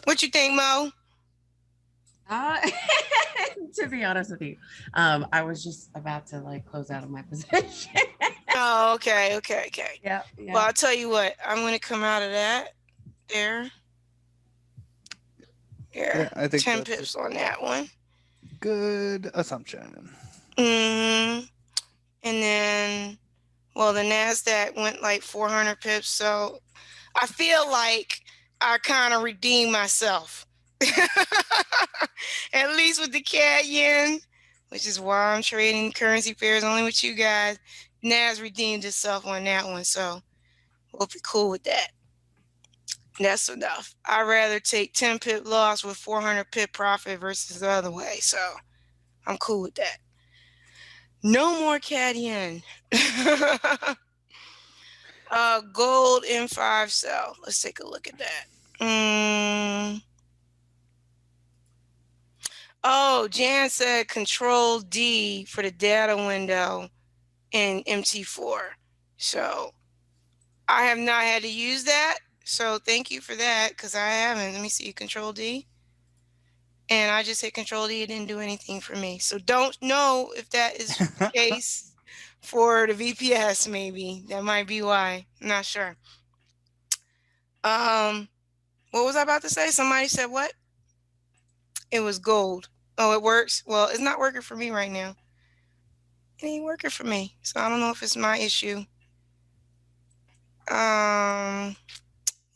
What you think, Mo? To be honest with you, I was just about to like close out of my position. Oh, okay. Yeah. Well, I'll tell you what. I'm gonna come out of that. There. Yeah, I think 10 pips on that one. Good assumption. And then, well, the NASDAQ went like 400 pips, so I feel like I kind of redeemed myself. At least with the CAD yen, which is why I'm trading currency pairs only with you guys. NAS redeemed itself on that one, so we'll be cool with that. That's enough. I'd rather take 10 pip loss with 400 pip profit versus the other way, so I'm cool with that. No more CAD yen. Gold M5 sell. Let's take a look at that. Oh, Jan said Control D for the data window in MT4. So I have not had to use that. So thank you for that, because I haven't. Let me see, Control D. And I just hit Control D. It didn't do anything for me. So don't know if that is the case for the VPS, maybe. That might be why. I'm not sure. What was I about to say? Somebody said what? It was gold. Oh, it works? Well, it's not working for me right now. It ain't working for me. So I don't know if it's my issue.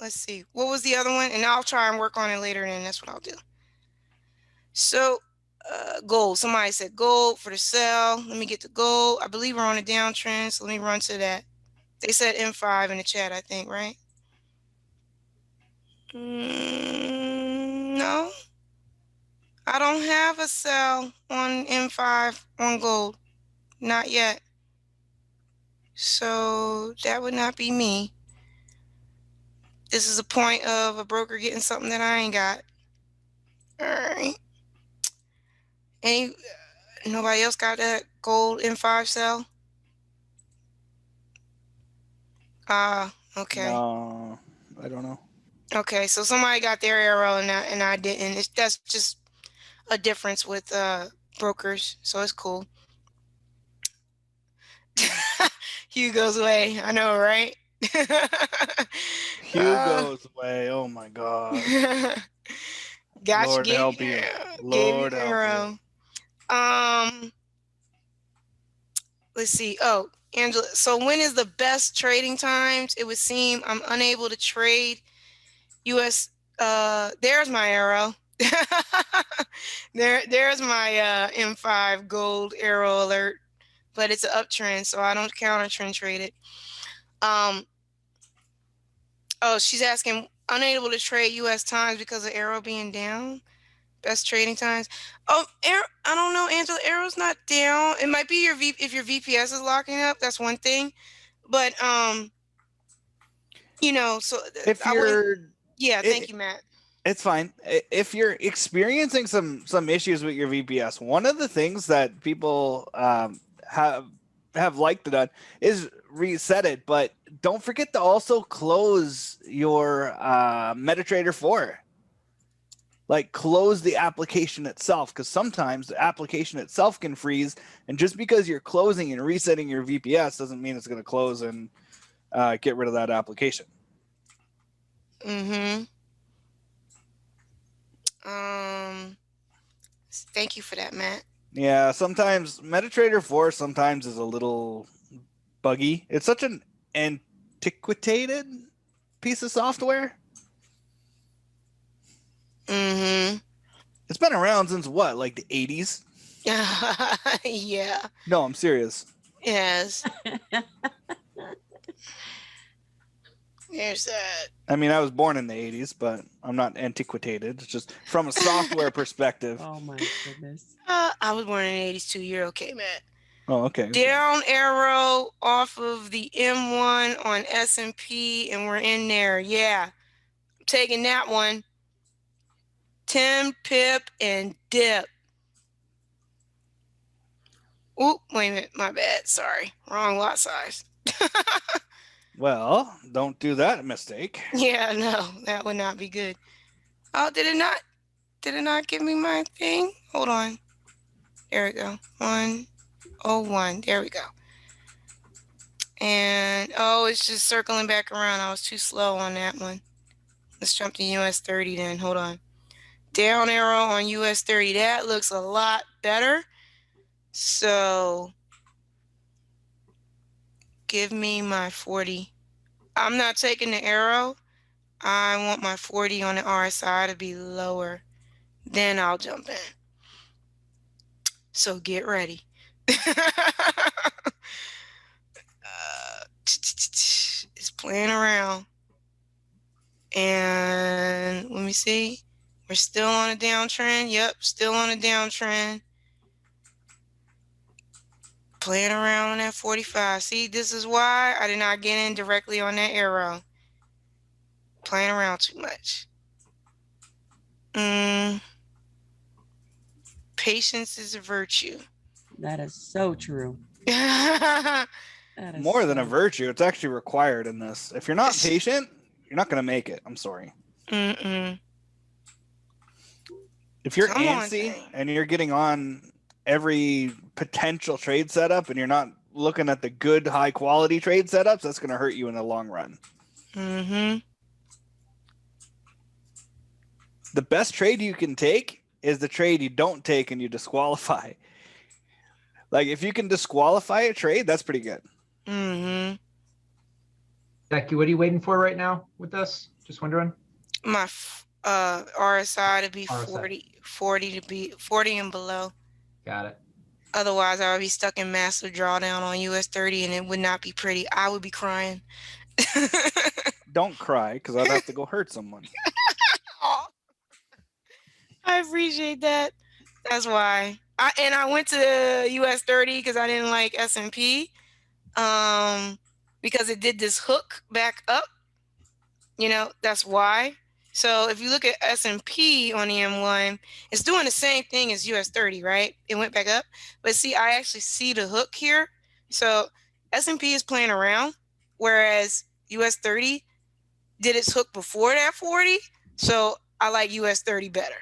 Let's see. What was the other one? And I'll try and work on it later, and that's what I'll do. So gold. Somebody said gold for the sell. Let me get the gold. I believe we're on a downtrend, so let me run to that. They said M5 in the chat, I think, right? No. I don't have a sell on M5 on gold. Not yet. So that would not be me. This is a point of a broker getting something that I ain't got. All right. Nobody else got that gold M5 sell? Okay. No, I don't know. Okay, so somebody got their arrow and I didn't. That's just a difference with brokers, so it's cool. Hugh goes away. I know, right? Hugh goes away. Oh my God. Gotcha. Lord help you. Lord help you. Let's see. Oh, Angela. So when is the best trading times? It would seem I'm unable to trade US. There's my arrow. There's my M5 gold arrow alert, but it's an uptrend, so I don't counter trend trade it. Oh, she's asking unable to trade US times because of arrow being down. Best trading times. Oh, I don't know, Angela. Arrow's not down. It might be if your VPS is locking up. That's one thing, but so if you're, thank you, Matt. It's fine. If you're experiencing some issues with your VPS, one of the things that people have liked it on is reset it, but don't forget to also close your MetaTrader 4. Like close the application itself, because sometimes the application itself can freeze, and just because you're closing and resetting your VPS doesn't mean it's going to close and get rid of that application. Thank you for that, Matt. Yeah, sometimes MetaTrader 4 sometimes is a little buggy. It's such an antiquated piece of software. It's been around since what, like the 80s? Yeah. No, I'm serious. Yes. There's that. I mean, I was born in the 80s, but I'm not antiquated. It's just from a software perspective. Oh my goodness. I was born in the 80s too. You're okay, Matt. Oh, okay. Down arrow off of the M1 on S&P, and we're in there. Yeah, I'm taking that one. 10 pip and dip. Oop, wait a minute. My bad. Sorry. Wrong lot size. Well, don't do that mistake. Yeah, no, that would not be good. Oh, did it not? Did it not give me my thing? Hold on. There we go. 101. There we go. And oh, it's just circling back around. I was too slow on that one. Let's jump to US 30 then. Hold on. Down arrow on US 30. That looks a lot better. So give me my 40. I'm not taking the arrow. I want my 40 on the RSI to be lower. Then I'll jump in. So get ready. It's playing around. And let me see. We're still on a downtrend. Yep, still on a downtrend. Playing around on that 45. See, this is why I did not get in directly on that arrow. Playing around too much. Patience is a virtue. That is so true. More than a virtue, it's actually required in this. If you're not patient, you're not going to make it. I'm sorry. Mm-mm. If you're antsy and you're getting on every potential trade setup and you're not looking at the good, high quality trade setups, that's going to hurt you in the long run. Mm-hmm. The best trade you can take is the trade you don't take and you disqualify. Like if you can disqualify a trade, that's pretty good. Mm-hmm. Becky, what are you waiting for right now with us? Just wondering. My RSI to be RSI. 40 to be 40 and below. Got it. Otherwise, I would be stuck in massive drawdown on US 30 and it would not be pretty. I would be crying. Don't cry because I'd have to go hurt someone. I appreciate that. That's why. I went to US 30 because I didn't like S&P. Because it did this hook back up. You know, that's why. So if you look at S&P on the M1, it's doing the same thing as US 30, right? It went back up. But see, I actually see the hook here. So S&P is playing around, whereas US 30 did its hook before that 40. So I like US 30 better.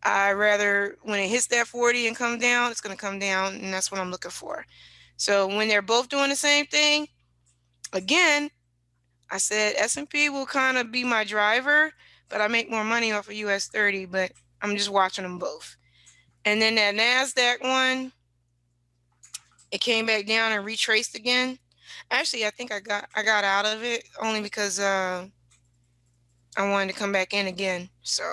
I rather when it hits that 40 and come down, it's going to come down, and that's what I'm looking for. So when they're both doing the same thing, again, I said S&P will kind of be my driver, but I make more money off of US 30, but I'm just watching them both. And then that NASDAQ one, it came back down and retraced again. Actually, I think I got out of it only because I wanted to come back in again. So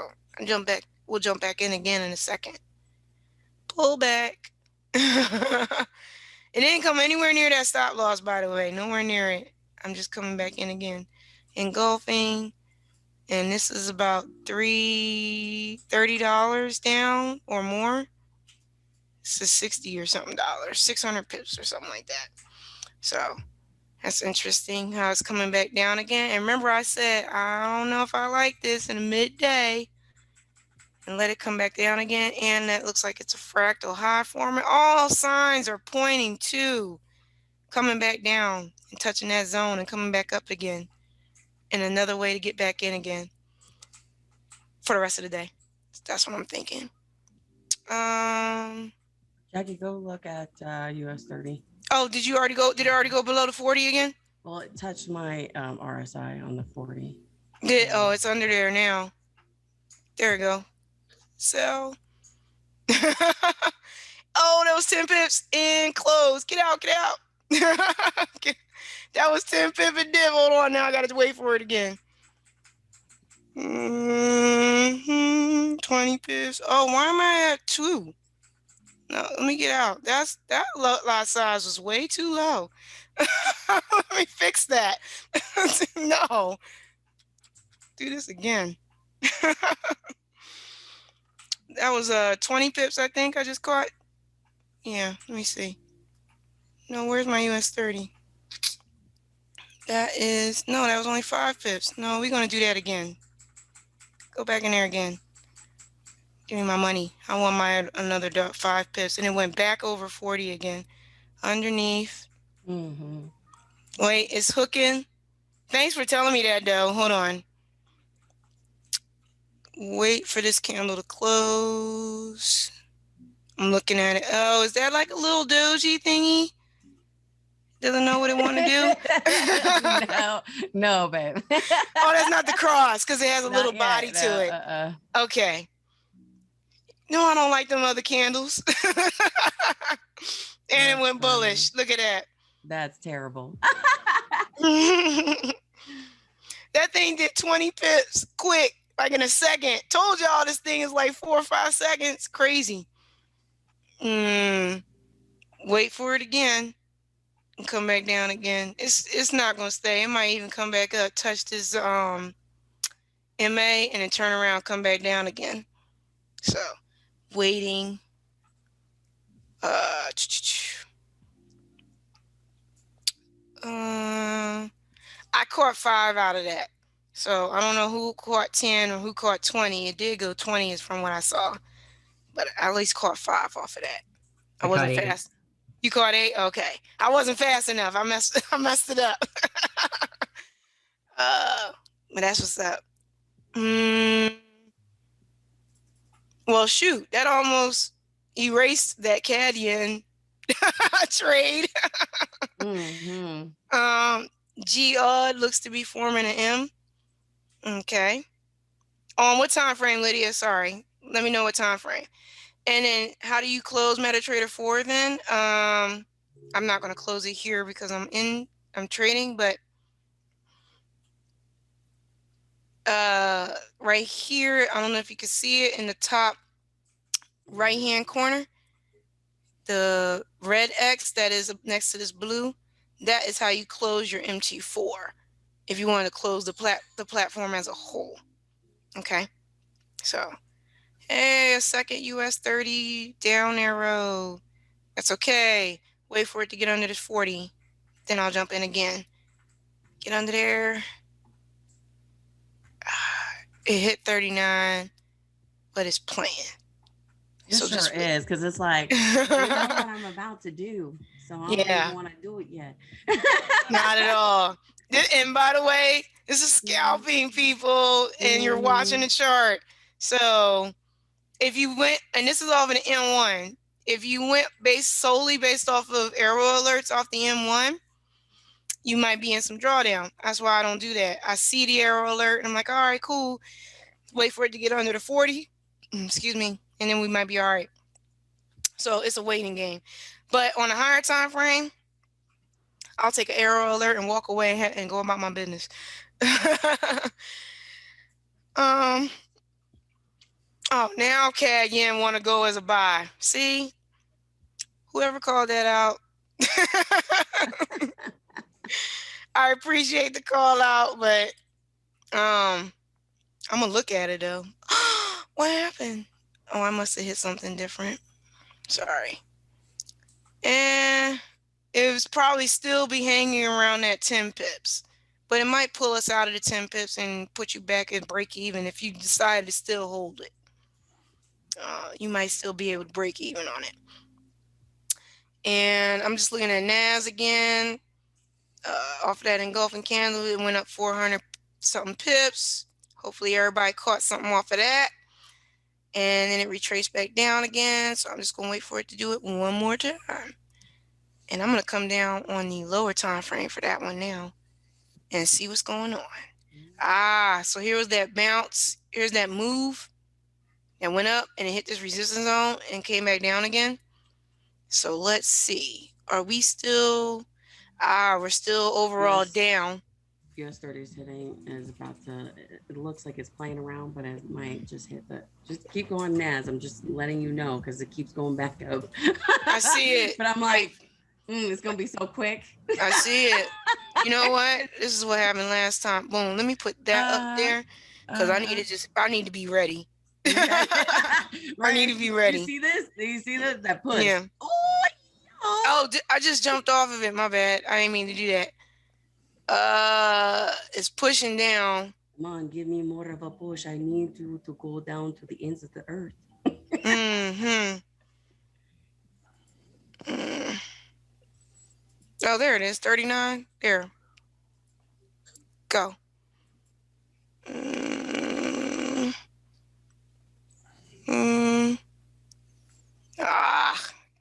we'll jump back in again in a second. Pull back. It didn't come anywhere near that stop loss, by the way. Nowhere near it. I'm just coming back in again. Engulfing. And this is about $30 down or more. This is 60 or something dollars, 600 pips or something like that. So that's interesting how it's coming back down again. And remember I said, I don't know if I like this in the midday. And let it come back down again. And that looks like it's a fractal high forming. All signs are pointing to coming back down and touching that zone and coming back up again. And another way to get back in again for the rest of the day. That's what I'm thinking. Jackie, go look at US 30. Oh, did it already go below the 40 again? Well, it touched my RSI on the 40. It's under there now. There we go. So, oh, that was 10 pips in close. Get out. That was 10 pip and dip. Hold on, now I gotta wait for it again. 20 pips. Oh, why am I at 2? No, let me get out. That lot size was way too low. Let me fix that. No, do this again. That was 20 pips, I think I just caught. Yeah, let me see. No, where's my US 30? That was only 5 pips. No, we're gonna do that again. Go back in there again. Give me my money. I want another 5 pips, and it went back over 40 again. Underneath. Mm-hmm. Wait, it's hooking. Thanks for telling me that, though. Hold on. Wait for this candle to close. I'm looking at it. Oh, is that like a little doji thingy? Doesn't know what it want to do? No, babe. Oh, that's not the cross because it has a little body to it. Okay. No, I don't like them other candles. And it went bullish. Look at that. That's terrible. That thing did 20 pips quick, like in a second. Told y'all this thing is like 4 or 5 seconds. Crazy. Wait for it again and come back down again. It's not gonna stay. It might even come back up, touch this MA, and then turn around, come back down again. So waiting. I caught 5 out of that. So I don't know who caught 10 or who caught 20. It did go 20 is from what I saw. But I at least caught 5 off of that. I wasn't fast. You caught 8? Okay. I wasn't fast enough. I messed it up. But that's what's up. Well, shoot, that almost erased that Cadian trade. G-Odd looks to be forming an M. Okay. On what time frame, Lydia? Sorry. Let me know what time frame. And then how do you close MetaTrader 4 then? I'm not going to close it here because I'm trading, but right here, I don't know if you can see it in the top right-hand corner, the red X that is next to this blue, that is how you close your MT4 if you want to close the platform as a whole. Okay. So, hey, a second US 30 down arrow. That's okay. Wait for it to get under this 40. Then I'll jump in again. Get under there. It hit 39, but it's playing. It so sure is, because it's like, you know what I'm about to do. So I don't even want to do it yet. Not at all. And by the way, this is scalping, people, and you're watching the chart. So if you went, and this is off of the M1, if you went solely based off of AIRO alerts off the M1, you might be in some drawdown. That's why I don't do that. I see the AIRO alert, and I'm like, all right, cool. Wait for it to get under the 40. Excuse me. And then we might be all right. So it's a waiting game. But on a higher time frame, I'll take an AIRO alert and walk away and go about my business. Oh, now Cadian want to go as a buy. See? Whoever called that out. I appreciate the call out, but I'm gonna look at it though. What happened? Oh, I must have hit something different. Sorry. And it was probably still be hanging around that 10 pips, but it might pull us out of the 10 pips and put you back at break even if you decide to still hold it. You might still be able to break even on it. And I'm just looking at NAS again. Off of that engulfing candle, it went up 400 something pips. Hopefully everybody caught something off of that. And then it retraced back down again. So I'm just going to wait for it to do it one more time. And I'm going to come down on the lower time frame for that one now and see what's going on. So here was that bounce. Here's that move that went up and it hit this resistance zone and came back down again. So let's see. Are we still... we're still overall down. US 30 is hitting, is about to, it looks like it's playing around, but it might just hit the, just keep going, Naz. I'm just letting you know because it keeps going back up. I see it. But I'm like, it's going to be so quick. I see it. You know what? This is what happened last time. Boom. Let me put that up there because I need to be ready. Right. I need to be ready. You see this? Do you see this? That push. Yeah. Oh, I just jumped off of it. My bad. I didn't mean to do that. It's pushing down. Come on, give me more of a push. I need you to go down to the ends of the earth. Mm-hmm. Oh, there it is. 39. There. Go.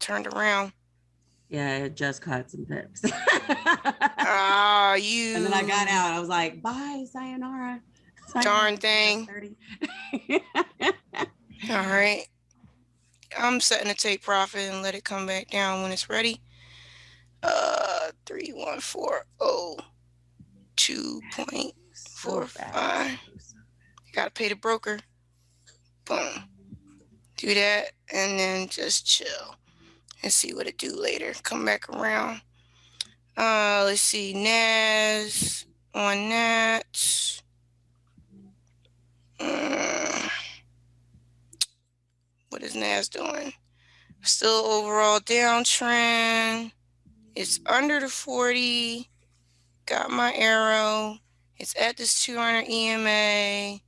Turned around. Yeah, it just caught some pips. You. And then I got out. I was like, bye, sayonara. Darn thing. 30. All right. I'm setting a take profit and let it come back down when it's ready. 3140 2.45. Gotta pay the broker. Boom. Do that and then just chill and see what it do later. Come back around. Let's see. NAS on that. What is NAS doing? Still overall downtrend. It's under the 40. Got my AIRO. It's at this 200 EMA.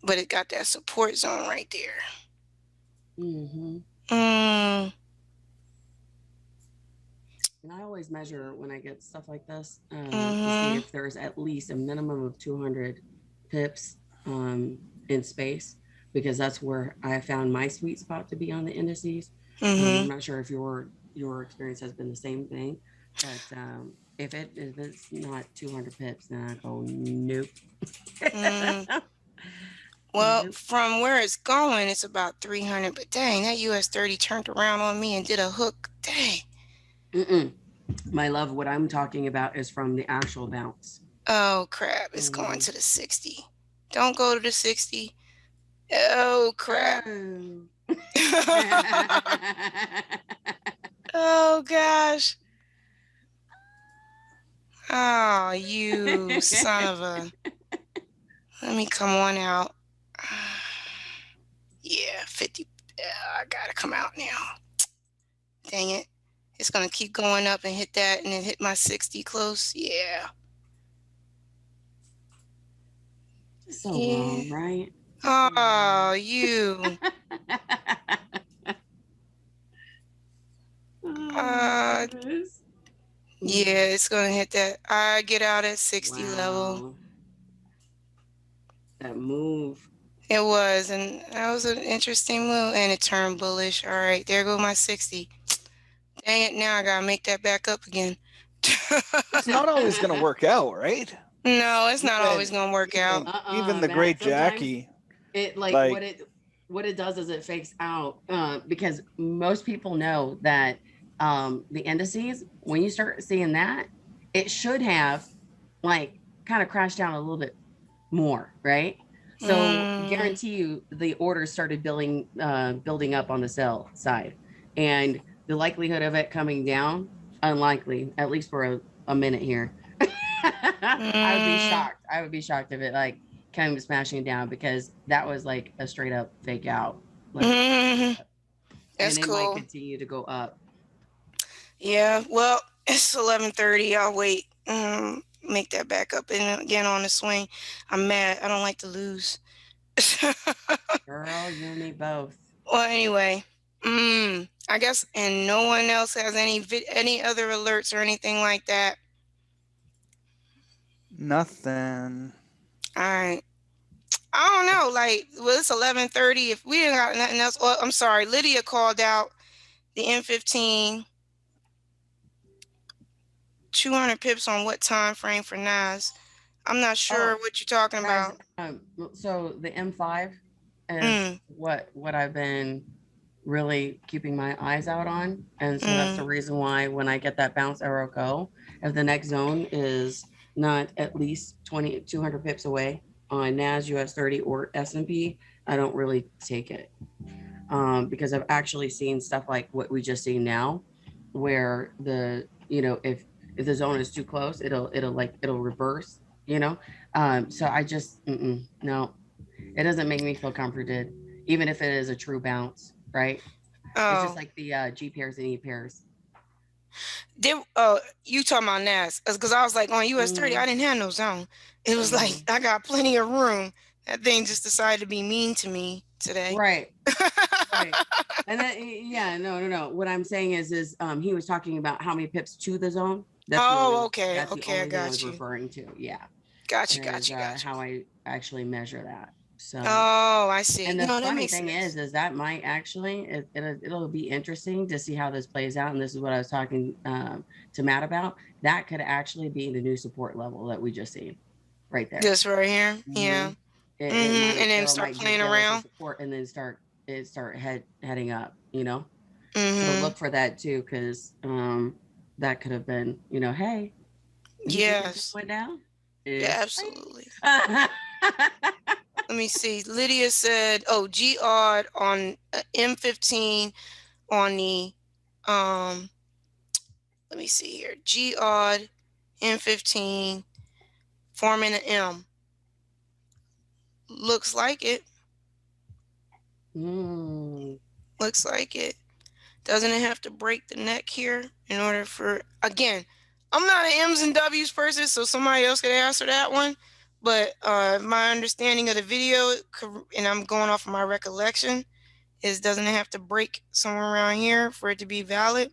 But it got that support zone right there. And I always measure when I get stuff like this to see if there's at least a minimum of 200 pips in space, because that's where I found my sweet spot to be on the indices. I'm not sure if your experience has been the same thing, but if it's not 200 pips, then I go nope. Well, from where it's going, it's about 300. But dang, that US 30 turned around on me and did a hook. Dang. My love, what I'm talking about is from the actual bounce. Oh, crap. It's going to the 60. Don't go to the 60. Oh, crap. Oh, gosh. Oh, you son of a... Let me come on out. Yeah, 50. I gotta come out now. Dang it. It's gonna keep going up and hit that and then hit my 60 close. Yeah. So long, right? Oh, you. Yeah, it's gonna hit that. I get out at 60 level. That move. It was, and that was an interesting move, and it turned bullish. All right, there go my 60. Dang it, now I gotta make that back up again. It's not always gonna work out, right? No, it's not always gonna work out. Even the great Jackie. It what it does is it fakes out because most people know that the indices, when you start seeing that, it should have like kind of crashed down a little bit more, right? So guarantee you the orders started building up on the sell side, and the likelihood of it coming down, unlikely, at least for a minute here. I would be shocked. I would be shocked if it like came smashing down, because that was like a straight up fake out. Like, That's and it cool. might continue to go up. Yeah, well, it's 11:30. I'll wait. Make that back up and again on the swing. I'm mad. I don't like to lose. Girl, you and me both. Well, anyway, I guess, and no one else has any other alerts or anything like that. Nothing. All right. I don't know. Like, well, it's 11:30. If we ain't got nothing else, oh, I'm sorry. Lydia called out the M15. 200 pips on what time frame for NAS? I'm not sure what you're talking about. So the M5 is what I've been really keeping my eyes out on. And so that's the reason why when I get that bounce arrow go, if the next zone is not at least 200 pips away on NAS, US 30 or S&P, I don't really take it. Because I've actually seen stuff like what we just seen now, where if the zone is too close, it'll reverse, so I just no, it doesn't make me feel comforted, even if it is a true bounce, right? It's just like the G pairs and E pairs. You talking about NAS? Because I was like on US 30, I didn't have no zone. It was like I got plenty of room. That thing just decided to be mean to me today. Right. Right. And then no. What I'm saying is he was talking about how many pips to the zone. That's okay. That's okay, the only I got I was you. Referring to, yeah. Gotcha. How I actually measure that. So. Oh, I see. And the funny thing is that might actually it'll be interesting to see how this plays out. And this is what I was talking to Matt about. That could actually be the new support level that we just seen, right there. This right here, yeah. And then start playing around. Support and then start heading up. So look for that too, because that could have been, hey. Yes. Went down. Yeah, absolutely. Let me see. Lydia said, G odd on M15 on the let me see here. G odd M15 forming an M. Looks like it. Looks like it. Doesn't it have to break the neck here in order for, again, I'm not an M's and W's person, so somebody else could answer that one. But my understanding of the video, and I'm going off of my recollection, is doesn't it have to break somewhere around here for it to be valid?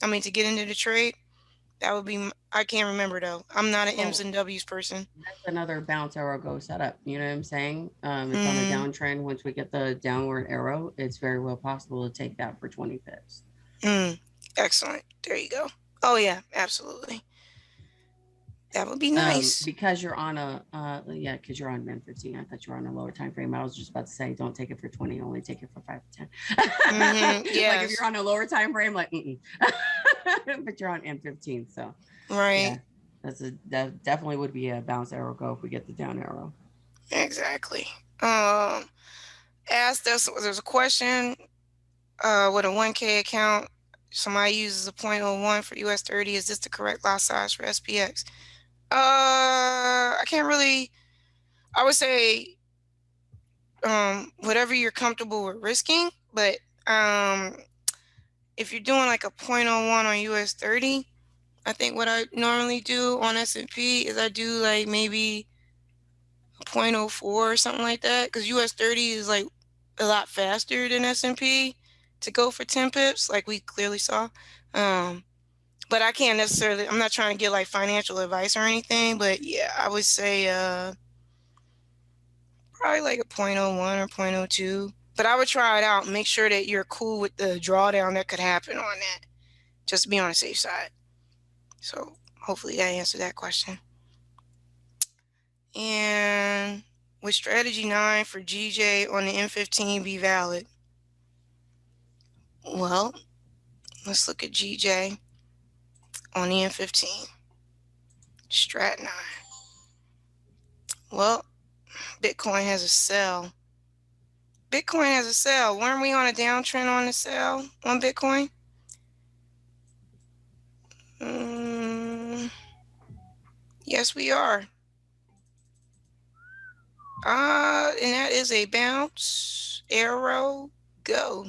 I mean, to get into the trade? That would be, I can't remember though. I'm not an M's and W's person. That's another bounce arrow go setup. You know what I'm saying? It's on a downtrend. Once we get the downward arrow, it's very well possible to take that for 20 pips. Excellent. There you go. Oh yeah, absolutely. That would be nice. Because you're on because you're on M15. I thought you were on a lower time frame. I was just about to say, don't take it for 20, only take it for 5 to 10. Yeah. Like if you're on a lower time frame, like but you're on M15, so right. Yeah, that definitely would be a bounce arrow go if we get the down arrow. Exactly. Asked us, there's a question with a 1K account. Somebody uses a 0.01 for US 30. Is this the correct lot size for SPX? I can't really, I would say whatever you're comfortable with risking, but if you're doing like a 0.01 on US 30, I think what I normally do on S&P is I do like maybe a 0.04 or something like that, because US 30 is like a lot faster than S&P to go for 10 pips, like we clearly saw. But I can't necessarily, I'm not trying to get like financial advice or anything, but yeah, I would say probably like a 0.01 or 0.02. But I would try it out and make sure that you're cool with the drawdown that could happen on that, just to be on the safe side. So hopefully that answered that question. And would strategy 9 for GJ on the M15 be valid? Well, let's look at GJ on the M15. Strat 9. Well, Bitcoin has a sell. Bitcoin has a sell. Weren't we on a downtrend on the sell on Bitcoin? Yes, we are. And that is a bounce arrow go.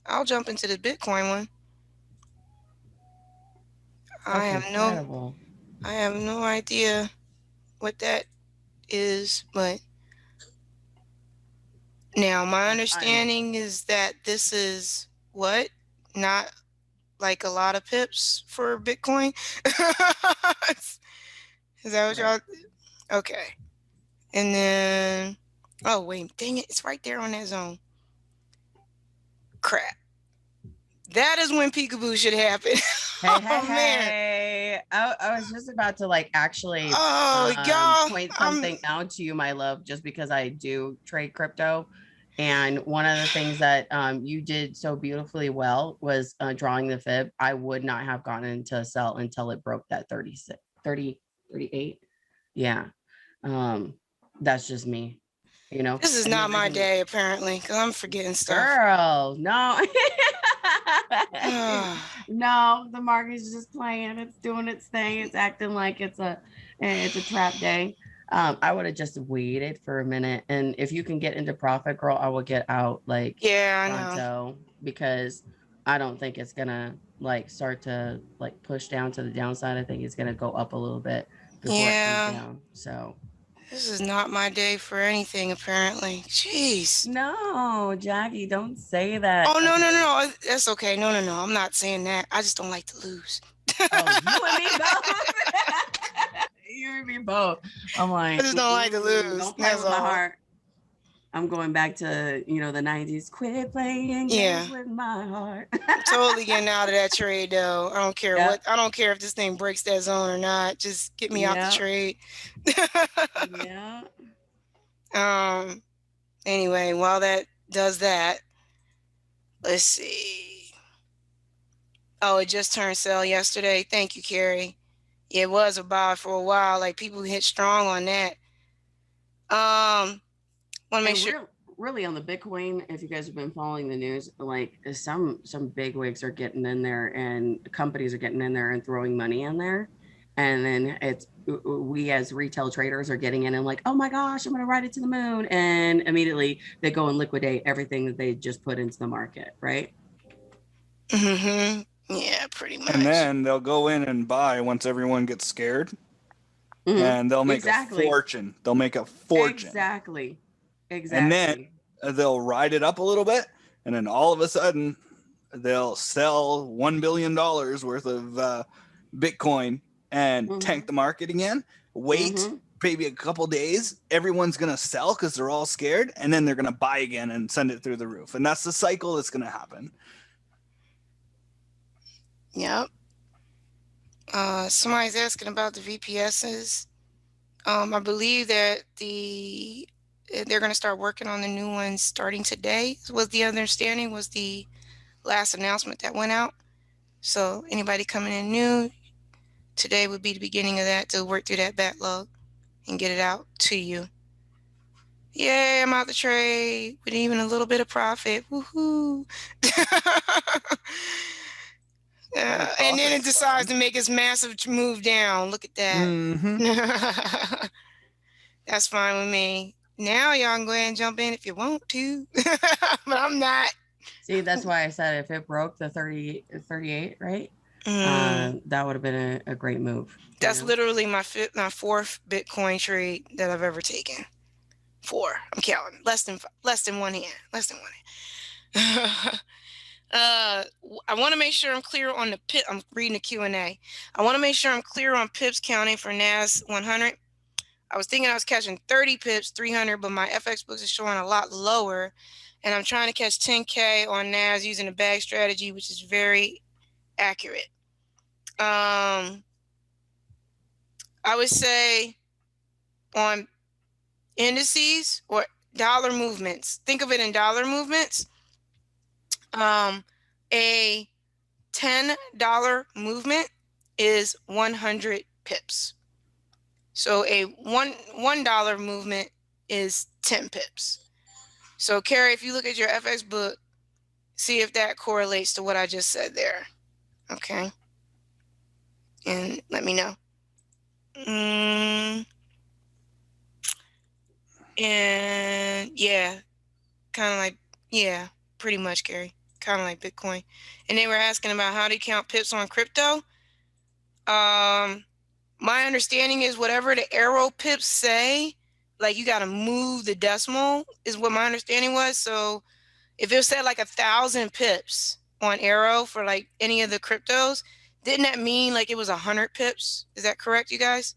I'll jump into the Bitcoin one. I have no idea what that is, but now my understanding is that this is what? Not like a lot of pips for Bitcoin. Is that what y'all? Okay. And then, oh wait, dang it, it's right there on that zone. Crap. That is when peekaboo should happen. Man. I was just about to like actually point something out to you, my love, just because I do trade crypto. And one of the things that you did so beautifully well was drawing the fib. I would not have gotten into a sell until it broke that 36, 30, 38. Yeah. That's just me, you know. This is not my day, apparently, because I'm forgetting stuff. Girl, no. No, the market's just playing. It's doing its thing. It's acting like it's a trap day. I would have just waited for a minute, and if you can get into profit, girl, I will get out like I know, pronto, because I don't think it's gonna like start to like push down to the downside. I think it's gonna go up a little bit before it comes down. So this is not my day for anything, apparently. Jeez. no, Jackie, don't say that. Oh, no. That's okay. No. I'm not saying that. I just don't like to lose. Oh, you and me both. You and me both. I'm like, I just don't like to lose. Don't play with my heart. I'm going back to, the 90s. Quit playing games with my heart. I'm totally getting out of that trade, though. I don't care I don't care if this thing breaks that zone or not. Just get me out the trade. Anyway, while that does that, let's see. Oh, it just turned sell yesterday. Thank you, Carrie. Yeah, it was a buy for a while. Like, people hit strong on that. Want to make sure. Really on the Bitcoin, if you guys have been following the news, like some big wigs are getting in there, and companies are getting in there and throwing money in there, and then we as retail traders are getting in and like, oh my gosh, I'm gonna ride it to the moon, and immediately they go and liquidate everything that they just put into the market, right? Mm-hmm. Yeah, pretty much. And then they'll go in and buy once everyone gets scared, and they'll make a fortune. They'll make a fortune. Exactly. And then they'll ride it up a little bit, and then all of a sudden they'll sell $1 billion worth of Bitcoin and tank the market again. Wait maybe a couple days. Everyone's going to sell because they're all scared, and then they're going to buy again and send it through the roof. And that's the cycle that's going to happen. Yep. Somebody's asking about the VPSs. I believe that they're going to start working on the new ones starting today. Was the understanding, was the last announcement that went out. So anybody coming in new, today would be the beginning of that, to work through that backlog and get it out to you. Yay, I'm out the trade with even a little bit of profit. Woohoo. And then it decides to make its massive move down. Look at that. That's fine with me. Now y'all can go ahead and jump in if you want to, but I'm not. See, that's why I said if it broke the 38, right? That would have been a great move. That's literally my fourth Bitcoin trade that I've ever taken. 4. I'm counting. Less than one hand. Less than one hand. I want to make sure I'm clear on the pip. I'm reading the Q&A. I want to make sure I'm clear on pips counting for NAS 100. I was thinking I was catching 30 pips, 300, but my FX books is showing a lot lower, and I'm trying to catch 10K on NAS using a bag strategy, which is very accurate. I would say on indices or dollar movements, think of it in dollar movements. A $10 movement is 100 pips. So a $1 movement is 10 pips. So Carrie, if you look at your FX book, see if that correlates to what I just said there. Okay. And let me know. And yeah, kind of like, yeah, pretty much, Carrie. Kind of like Bitcoin. And they were asking about how do you count pips on crypto. My understanding is whatever the AIRO pips say, like you got to move the decimal is what my understanding was. So if it said like 1,000 pips on AIRO for like any of the cryptos, didn't that mean like it was 100 pips? Is that correct, you guys?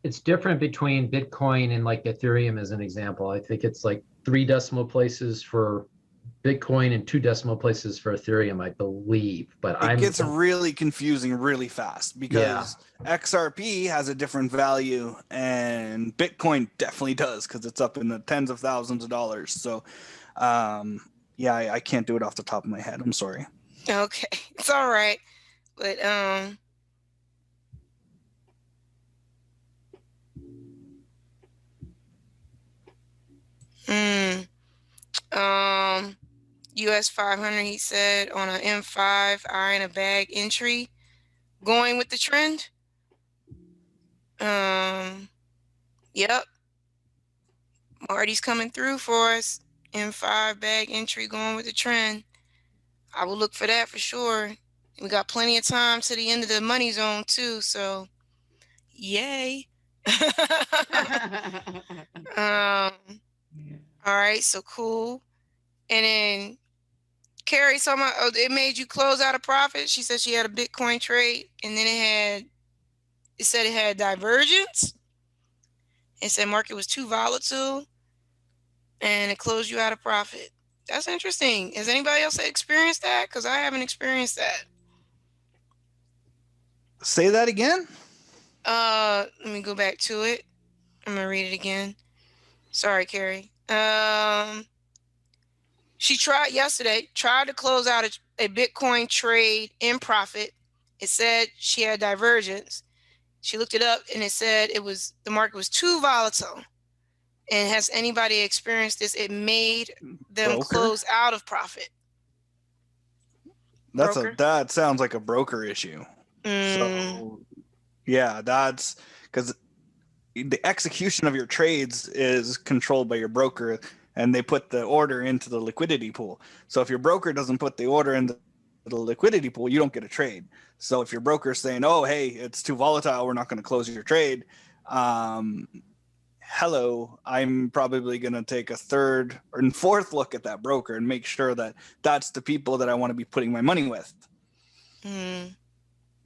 It's different between Bitcoin and like Ethereum as an example. I think it's like 3 decimal places for Bitcoin and 2 decimal places for Ethereum, I believe. But it gets really confusing really fast because XRP has a different value and Bitcoin definitely does because it's up in the tens of thousands of dollars. So, yeah, I can't do it off the top of my head. I'm sorry. Okay, it's all right, but US 500, he said, on an M5 eye in a bag entry, going with the trend. Yep, Marty's coming through for us. M5 bag entry going with the trend. I will look for that for sure. We got plenty of time to the end of the money zone too, so yay. All right, so cool. And then Carrie, it made you close out a profit. She said she had a Bitcoin trade, and then it said it had divergence. It said market was too volatile, and it closed you out of profit. That's interesting. Has anybody else experienced that? Because I haven't experienced that. Say that again. Let me go back to it. I'm gonna read it again. Sorry, Carrie. She tried to close out a Bitcoin trade in profit. It said she had divergence. She looked it up and it said the market was too volatile. And has anybody experienced this? It made them close out of profit. That sounds like a broker issue. So yeah, that's because the execution of your trades is controlled by your broker, and they put the order into the liquidity pool. So if your broker doesn't put the order into the liquidity pool, you don't get a trade. So if your broker is saying, "Oh, hey, it's too volatile, we're not going to close your trade," hello, I'm probably going to take a third or fourth look at that broker and make sure that that's the people that I want to be putting my money with.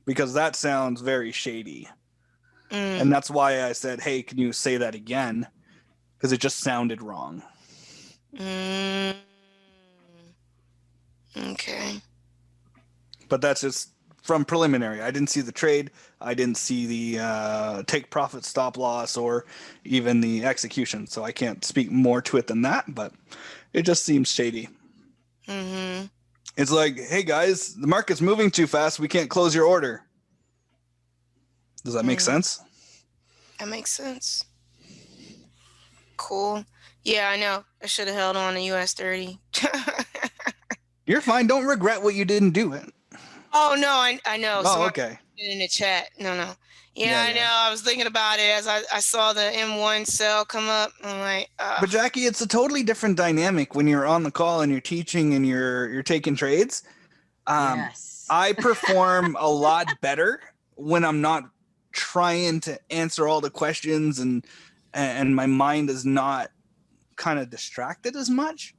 Because that sounds very shady. And that's why I said, hey, can you say that again? Because it just sounded wrong. Okay. But that's just from preliminary. I didn't see the trade. I didn't see the take profit stop loss or even the execution. So I can't speak more to it than that, but it just seems shady. It's like, hey guys, the market's moving too fast. We can't close your order. Does that make sense? That makes sense. Cool. Yeah, I know. I should have held on to US 30. You're fine. Don't regret what you didn't do it. Oh, no, I know. Oh, okay. In the chat. No. Yeah, I know. I was thinking about it as I saw the M1 sell come up. I'm like, But Jackie, it's a totally different dynamic when you're on the call and you're teaching and you're taking trades. Yes. I perform a lot better when I'm not trying to answer all the questions and my mind is not kind of distracted as much.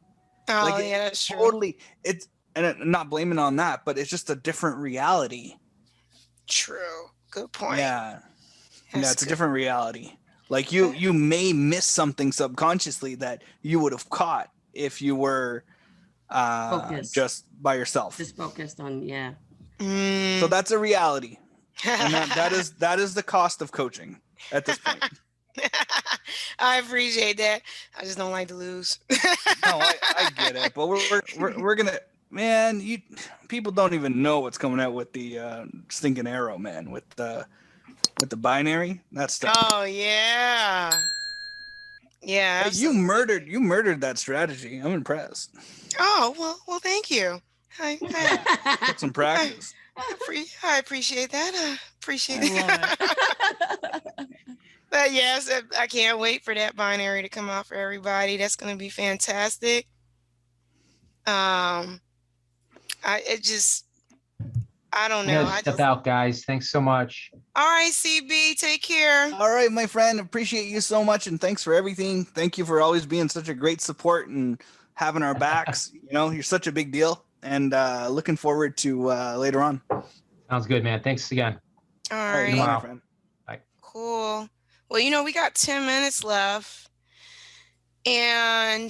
Oh, yeah, that's true. Totally. And I'm not blaming on that, but it's just a different reality. True. Good point. Yeah. It's a different reality. Like you may miss something subconsciously that you would have caught if you were just by yourself. Just focused on, yeah. So that's a reality. And that is the cost of coaching at this point. I appreciate that. I just don't like to lose. No, I get it, but we're gonna, man. People don't even know what's coming out with the stinking AIRO, man. With the binary, that stuff. Oh yeah, yeah. Hey, you murdered that strategy. I'm impressed. Oh well, thank you. I Put some practice. I appreciate that. I appreciate it. But yes, I can't wait for that binary to come out for everybody. That's going to be fantastic. I don't know. Step out, guys. Thanks so much. All right, CB, take care. All right, my friend. Appreciate you so much, and thanks for everything. Thank you for always being such a great support and having our backs. You're such a big deal, and looking forward to later on. Sounds good, man. Thanks again. All right. Come on, my friend. Bye. Cool. Well, we got 10 minutes left, and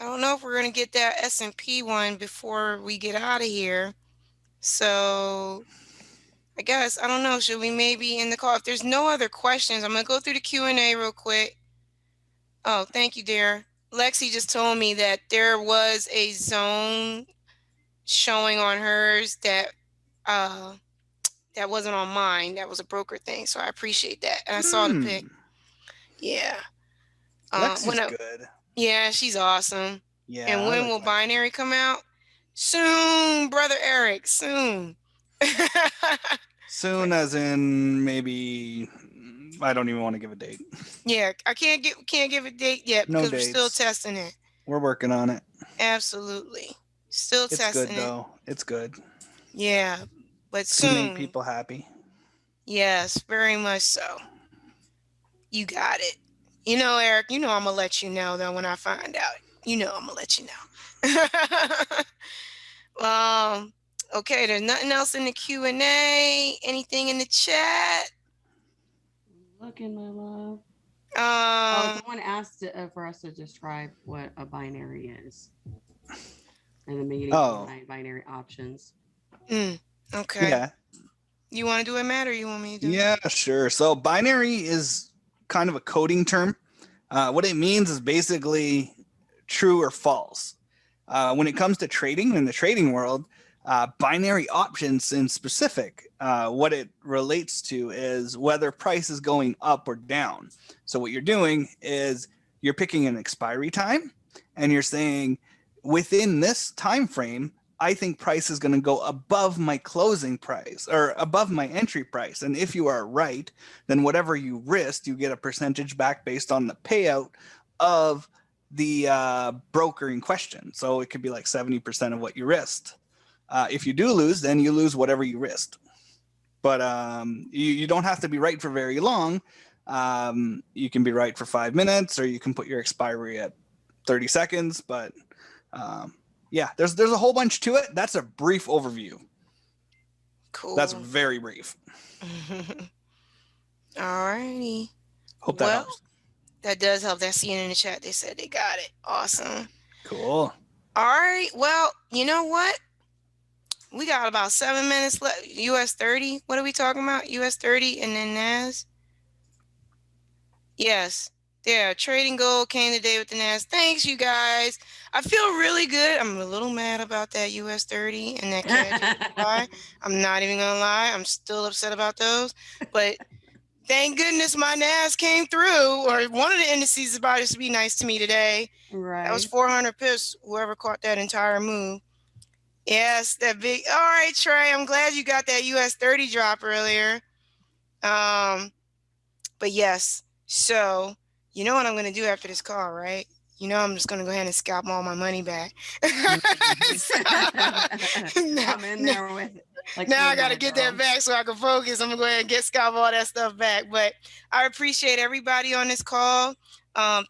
I don't know if we're gonna get that S&P one before we get out of here. So I guess I don't know. Should we maybe end the call? If there's no other questions, I'm gonna go through the Q&A real quick. Oh, thank you, dear. Lexi just told me that there was a zone showing on hers that that wasn't on mine. That was a broker thing. So I appreciate that. And I saw the pic. Yeah. Lexi's good. Yeah, she's awesome. Yeah. And when will binary come out? Soon, brother Eric. Soon. Soon, as in maybe. I don't even want to give a date. Yeah, I can't give a date yet because we're still testing it. We're working on it. Absolutely, still testing it. It's good though. It's good. Yeah, but soon. To make people happy. Yes, very much so. You got it. You know, Eric. You know I'm gonna let you know though when I find out. You know I'm gonna let you know. Okay, there's nothing else in the Q&A. Anything in the chat? Looking, my love. Someone asked for us to describe what a binary is and the meaning behind binary options. Okay. Yeah. You want to do it, Matt, or you want me to do it? Yeah, sure. So binary is kind of a coding term. What it means is basically true or false. When it comes to trading in the trading world, binary options in specific, what it relates to is whether price is going up or down. So what you're doing is you're picking an expiry time and you're saying within this time frame, I think price is going to go above my closing price or above my entry price. And if you are right, then whatever you risked, you get a percentage back based on the payout of the broker in question. So it could be like 70% of what you risked. If you do lose, then you lose whatever you risked. But you don't have to be right for very long. You can be right for 5 minutes, or you can put your expiry at 30 seconds. But yeah, there's a whole bunch to it. That's a brief overview. Cool. That's very brief. All righty. Hope that helps. That does help. That's seeing in the chat. They said they got it. Awesome. Cool. All right. Well, you know what? We got about 7 minutes left. US 30. What are we talking about? US 30 and then NAS. Yes. Yeah. Trading gold came today with the NAS. Thanks, you guys. I feel really good. I'm a little mad about that US 30 and that cash. I'm not even going to lie. I'm still upset about those. But thank goodness my NAS came through, or one of the indices is about to be nice to me today. Right. That was 400 pips, whoever caught that entire move. Yes, that big. All right, Trey, I'm glad you got that US 30 drop earlier. But yes, so you know what I'm going to do after this call, right? You know I'm just going to go ahead and scalp all my money back. I'm in there with it. Like now I got to get that back so I can focus. I'm going to go ahead and scalp all that stuff back. But I appreciate everybody on this call.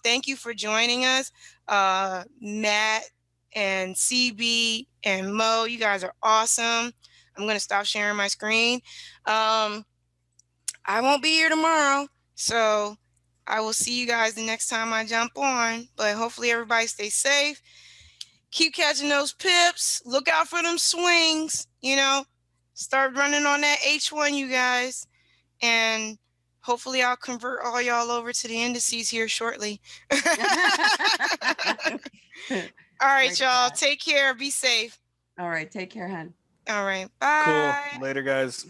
Thank you for joining us. Matt and CB and Mo, you guys are awesome. I'm going to stop sharing my screen. I won't be here tomorrow, so I will see you guys the next time I jump on. But hopefully everybody stays safe. Keep catching those pips. Look out for them swings, you know. Start running on that H1, you guys. And hopefully I'll convert all y'all over to the indices here shortly. All right, y'all. Take care. Be safe. All right. Take care, hon. All right. Bye. Cool. Later, guys.